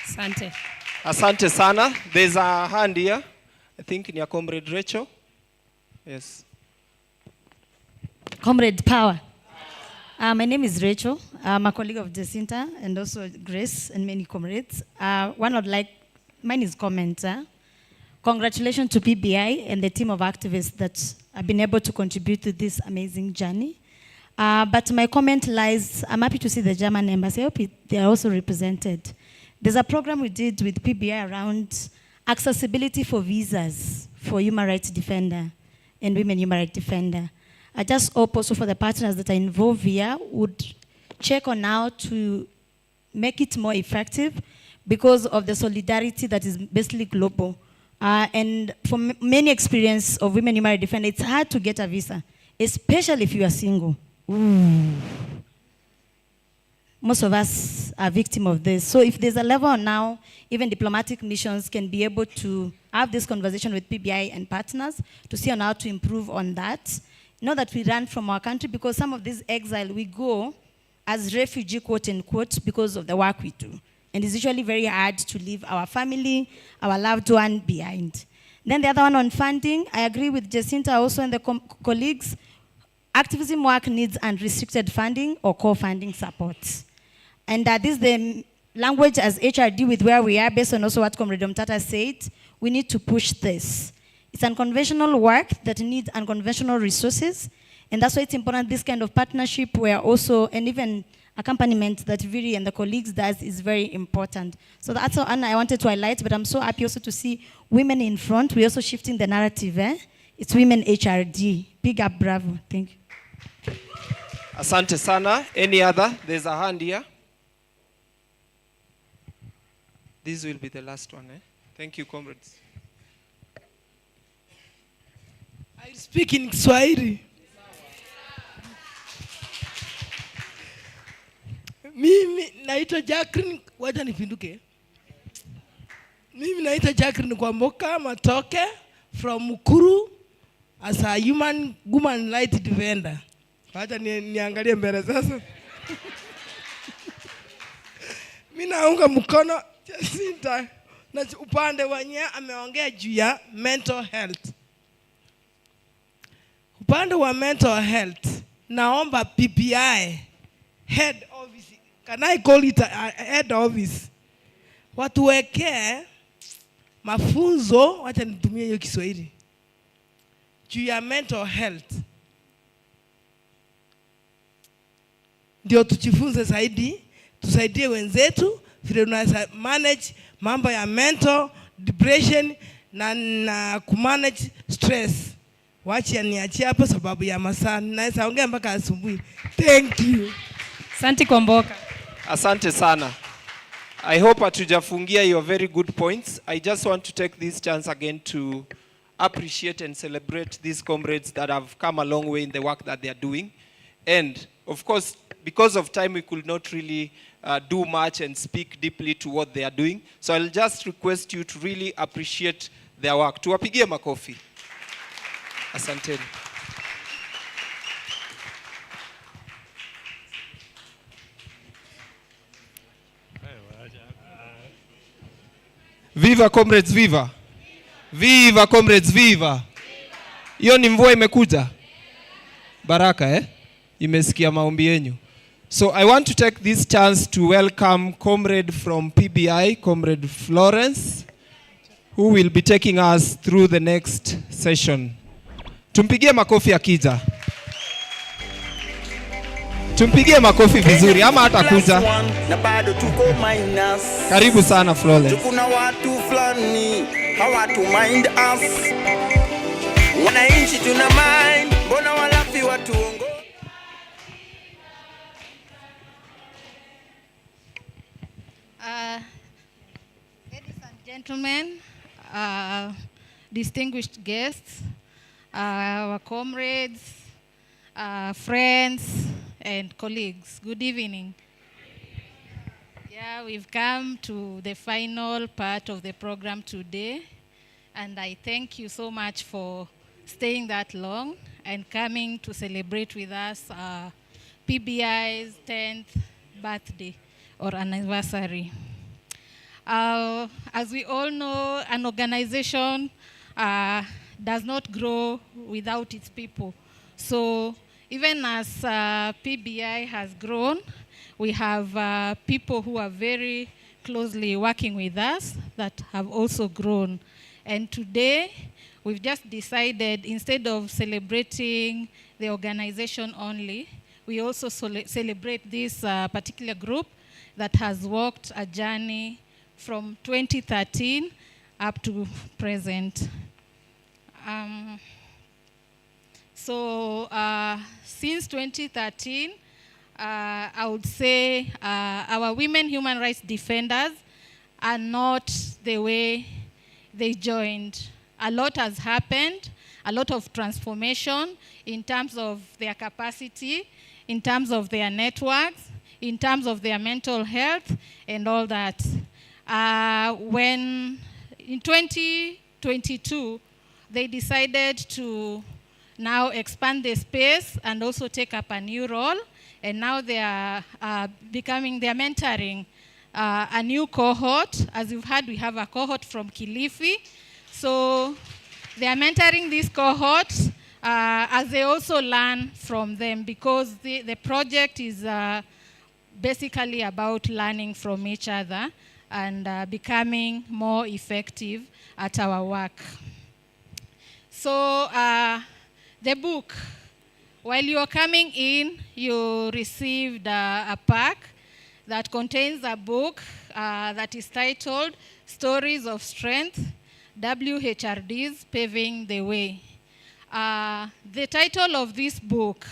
Asante. Asante sana. There's a hand here. I think near Comrade Rachel. Yes. Comrade Power. My name is Rachel. I'm a colleague of Jacinta and also Grace and many comrades. Mine is comment. Congratulations to PBI and the team of activists that have been able to contribute to this amazing journey. But my comment lies, I'm happy to see the German embassy. I hope they are also represented. There's a program we did with PBI around accessibility for visas for human rights defender and women human rights defender. I just hope also for the partners that are involved here would check on how to make it more effective, because of the solidarity that is basically global. And from many experience of women human rights defenders, it's hard to get a visa, especially if you are single. Ooh. Most of us are victim of this. So if there's a level now, even diplomatic missions can be able to have this conversation with PBI and partners to see on how to improve on that. Not that we run from our country, because some of this exile, we go as refugee, quote unquote, because of the work we do. And it's usually very hard to leave our family, our loved one behind. Then the other one on funding, I agree with Jacinta also and the colleagues. Activism work needs unrestricted funding or co-funding support. And this is the language as HRD with where we are, based on also what Comrade Omtata said. We need to push this. It's unconventional work that needs unconventional resources. And that's why it's important this kind of partnership where also, and even accompaniment that Viri and the colleagues does is very important. So that's all I wanted to highlight, but I'm so happy also to see women in front. We're also shifting the narrative. It's women HRD. Big up, bravo. Thank you. Asante sana. Any other? There's a hand here. This will be the last one. Thank you, comrades. I speak in Kiswahili. Mimi naitwa Jacqueline, wacha nipinduke. Mimi naitwa Jacqueline Kwamboka Matoke from Mukuru as a human rights defender. Wacha niangalie mbele sasa. Mimi naunga mkono Jacinta na upande wenye ameongea juu ya mental health. Upande wa mental health, naomba PBI head office, can I call it a head office, watuwekee mafunzo, wacha nitumie hiyo Kiswahili, juu ya mental health. Ndio tujifunze zaidi, tusaidie wenzetu vile tunaweza manage mambo ya mental depression na kumanage stress. Wacha niachie hapo sababu ya masaa, naweza ongea mpaka asubuhi. Thank you. Asante Kwamboka. Asante sana. I hope hatujafungia your very good points. I just want to take this chance again to appreciate and celebrate these comrades that have come a long way in the work that they are doing. And of course, because of time, we could not really do much and speak deeply to what they are doing. So I'll just request you to really appreciate their work. Tuwapigie makofi. Asanteni. Viva comrades, viva. Viva comrades, viva. Hiyo ni mvua imekuja. Baraka imesikia maombi yenu. So I want to take this chance to welcome comrade from PBI, Comrade Florence, who will be taking us through the next session. Tumpigie makofi akija. Tumpigie makofi vizuri ama hata kuja. Na bado tuko minus. Karibu sana Florence. Tukuna watu fulani hawatu mind us. Wananchi tuna mind, mbona walafi watu ongo. Ladies and gentlemen, distinguished guests, our comrades, friends, and colleagues, good evening. Yeah, we've come to the final part of the program today, and I thank you so much for staying that long and coming to celebrate with us PBI's 10th birthday or anniversary. As we all know, an organization does not grow without its people. So even as PBI has grown, we have people who are very closely working with us that have also grown. And today, we've just decided, instead of celebrating the organization only, we also celebrate this particular group that has walked a journey from 2013 up to present. Since 2013, I would say our women human rights defenders are not the way they joined. A lot has happened, a lot of transformation in terms of their capacity, in terms of their networks, in terms of their mental health, and all that. When in 2022, they decided to now expand the space and also take up a new role, and now they are they're mentoring a new cohort. As you've heard, we have a cohort from Kilifi. So they are mentoring this cohort as they also learn from them, because the project is basically about learning from each other and becoming more effective at our work. So the book, while you're coming in, you received a pack that contains a book that is titled Stories of Strength, HRDs Paving the Way. The title of this book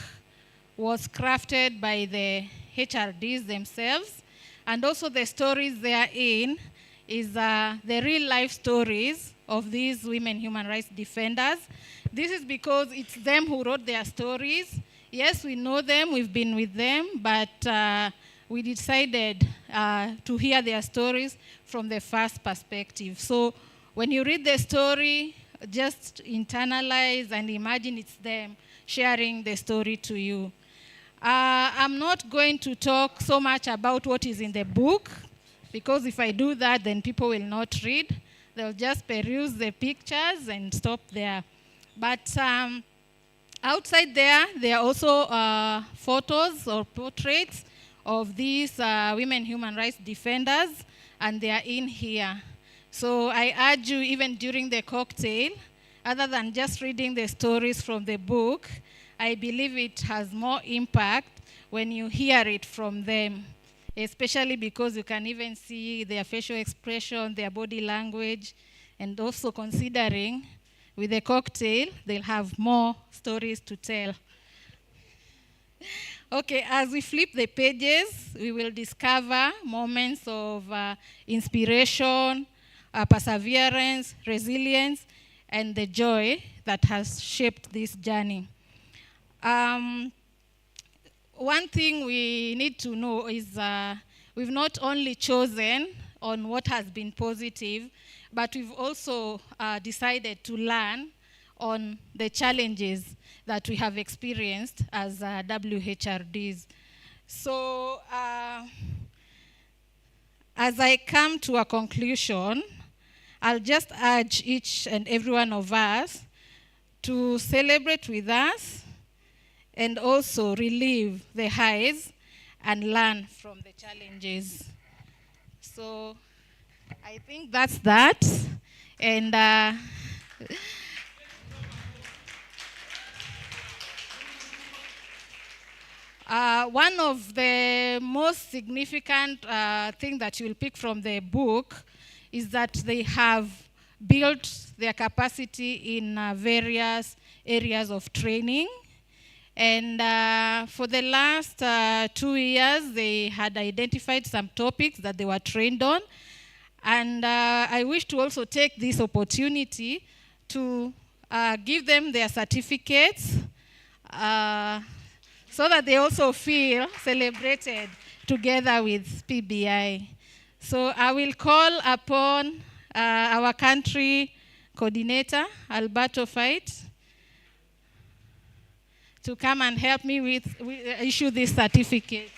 was crafted by the HRDs themselves, and also the stories therein is the real life stories of these women human rights defenders. This is because it's them who wrote their stories. Yes, we know them, we've been with them, but we decided to hear their stories from the first perspective. So when you read the story, just internalize and imagine it's them sharing the story to you. I'm not going to talk so much about what is in the book, because if I do that, then people will not read. They'll just peruse the pictures and stop there. But outside there are also photos or portraits of these women human rights defenders, and they are in here. So I urge you, even during the cocktail, other than just reading the stories from the book, I believe it has more impact when you hear it from them, especially because you can even see their facial expression, their body language, and also considering with the cocktail, they'll have more stories to tell. Okay, as we flip the pages, we will discover moments of inspiration, perseverance, resilience, and the joy that has shaped this journey. One thing we need to know is we've not only chosen on what has been positive, but we've also decided to learn on the challenges that we have experienced as WHRDs. So as I come to a conclusion, I'll just urge each and every one of us to celebrate with us and also relive the highs and learn from the challenges. So I think that's that. And one of the most significant things that you'll pick from the book is that they have built their capacity in various areas of training. And for the last 2 years, they had identified some topics that they were trained on. And I wish to also take this opportunity to give them their certificates so that they also feel celebrated together with PBI. So I will call upon our country coordinator, Alberto Fight, to come and help me with issue this certificate.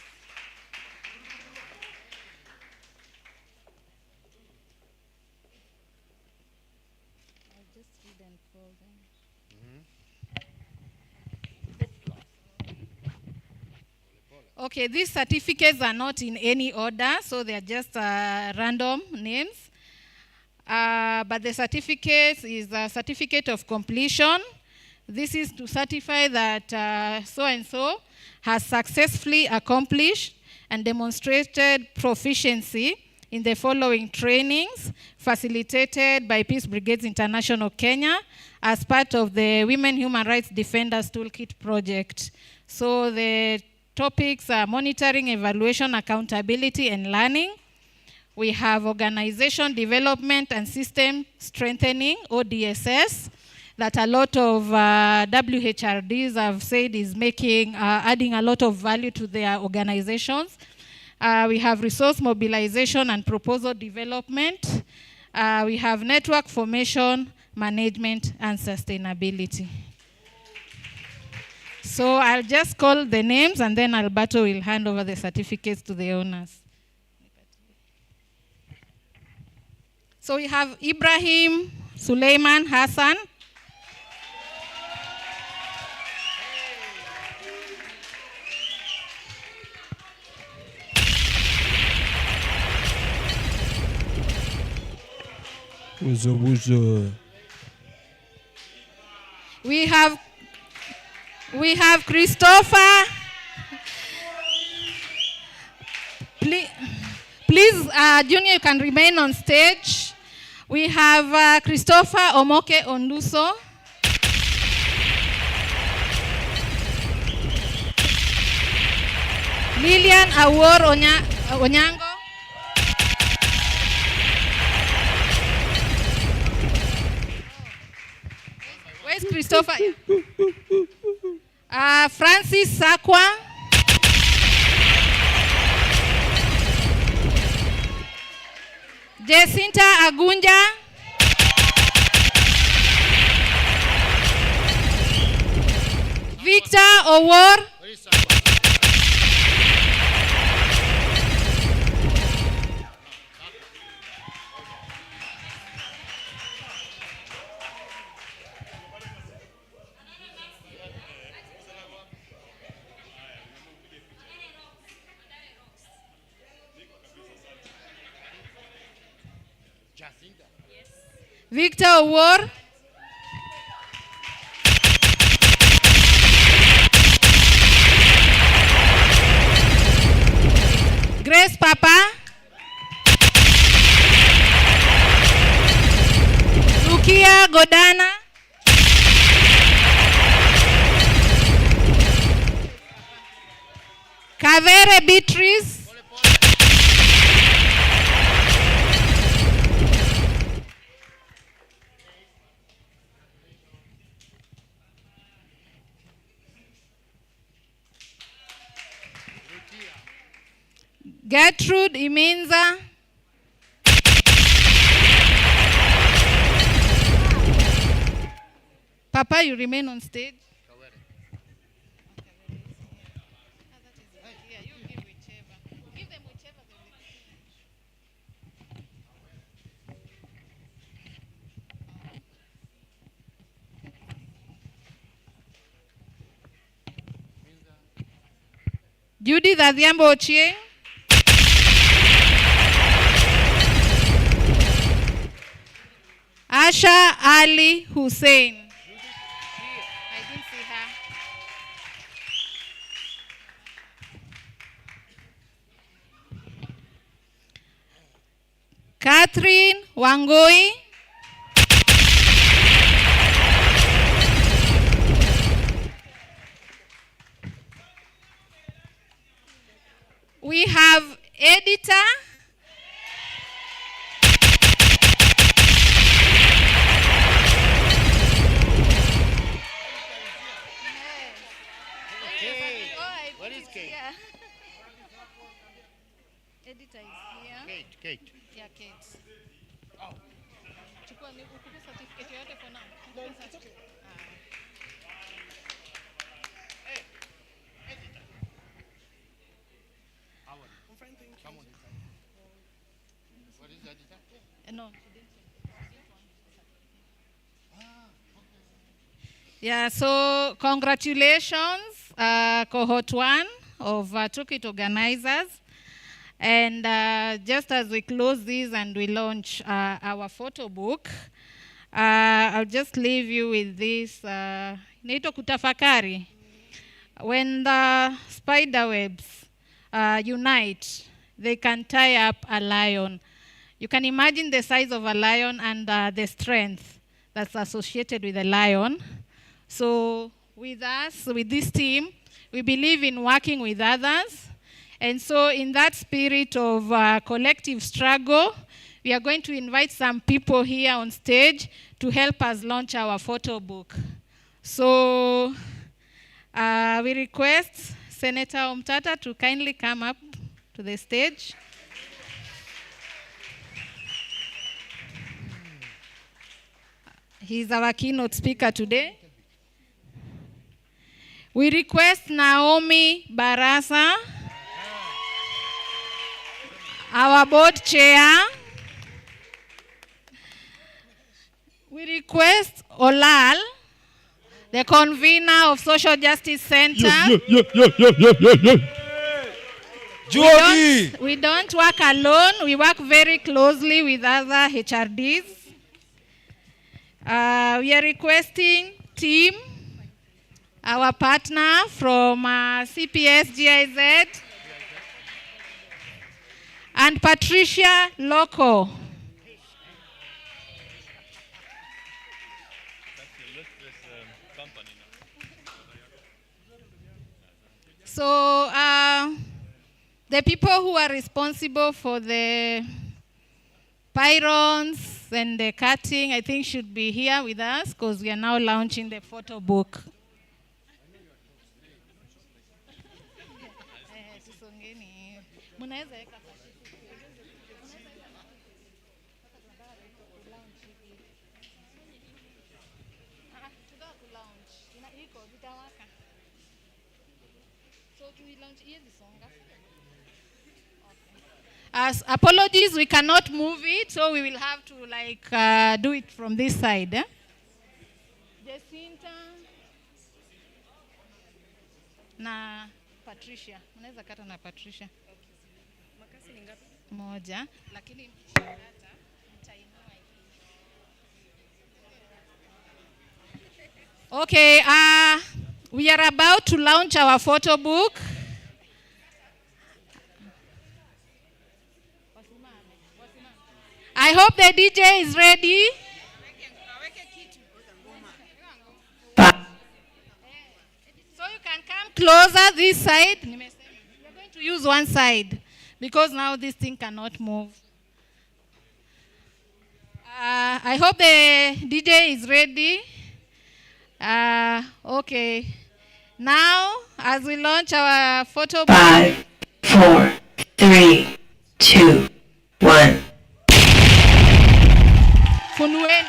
Okay, these certificates are not in any order, so they're just random names. But the certificate is a certificate of completion. This is to certify that so-and-so has successfully accomplished and demonstrated proficiency in the following trainings facilitated by Peace Brigades International Kenya as part of the Women Human Rights Defenders Toolkit project. So the topics are monitoring, evaluation, accountability, and learning. We have organization development and system strengthening, ODSS, that a lot of WHRDs have said is adding a lot of value to their organizations. We have resource mobilization and proposal development. We have network formation, management, and sustainability. So I'll just call the names and then Alberto will hand over the certificates to the owners. So we have Ibrahim Suleiman Hassan. We have Christopher. Please, Junior, you can remain on stage. We have Christopher Omoke Onduso. Lilian Awor Onyango. Where's Christopher? Francis Sakwa. Jacinta Agunja. Victor Owor. Victor Owor. Grace Papa. Rukia Godana. Kavere Beatrice. Gertrude Imenza. Papa, you remain on stage. Judith Adhiambo Ochieng. Asha Ali Hussein. I didn't see her. Catherine Wangoi. We have editor. Editor is here. Kate. Yeah, Kate. Oh. Chukua ni ukupe certificate yote for now. No, it's okay. Hey, editor. Howard. I'm fine, thank you. Come on inside. What is editor? No, she didn't. Yeah, so congratulations, cohort 1 of Toolkit organizers. And just as we close this and we launch our photo book, I'll just leave you with this. Naito kutafakari. When the spider webs unite, they can tie up a lion. You can imagine the size of a lion and the strength that's associated with a lion. So with us, with this team, we believe in working with others And so in that spirit of collective struggle, we are going to invite some people here on stage to help us launch our photo book. So we request Senator Omtata to kindly come up to the stage. He's our keynote speaker today. We request Naomi Barasa, our board chair. We request Olal, the convener of Social Justice Center. We don't work alone. We work very closely with other HRDs. We are requesting Team, our partner from CPS GIZ, and Patricia Loco. So the people who are responsible for the pyrons and the cutting, I think, should be here with us because we are now launching the photo book. As apologies, we cannot move it, so we will have to do it from this side. Jacinta na Patricia. Unaweza kata na Patricia. Makasi ni ngapi? Moja, lakini okay, we are about to launch our photo book. I hope the DJ is ready. So you can come closer this side. We are going to use one side because now this thing cannot move. I hope the DJ is ready. Okay. Now, as we launch our photo book. 5, 4, 3, 2, 1. Funueni.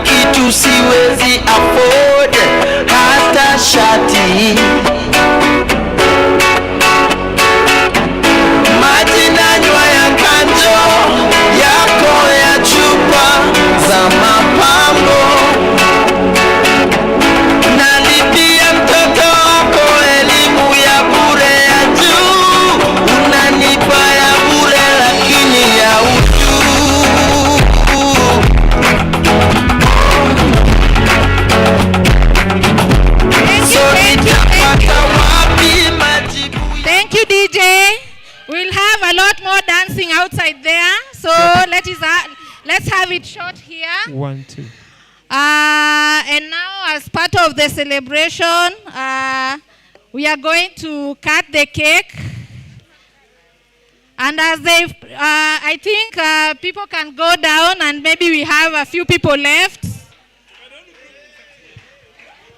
Kitu siwezi afford hata shati, maji nanywa ya kanjo yako ya chupa za mapambo, nalipia mtoto wako elimu ya bure ya juu, unanipa ya bure lakini ya utu. Thank you, DJ. We'll have a lot more dancing outside there. So let's have it short here. 1, 2. And now, as part of the celebration, we are going to cut the cake. And as I think people can go down, and maybe we have a few people left.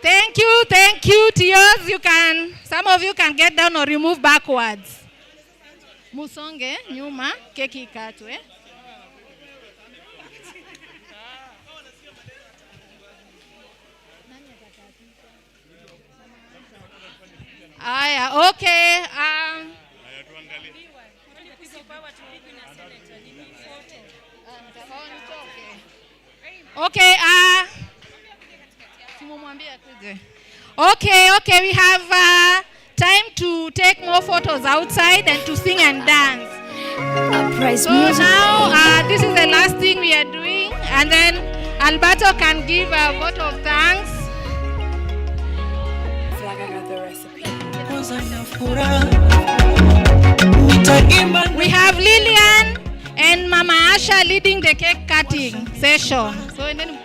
Thank you. Tears, some of you can get down or remove backwards. Musonge, nyuma, keki katwe. Aya, okay. Okay, okay, we have time to take more photos outside and to sing and dance. So now, this is the last thing we are doing, and then Alberto can give a vote of thanks. We have Lillian and Mama Asha leading the cake cutting session. So and then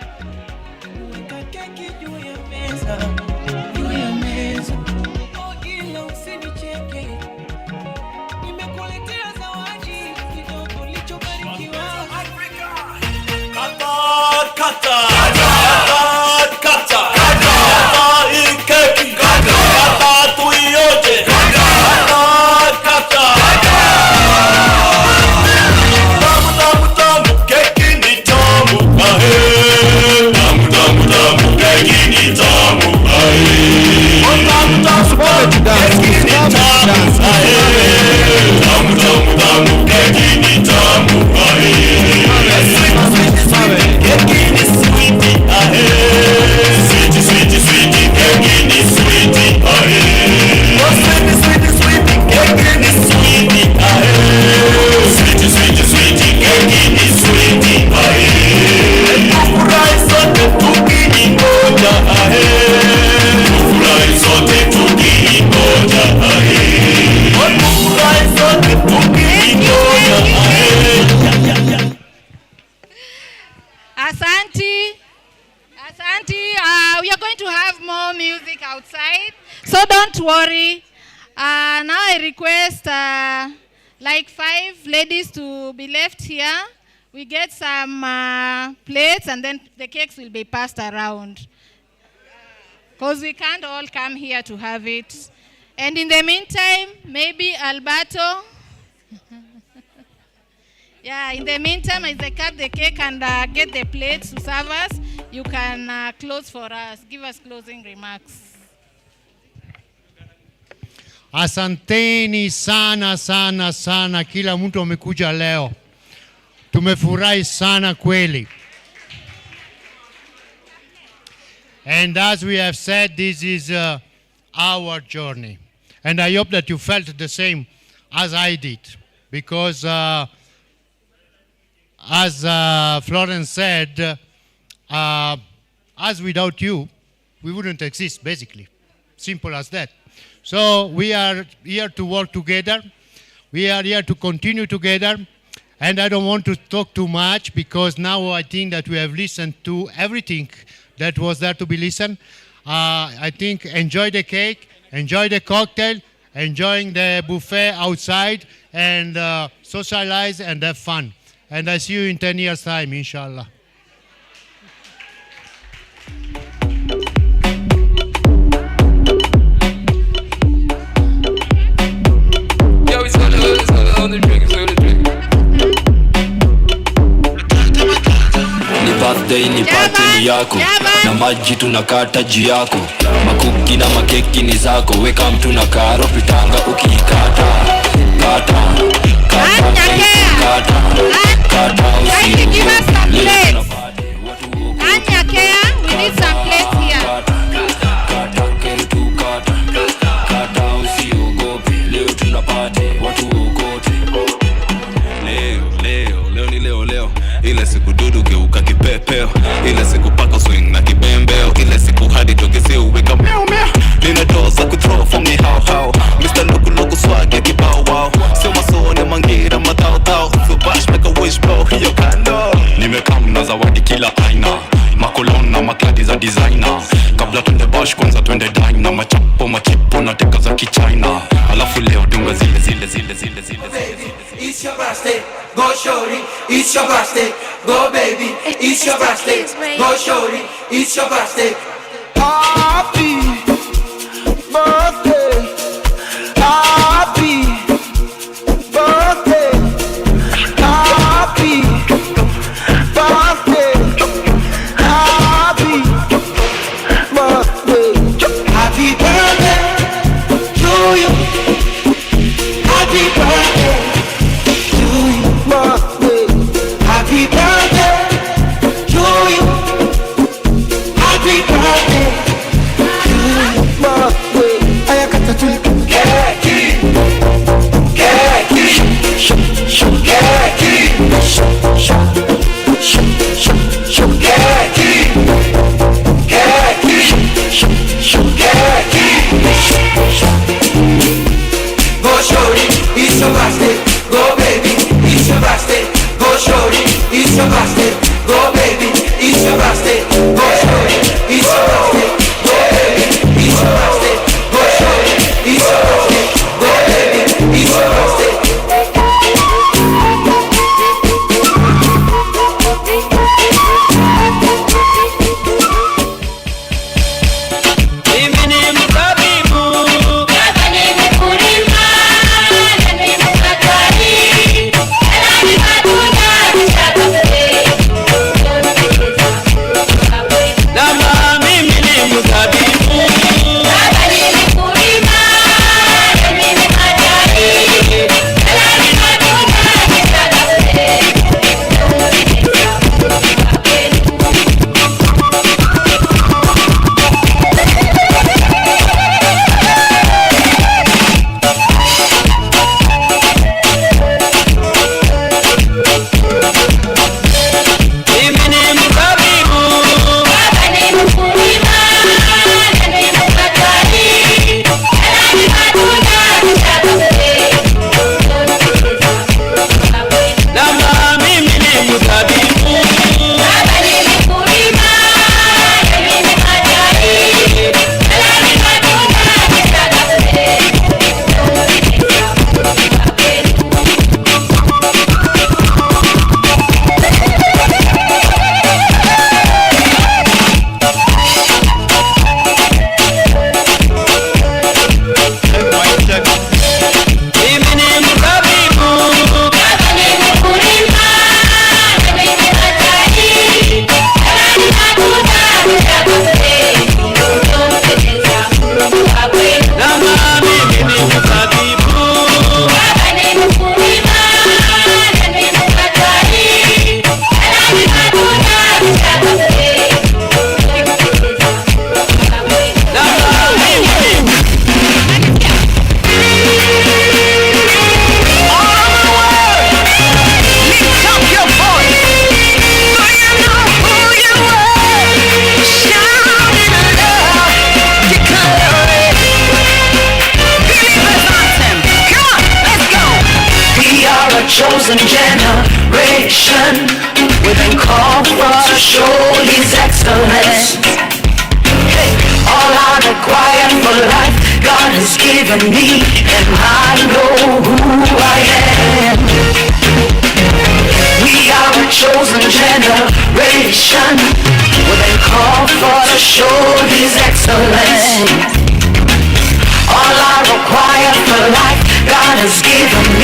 we are going to have more music outside, so don't worry. Now I request like 5 ladies to be left here. We get some plates and then the cakes will be passed around, because we can't all come here to have it. And in the meantime, maybe Alberto. Yeah, in the meantime, as they cut the cake and get the plates to serve us, you can close for us. Give us closing remarks. Asanteni sana sana sana, kila mtu amekuja leo. Tumefurahi sana kweli. And as we have said, this is our journey. And I hope that you felt the same as I did. Because as Florence said, as without you, we wouldn't exist, basically. Simple as that. So we are here to work together. We are here to continue together. And I don't want to talk too much, because now I think that we have listened to everything that was there to be listened. I think enjoy the cake, enjoy the cocktail, enjoying the buffet outside, and socialize and have fun. And I see you in 10 years' time, inshallah. Yo, it's on the drink, it's on the drink. Ni birthday, ni party ni yako, na maji tunakata juu yako, makuki na makeki ni zako, weka mtu na karo pitanga ukikata, kata, kata, kata, kata, Give us some plates. Anya Kea, we need some plates here. kata, ketu kata, kata, usiogope, leo tunapate, watu okote. Leo ile siku dudu geuka kipepeo, ile siku paka swing na kibembeo, ile siku hadi togeze uweka meow meow. Nina doza kuthrow for me how Mr. Loku swag ya kibao wow. Sio masone mangira matao so bash make a wish blow hiyo kando. Nimekam na zawadi kila aina, makolon na makladi za designer. Kabla twende bash kwanza twende dine, machapo machipo na teka za kichina. Alafu leo dunga zile. It's your birthday, go shorty. It's your birthday, go baby. It's your birthday, go shorty. It's your birthday. Happy birthday, happy birthday, happy birthday, happy birthday, happy birthday to you. Happy birthday to you, birthday. Happy birthday to you. chosen generation. We've been called for to show His excellence. Hey, all I require for life, God has given me, and I know who I am. We are a chosen generation. We've been called for to show His excellence. All I require for life, God has given me.